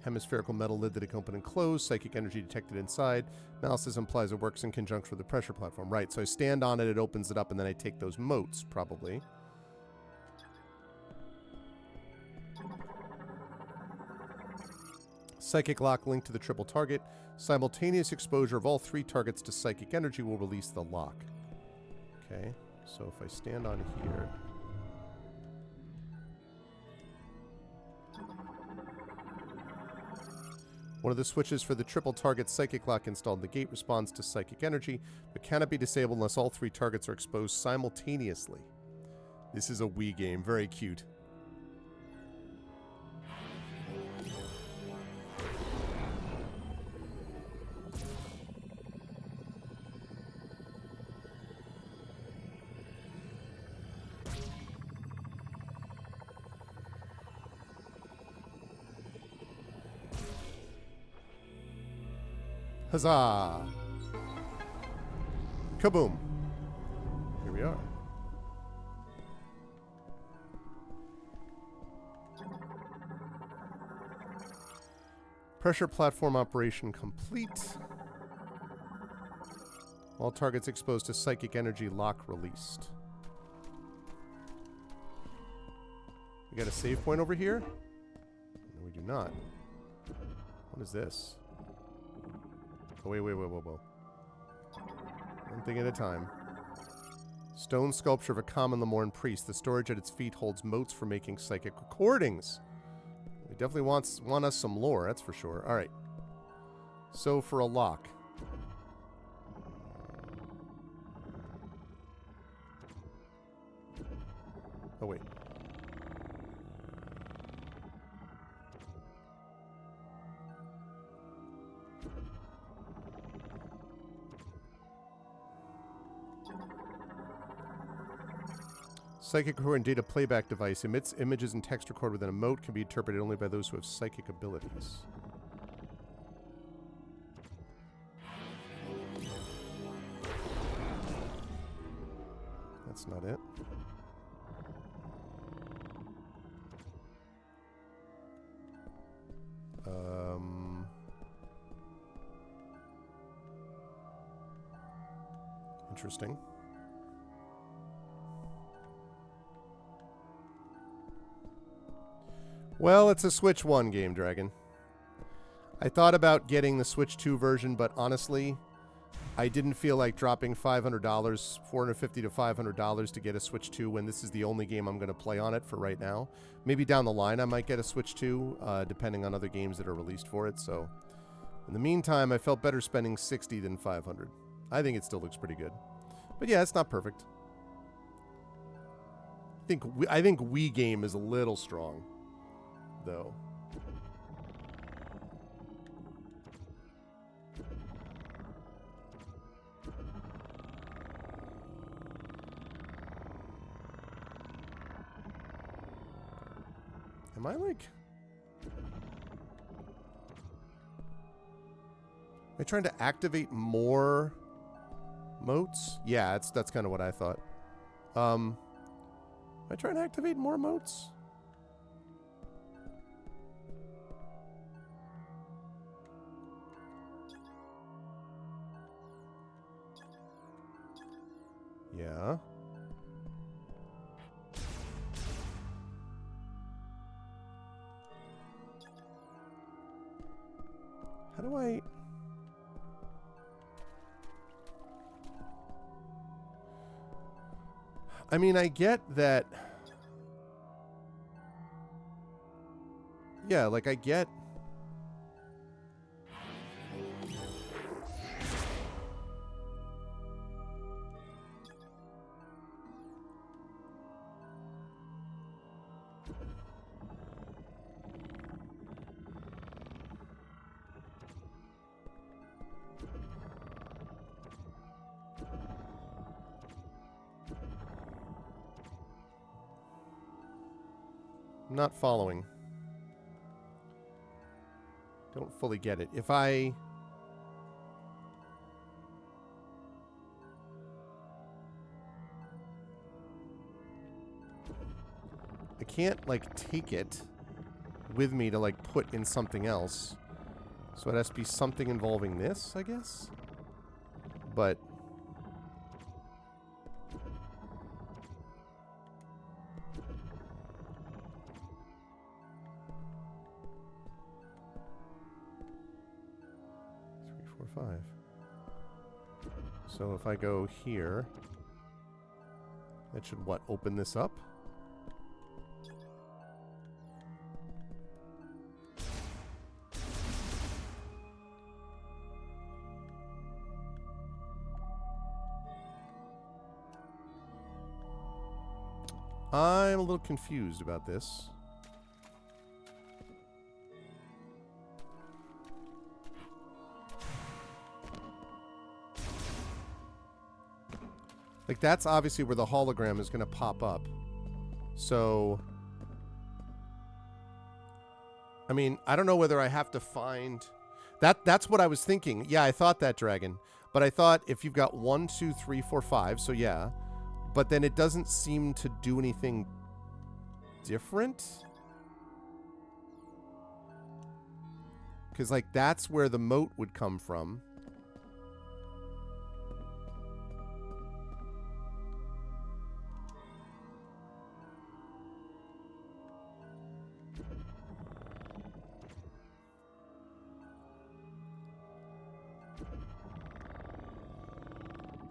Hemispherical metal lid that it can open and close. Psychic energy detected inside. Analysis implies it works in conjunction with the pressure platform. Right, so I stand on it, it opens it up, and then I take those motes, probably. Psychic lock linked to the triple target. Simultaneous exposure of all 3 targets to psychic energy will release the lock. Okay, so if I stand on here... One of the switches for the triple target psychic lock installed in the gate responds to psychic energy, but cannot be disabled unless all 3 targets are exposed simultaneously. This is a Wii game. Very cute. Huzzah! Kaboom! Here we are. Pressure platform operation complete. All targets exposed to psychic energy lock released. We got a save point over here? No, we do not. What is this? Oh, wait. One thing at a time. Stone sculpture of a common Lemorne priest. The storage at its feet holds motes for making psychic recordings. We definitely want us some lore, that's for sure. All right. So for a lock. Oh, wait. Psychic record and data playback device emits images and text recorded within a mote, can be interpreted only by those who have psychic abilities. That's not it. Interesting. Well, it's a Switch 1 game, Dragon. I thought about getting the Switch 2 version, but honestly, I didn't feel like dropping $500, $450 to $500 to get a Switch 2 when this is the only game I'm going to play on it for right now. Maybe down the line I might get a Switch 2, depending on other games that are released for it. So, in the meantime, I felt better spending $60 than $500. I think it still looks pretty good. But yeah, it's not perfect. I think Wii game is a little strong, though. Am I like... Am I trying to activate more motes? Yeah, that's kind of what I thought. Am I trying to activate more motes? Yeah. How do I... I mean, I get that... Yeah, like, I get... I'm not following. Don't fully get it. If I can't, like, take it with me to, like, put in something else. So it has to be something involving this, I guess? But... Three, four, five. So if I go here... That should, what, open this up? I'm a little confused about this. Like, that's obviously where the hologram is going to pop up. So... I mean, I don't know whether I have to find... That's what I was thinking. Yeah, I thought that, Dragon. But I thought if you've got 1, 2, 3, 4, 5, so yeah... But then it doesn't seem to do anything different. Because, like, that's where the moat would come from.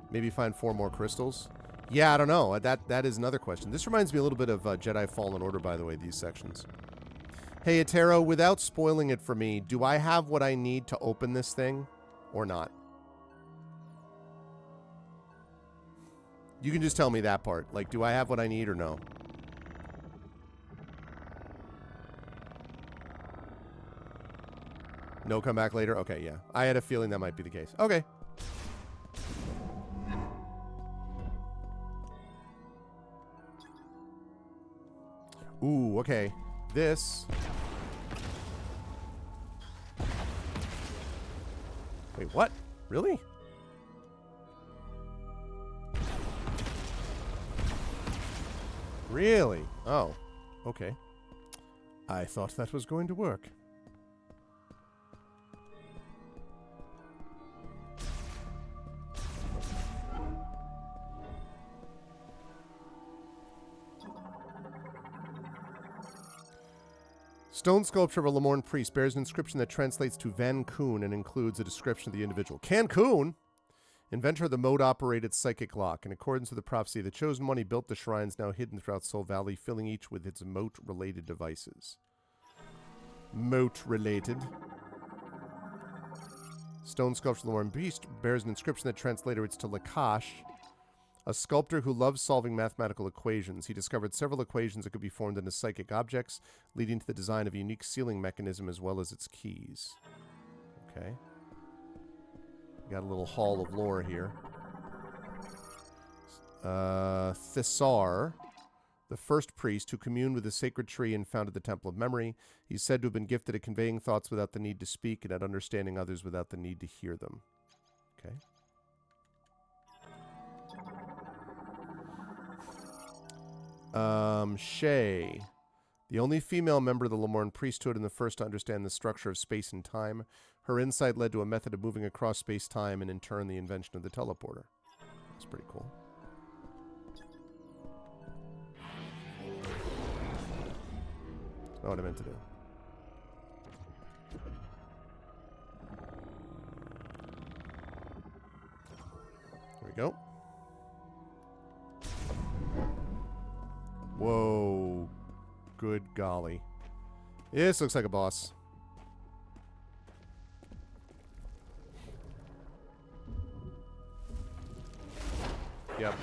Maybe find 4 more crystals. Yeah, I don't know. That is another question. This reminds me a little bit of Jedi Fallen Order, by the way, these sections. Hey, Atero, without spoiling it for me, do I have what I need to open this thing or not? You can just tell me that part. Like, do I have what I need or no? No, come back later? Okay, yeah. I had a feeling that might be the case. Okay. Ooh, okay. This... Wait, what? Really? Really? Oh, okay. I thought that was going to work. Stone sculpture of a Lamorne priest bears an inscription that translates to Van Koon and includes a description of the individual. Cancun, inventor of the mode-operated psychic lock. In accordance with the prophecy of the Chosen One, he built the shrines now hidden throughout Soul Valley, filling each with its moat-related devices. Moat-related. Stone sculpture of the Lamorne priest bears an inscription that translates to Lakash, a sculptor who loves solving mathematical equations. He discovered several equations that could be formed into psychic objects, leading to the design of a unique sealing mechanism as well as its keys. Okay. Got a little hall of lore here. Thessar, the first priest who communed with the sacred tree and founded the Temple of Memory. He's said to have been gifted at conveying thoughts without the need to speak and at understanding others without the need to hear them. Okay. Shay, the only female member of the Lamorne priesthood and the first to understand the structure of space and time. Her insight led to a method of moving across space-time and in turn the invention of the teleporter. That's pretty cool. That's not what I meant to do. There we go. Whoa. Good golly. This looks like a boss. Yep.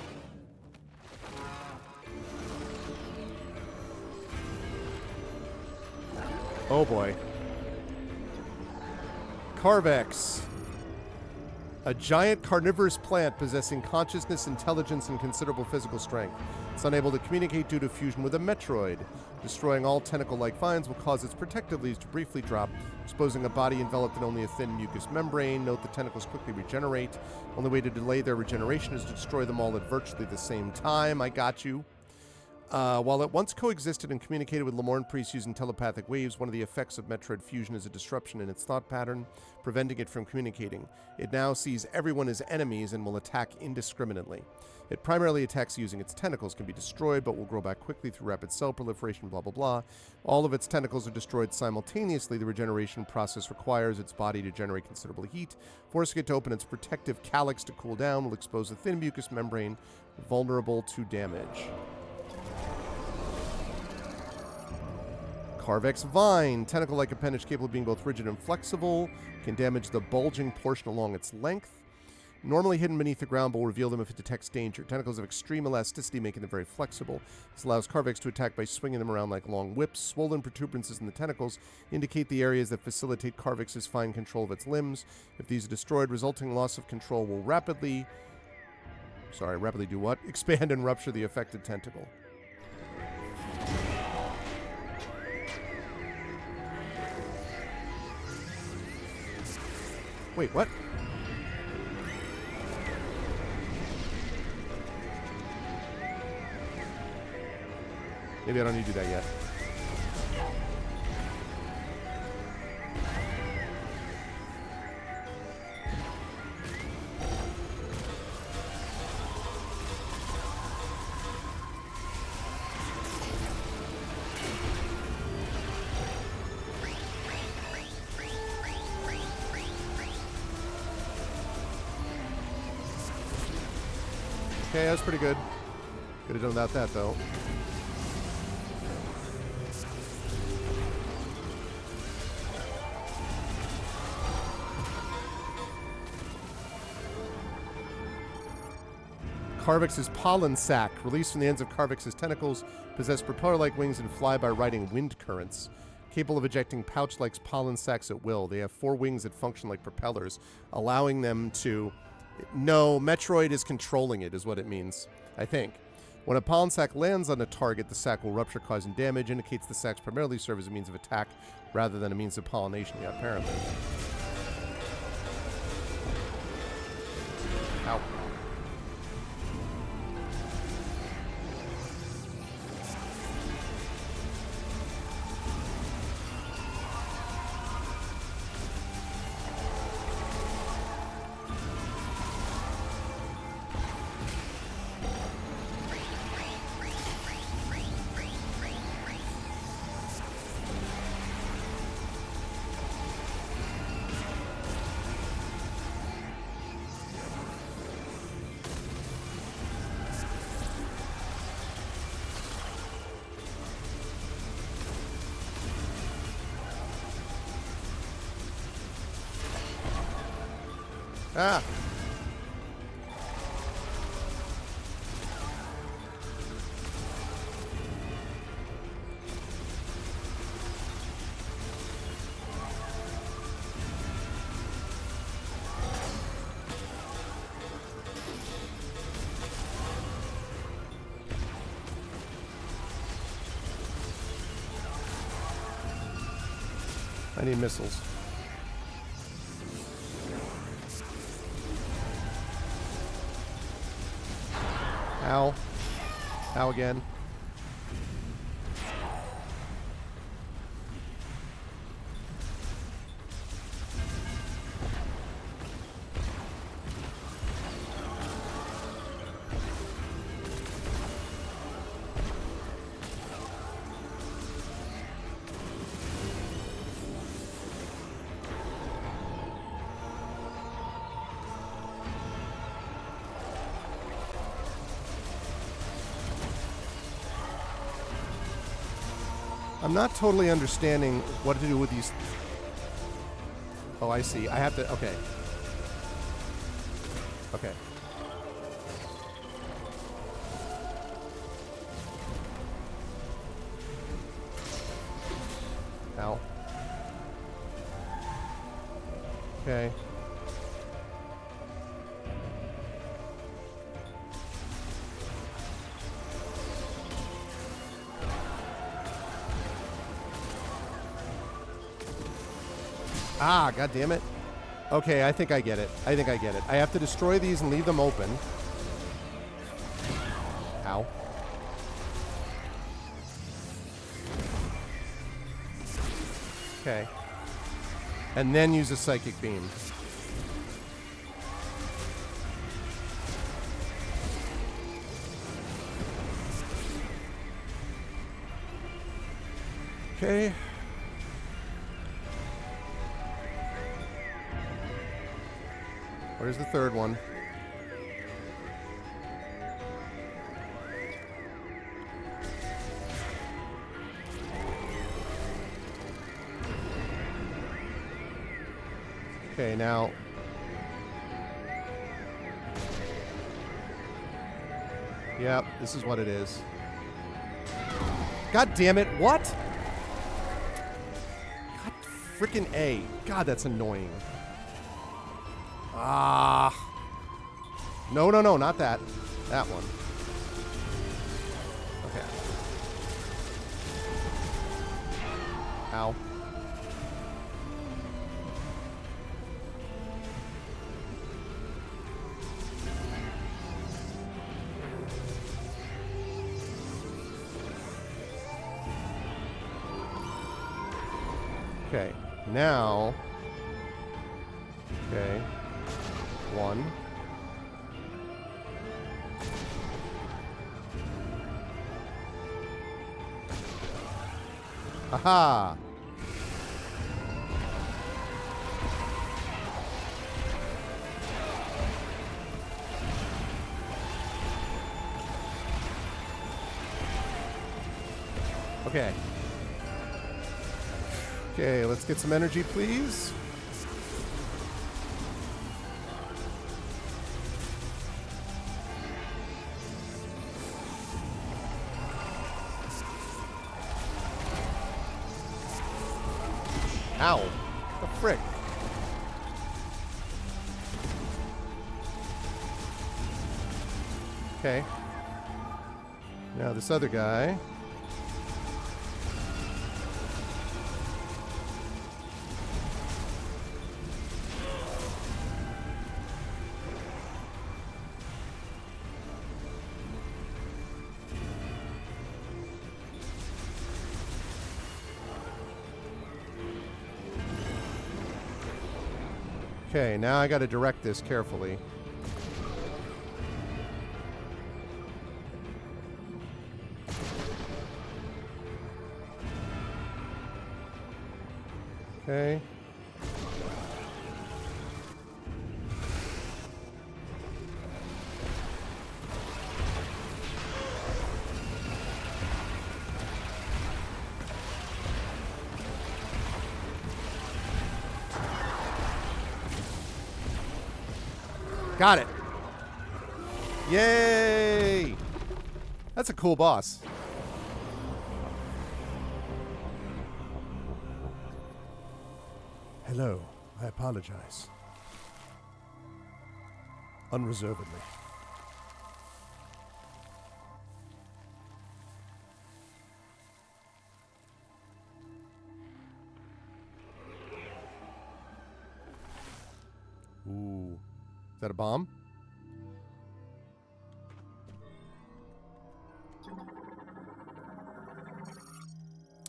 Oh boy. Carvex. A giant carnivorous plant possessing consciousness, intelligence, and considerable physical strength. It's unable to communicate due to fusion with a Metroid. Destroying all tentacle-like vines will cause its protective leaves to briefly drop, exposing a body enveloped in only a thin mucous membrane. Note the tentacles quickly regenerate. Only way to delay their regeneration is to destroy them all at virtually the same time. I got you. While it once coexisted and communicated with Lamorne priests using telepathic waves, one of the effects of Metroid fusion is a disruption in its thought pattern, preventing it from communicating. It now sees everyone as enemies and will attack indiscriminately. It primarily attacks using its tentacles, can be destroyed, but will grow back quickly through rapid cell proliferation, blah, blah, blah. All of its tentacles are destroyed simultaneously. The regeneration process requires its body to generate considerable heat. Forcing it to open its protective calyx to cool down will expose a thin mucous membrane, vulnerable to damage. Carvex Vine, tentacle-like appendage capable of being both rigid and flexible, can damage the bulging portion along its length. Normally hidden beneath the ground, but will reveal them if it detects danger. Tentacles have extreme elasticity, making them very flexible. This allows Carvex to attack by swinging them around like long whips. Swollen protuberances in the tentacles indicate the areas that facilitate Carvex's fine control of its limbs. If these are destroyed, resulting loss of control will rapidly do what? Expand and rupture the affected tentacle. Wait, what? Maybe I don't need to do that yet. Okay, that was pretty good. Could have done without that, though. Carvex's pollen sac, released from the ends of Carvex's tentacles, possess propeller-like wings and fly by riding wind currents. Capable of ejecting pouch-like pollen sacs at will, they have 4 wings that function like propellers, allowing them to... No, Metroid is controlling it, is what it means, I think. When a pollen sac lands on a target, the sac will rupture, causing damage. Indicates the sacs primarily serve as a means of attack rather than a means of pollination, yeah, apparently. Ow. Ah! I need missiles. Ow. Ow again. I'm not totally understanding what to do with these. Oh, I see. I have to. Okay. Okay. Ow. Okay. Ah, god damn it. Okay, I think I get it. I think I get it. I have to destroy these and leave them open. Ow. Okay. And then use a psychic beam. Okay. Where's the third one? Okay, now. Yep, this is what it is. God damn it, what? God freaking A. God, that's annoying. Ah. No, no, no, not that. That one. Okay. Ow. Okay, now. Okay. One. Aha! Okay. Okay, let's get some energy, please. Ow. The frick. Okay. Now this other guy. Okay, now I gotta direct this carefully. Okay. Got it. Yay! That's a cool boss. Hello, I apologize. Unreservedly. Ooh. Is that a bomb?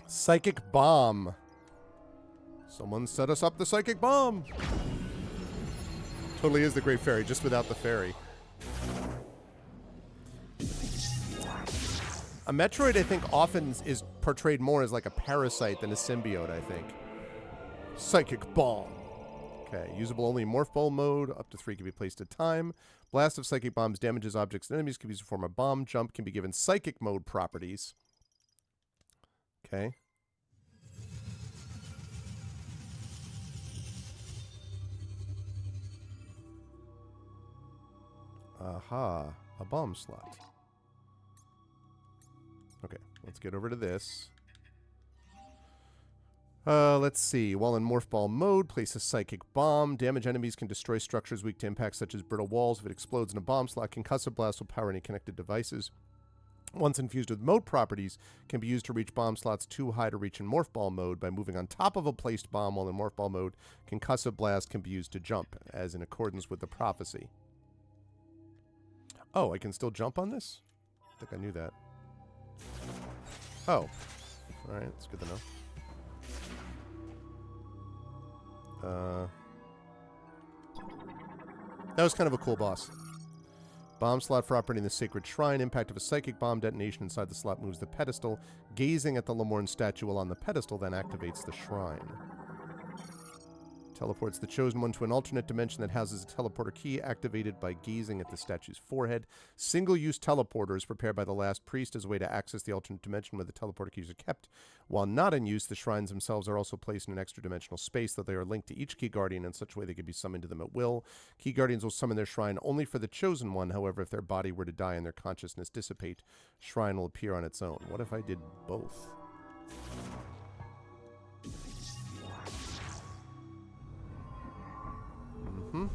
Psychic bomb. Someone set us up the psychic bomb. Totally is the Great Fairy, just without the fairy. A Metroid, I think, often is portrayed more as like a parasite than a symbiote, I think. Psychic bomb. Okay, usable only in Morph Ball mode. Up to 3 can be placed at a time. Blast of Psychic Bombs damages objects and enemies. Can be used to form a bomb. Jump can be given Psychic mode properties. Okay. Aha, a bomb slot. Okay, let's get over to this. Let's see. While in Morph Ball mode, place a Psychic Bomb. Damage enemies can destroy structures weak to impact, such as brittle walls. If it explodes in a bomb slot, Concussive Blast will power any connected devices. Once infused with mode properties, can be used to reach bomb slots too high to reach in morph ball mode by moving on top of a placed bomb, while in morph ball mode, concussive blast can be used to jump, as in accordance with the prophecy. Oh, I can still jump on this? I think I knew that. Oh. Alright, that's good to know. That was kind of a cool boss. Bomb slot for operating the sacred shrine. Impact of a psychic bomb detonation inside the slot moves the pedestal. Gazing at the Lamorne statue while on the pedestal then activates the shrine. Teleports the chosen one to an alternate dimension that houses a teleporter key activated by gazing at the statue's forehead. Single-use teleporters prepared by the last priest as a way to access the alternate dimension where the teleporter keys are kept. While not in use, the shrines themselves are also placed in an extra-dimensional space, though they are linked to each key guardian in such a way they can be summoned to them at will. Key guardians will summon their shrine only for the chosen one. However, if their body were to die and their consciousness dissipate, shrine will appear on its own. What if I did both? Mm-hmm.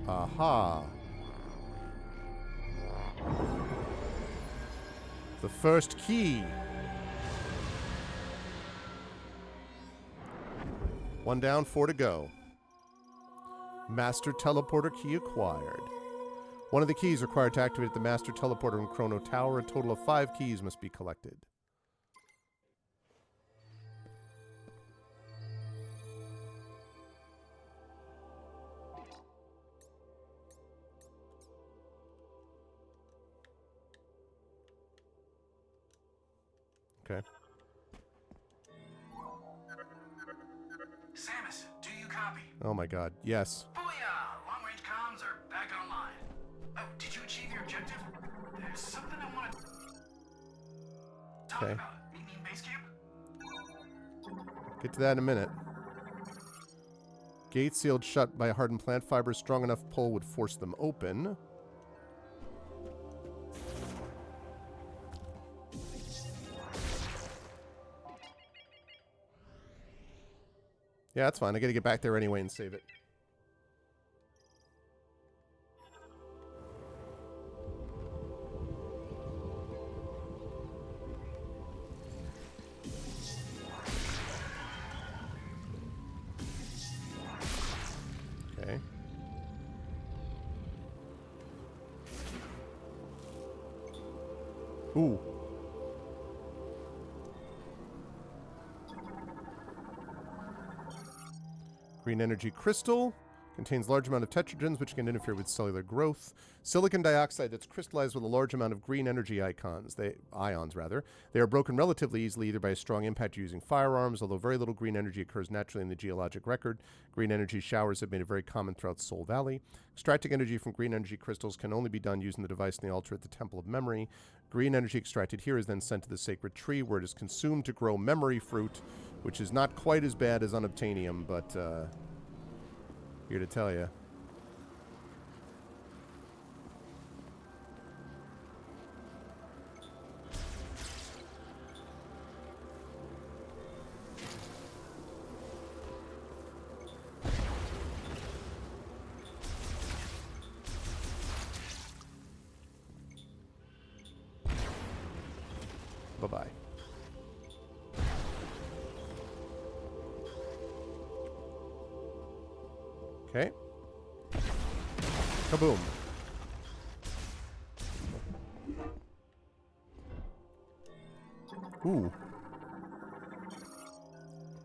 Aha. The first key. One down, 4 to go. Master teleporter key acquired. One of the keys required to activate the master teleporter in Chrono Tower. A total of 5 keys must be collected. Okay. Samus, do you copy? Oh my god, yes. Booyah! Long-range comms are back online. Oh, did you achieve your objective? There's something I want to talk about. Meet me in base camp? Get to that in a minute. Gate sealed shut by hardened plant fibers. Strong enough pull would force them open. Yeah, that's fine. I gotta get back there anyway and save it. Okay. Ooh. Green energy crystal. Contains large amount of tetragens, which can interfere with cellular growth. Silicon dioxide that's crystallized with a large amount of green energy ions. They are broken relatively easily, either by a strong impact or using firearms. Although very little green energy occurs naturally in the geologic record, green energy showers have made it very common throughout Soul Valley. Extracting energy from green energy crystals can only be done using the device in the altar at the Temple of Memory. Green energy extracted here is then sent to the sacred tree, where it is consumed to grow memory fruit, which is not quite as bad as unobtainium, but here to tell you. Bye-bye. Okay. Kaboom. Ooh.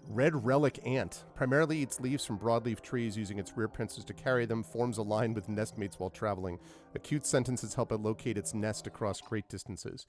Red relic ant. Primarily eats leaves from broadleaf trees, using its rear pincers to carry them. Forms a line with nestmates while traveling. Acute sentences help it locate its nest across great distances.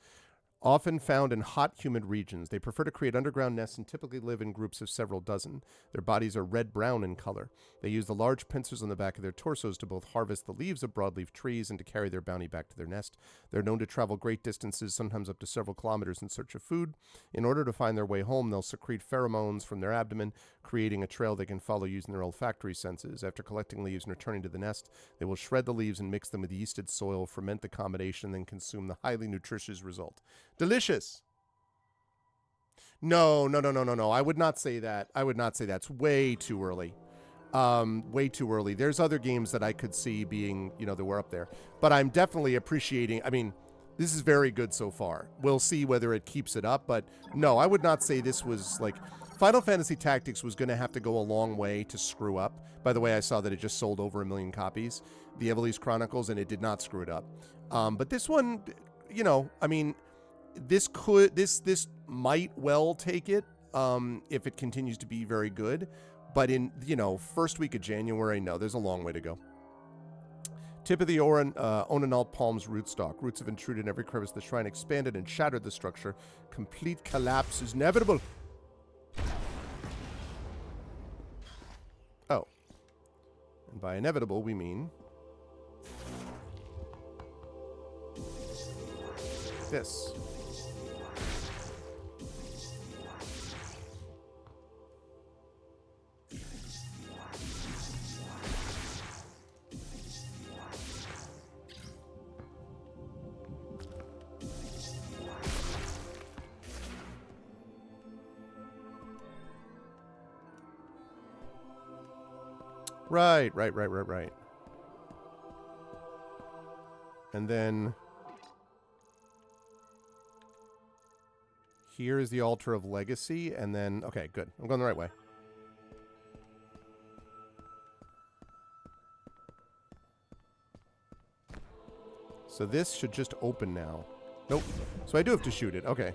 Often found in hot, humid regions, they prefer to create underground nests and typically live in groups of several dozen. Their bodies are red-brown in color. They use the large pincers on the back of their torsos to both harvest the leaves of broadleaf trees and to carry their bounty back to their nest. They're known to travel great distances, sometimes up to several kilometers, in search of food. In order to find their way home, they'll secrete pheromones from their abdomen, creating a trail they can follow using their olfactory senses. After collecting leaves and returning to the nest, they will shred the leaves and mix them with yeasted soil, ferment the combination, then consume the highly nutritious result. Delicious. No. I would not say that. It's way too early. Way too early. There's other games that I could see being, that were up there. But I'm definitely appreciating, this is very good so far. We'll see whether it keeps it up, but no, I would not say this was like... Final Fantasy Tactics was going to have to go a long way to screw up. By the way, I saw that it just sold over 1 million copies, the Evilise Chronicles, and it did not screw it up. But this one, this might well take it if it continues to be very good. But in, first week of January, no, there's a long way to go. Tip of the Onanalt Palm's rootstock. Roots have intruded in every crevice of the shrine, expanded and shattered the structure. Complete collapse is inevitable. Oh. And by inevitable, we mean... this. Right. And then here is the Altar of Legacy, and then, okay, good. I'm going the right way. So this should just open now. Nope. So I do have to shoot it. Okay.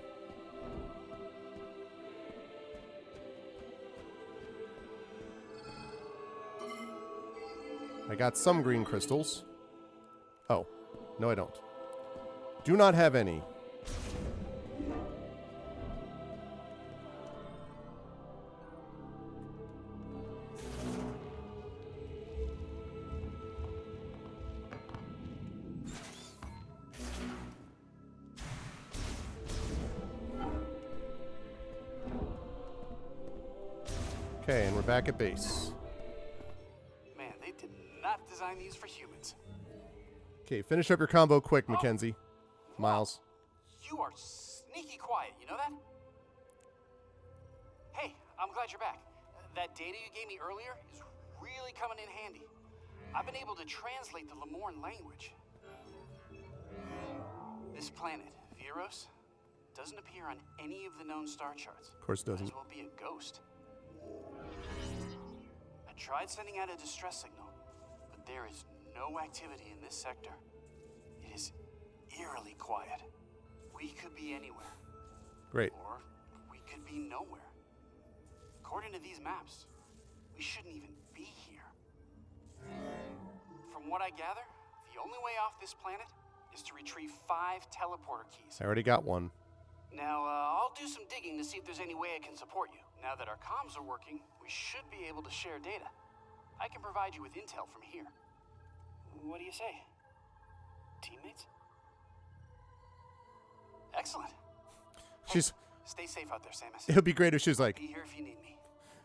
I got some green crystals. Oh. No, I don't. Do not have any. Okay, and we're back at base. Man, they did not design these for humans. Okay, finish up your combo quick, Mackenzie. Miles. You are sneaky quiet, you know that? Hey, I'm glad you're back. That data you gave me earlier is really coming in handy. I've been able to translate the Lemorn language. This planet, Viros, doesn't appear on any of the known star charts. Of course it doesn't. Might as well be a ghost. I tried sending out a distress signal, but there is no activity in this sector. It is eerily quiet. We could be anywhere. Great. Or we could be nowhere. According to these maps, we shouldn't even be here. From what I gather, the only way off this planet is to retrieve 5 teleporter keys. I already got one. Now, I'll do some digging to see if there's any way I can support you. Now that our comms are working, we should be able to share data. I can provide you with intel from here. What do you say? Teammates? Excellent. She's... Stay safe out there, Samus. It would be great if she was like... Be here if you need me.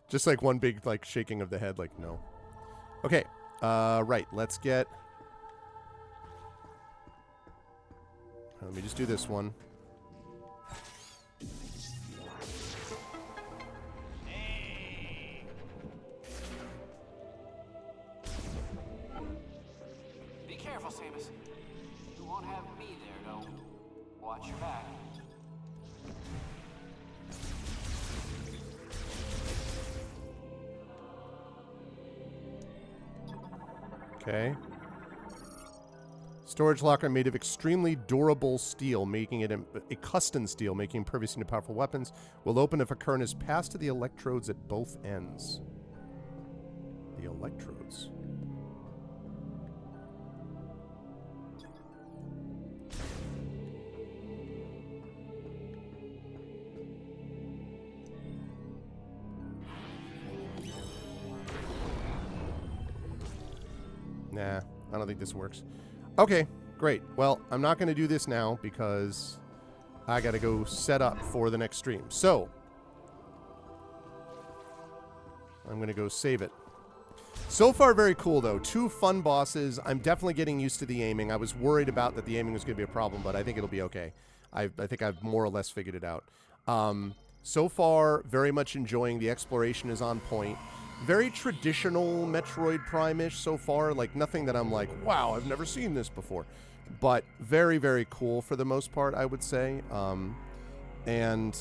Just like one big, like, shaking of the head, like, no. Okay. Right. Let's get... Let me just do this one. Be careful, Samus. You won't have me there, though. Watch your back. Okay. Storage locker made of extremely durable steel, making it a custom steel, making impervious to powerful weapons. Will open if a current is passed to the electrodes at both ends. The electrodes. Nah, I don't think this works. Okay, great. Well, I'm not going to do this now because I got to go set up for the next stream. So, I'm going to go save it. So far, very cool, though. 2 fun bosses. I'm definitely getting used to the aiming. I was worried about that the aiming was going to be a problem, but I think it'll be okay. I think I've more or less figured it out. So far, very much enjoying. The exploration is on point. Very traditional Metroid Prime-ish so far. Like, nothing that I'm like, wow, I've never seen this before. But very, very cool for the most part, I would say. And,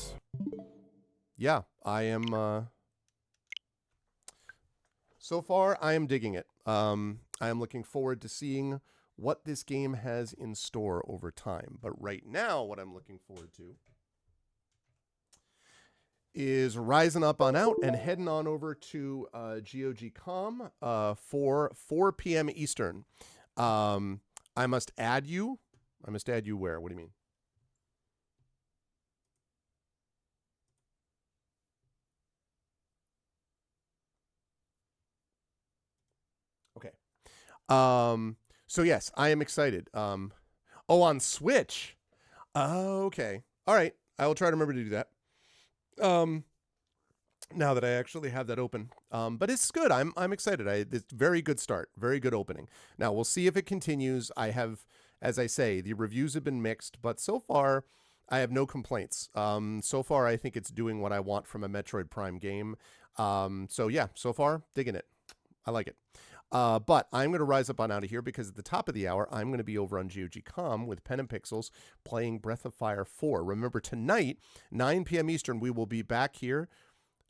yeah, I am... So far, I am digging it. I am looking forward to seeing what this game has in store over time. But right now, what I'm looking forward to is rising up on out and heading on over to GOG.com for 4 p.m. Eastern. I must add you. I must add you where? What do you mean? Okay. So yes, I am excited. Oh, on Switch. Okay. All right. I will try to remember to do that. Now that I actually have that open. But it's good. I'm excited. It's very good start. Very good opening. Now we'll see if it continues. I have, as I say, the reviews have been mixed, but so far I have no complaints. So far I think it's doing what I want from a Metroid Prime game. So yeah, so far digging it. I like it. But I'm going to rise up on out of here because at the top of the hour, I'm going to be over on GOG.com with Pen and Pixels playing Breath of Fire 4. Remember, tonight, 9 p.m. Eastern, we will be back here.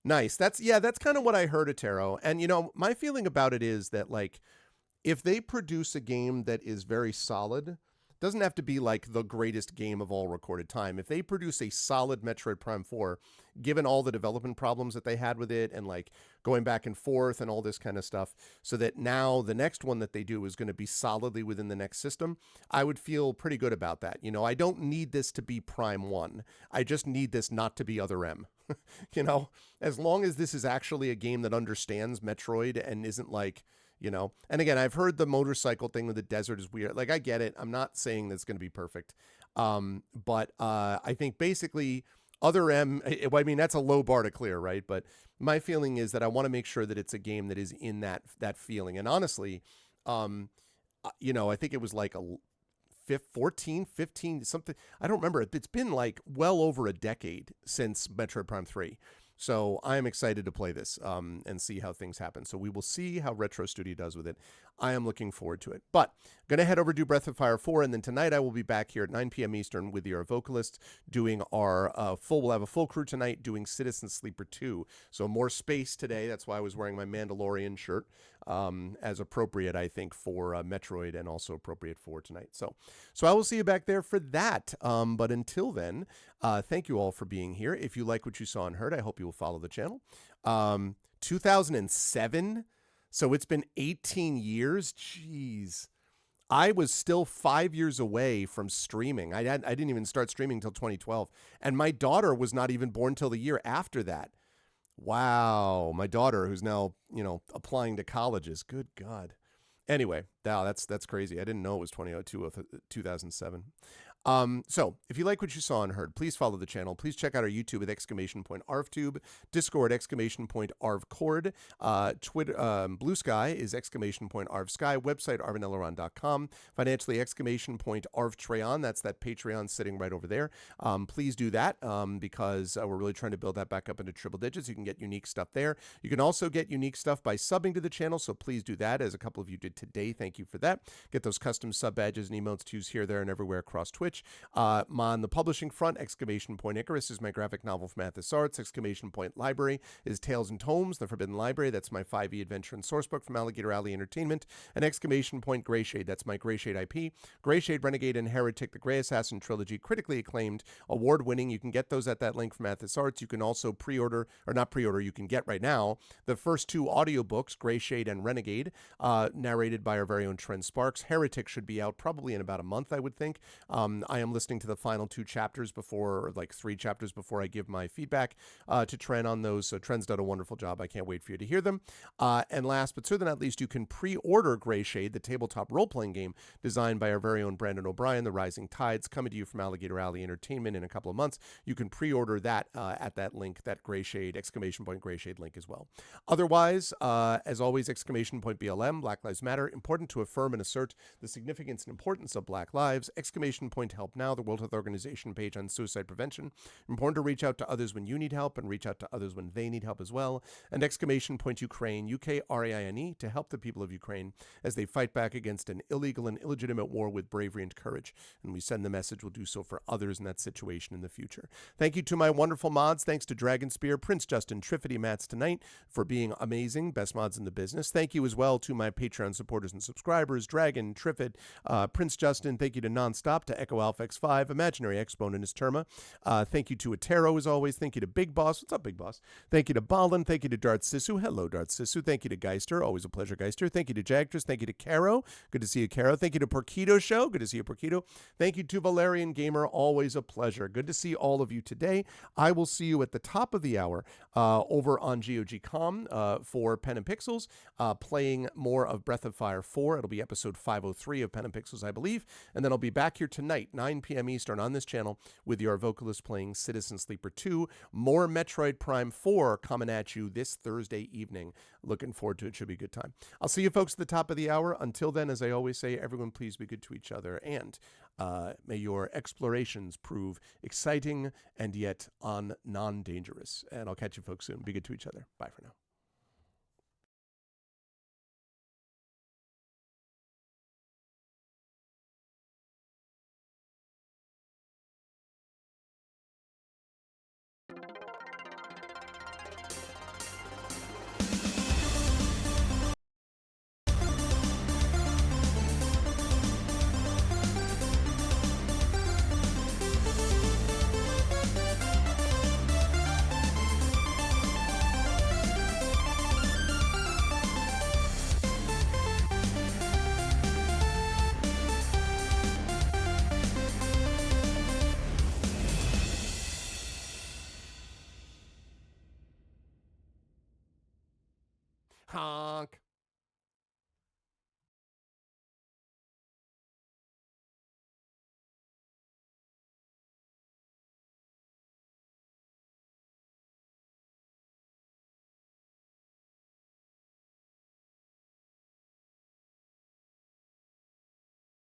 Nice. That's kind of what I heard, Atero. And, you know, my feeling about it is that, like, if they produce a game that is very solid, doesn't have to be like the greatest game of all recorded time. If they produce a solid Metroid Prime 4, given all the development problems that they had with it and like going back and forth and all this kind of stuff, so that now the next one that they do is going to be solidly within the next system, I would feel pretty good about that. You know, I don't need this to be Prime 1. I just need this not to be Other M. You know, as long as this is actually a game that understands Metroid and isn't like, you know, and again, I've heard the motorcycle thing with the desert is weird. Like, I get it. I'm not saying that's going to be perfect. But I think basically Other M, I mean, that's a low bar to clear, right? But my feeling is that I want to make sure that it's a game that is in that feeling. And honestly, you know, I think it was like a 14, 15, something. I don't remember. It's been like well over a decade since Metroid Prime 3. So I'm excited to play this and see how things happen. So we will see how Retro Studio does with it. I am looking forward to it. But going to head over to Breath of Fire 4, and then tonight I will be back here at 9 p.m. Eastern with your vocalists doing our we'll have a full crew tonight doing Citizen Sleeper 2. So more space today. That's why I was wearing my Mandalorian shirt as appropriate, I think, for Metroid and also appropriate for tonight. So I will see you back there for that. But until then, thank you all for being here. If you like what you saw and heard, I hope you will follow the channel. 2007, so it's been 18 years. Jeez. I was still 5 years away from streaming. I didn't even start streaming until 2012. And my daughter was not even born till the year after that. Wow. My daughter, who's now, you know, applying to colleges. Good God. Anyway, wow, that's crazy. I didn't know it was 2007. So if you like what you saw and heard, please follow the channel. Please check out our YouTube at !ArvTube, Discord !ArvCord, Twitter, Blue Sky is !ArvSky, website arvanelleron.com, financially !ArvTreon. That's that Patreon sitting right over there. Please do that because we're really trying to build that back up into triple digits. You can get unique stuff there. You can also get unique stuff by subbing to the channel, so please do that, as a couple of you did today. Thank you for that. Get those custom sub badges and emotes to use here, there, and everywhere across Twitch. On the publishing front, Icarus is my graphic novel from Athos Arts. Library is Tales and Tomes, The Forbidden Library. That's my 5e adventure and sourcebook from Alligator Alley Entertainment. And Greyshade, that's my Greyshade IP. Greyshade, Renegade, and Heretic, the Grey Assassin trilogy, critically acclaimed, award-winning. You can get those at that link from Athos Arts. You can also pre-order, or not pre-order, you can get right now the first 2 audiobooks, Greyshade and Renegade, narrated by our very own Trent Sparks. Heretic should be out probably in about a month, I would think. I am listening to the final 2 chapters before, like 3 chapters before I give my feedback to Tren on those. So Tren's done a wonderful job. I can't wait for you to hear them. And last but certainly not least, you can pre-order Gray Shade, the tabletop role-playing game designed by our very own Brandon O'Brien, The Rising Tides, coming to you from Alligator Alley Entertainment in a couple of months. You can pre-order that at that link, that Gray Shade, exclamation point Gray Shade link as well. Otherwise, as always, exclamation point BLM, Black Lives Matter, important to affirm and assert the significance and importance of Black lives. Exclamation point Help Now, the World Health Organization page on suicide prevention. Important to reach out to others when you need help and reach out to others when they need help as well. And exclamation point Ukraine, UKRAINE, to help the people of Ukraine as they fight back against an illegal and illegitimate war with bravery and courage. And we send the message we'll do so for others in that situation in the future. Thank you to my wonderful mods. Thanks to Dragon Spear, Prince Justin, Triffity, Mats tonight for being amazing, best mods in the business. Thank you as well to my Patreon supporters and subscribers, Dragon, Triffid, Prince Justin. Thank you to Nonstop, to Echo Alpha X5, Imaginary Exponent, and his Terma. Thank you to Atero as always. Thank you to Big Boss. What's up, Big Boss? Thank you to Balin. Thank you to Darth Sisu. Hello, Darth Sisu. Thank you to Geister. Always a pleasure, Geister. Thank you to Jagtress. Thank you to Caro. Good to see you, Caro. Thank you to Porquito Show. Good to see you, Porquito. Thank you to Valerian Gamer. Always a pleasure. Good to see all of you today. I will see you at the top of the hour over on GOG.com for Pen and Pixels, playing more of Breath of Fire 4. It'll be episode 503 of Pen and Pixels, I believe. And then I'll be back here tonight, 9 p.m. Eastern on this channel with your vocalist playing Citizen Sleeper 2. More Metroid Prime 4 coming at you this Thursday evening. Looking forward to it. Should be a good time. I'll see you folks at the top of the hour. Until then, as I always say, everyone please be good to each other. And may your explorations prove exciting and yet non-dangerous. And I'll catch you folks soon. Be good to each other. Bye for now. Honk.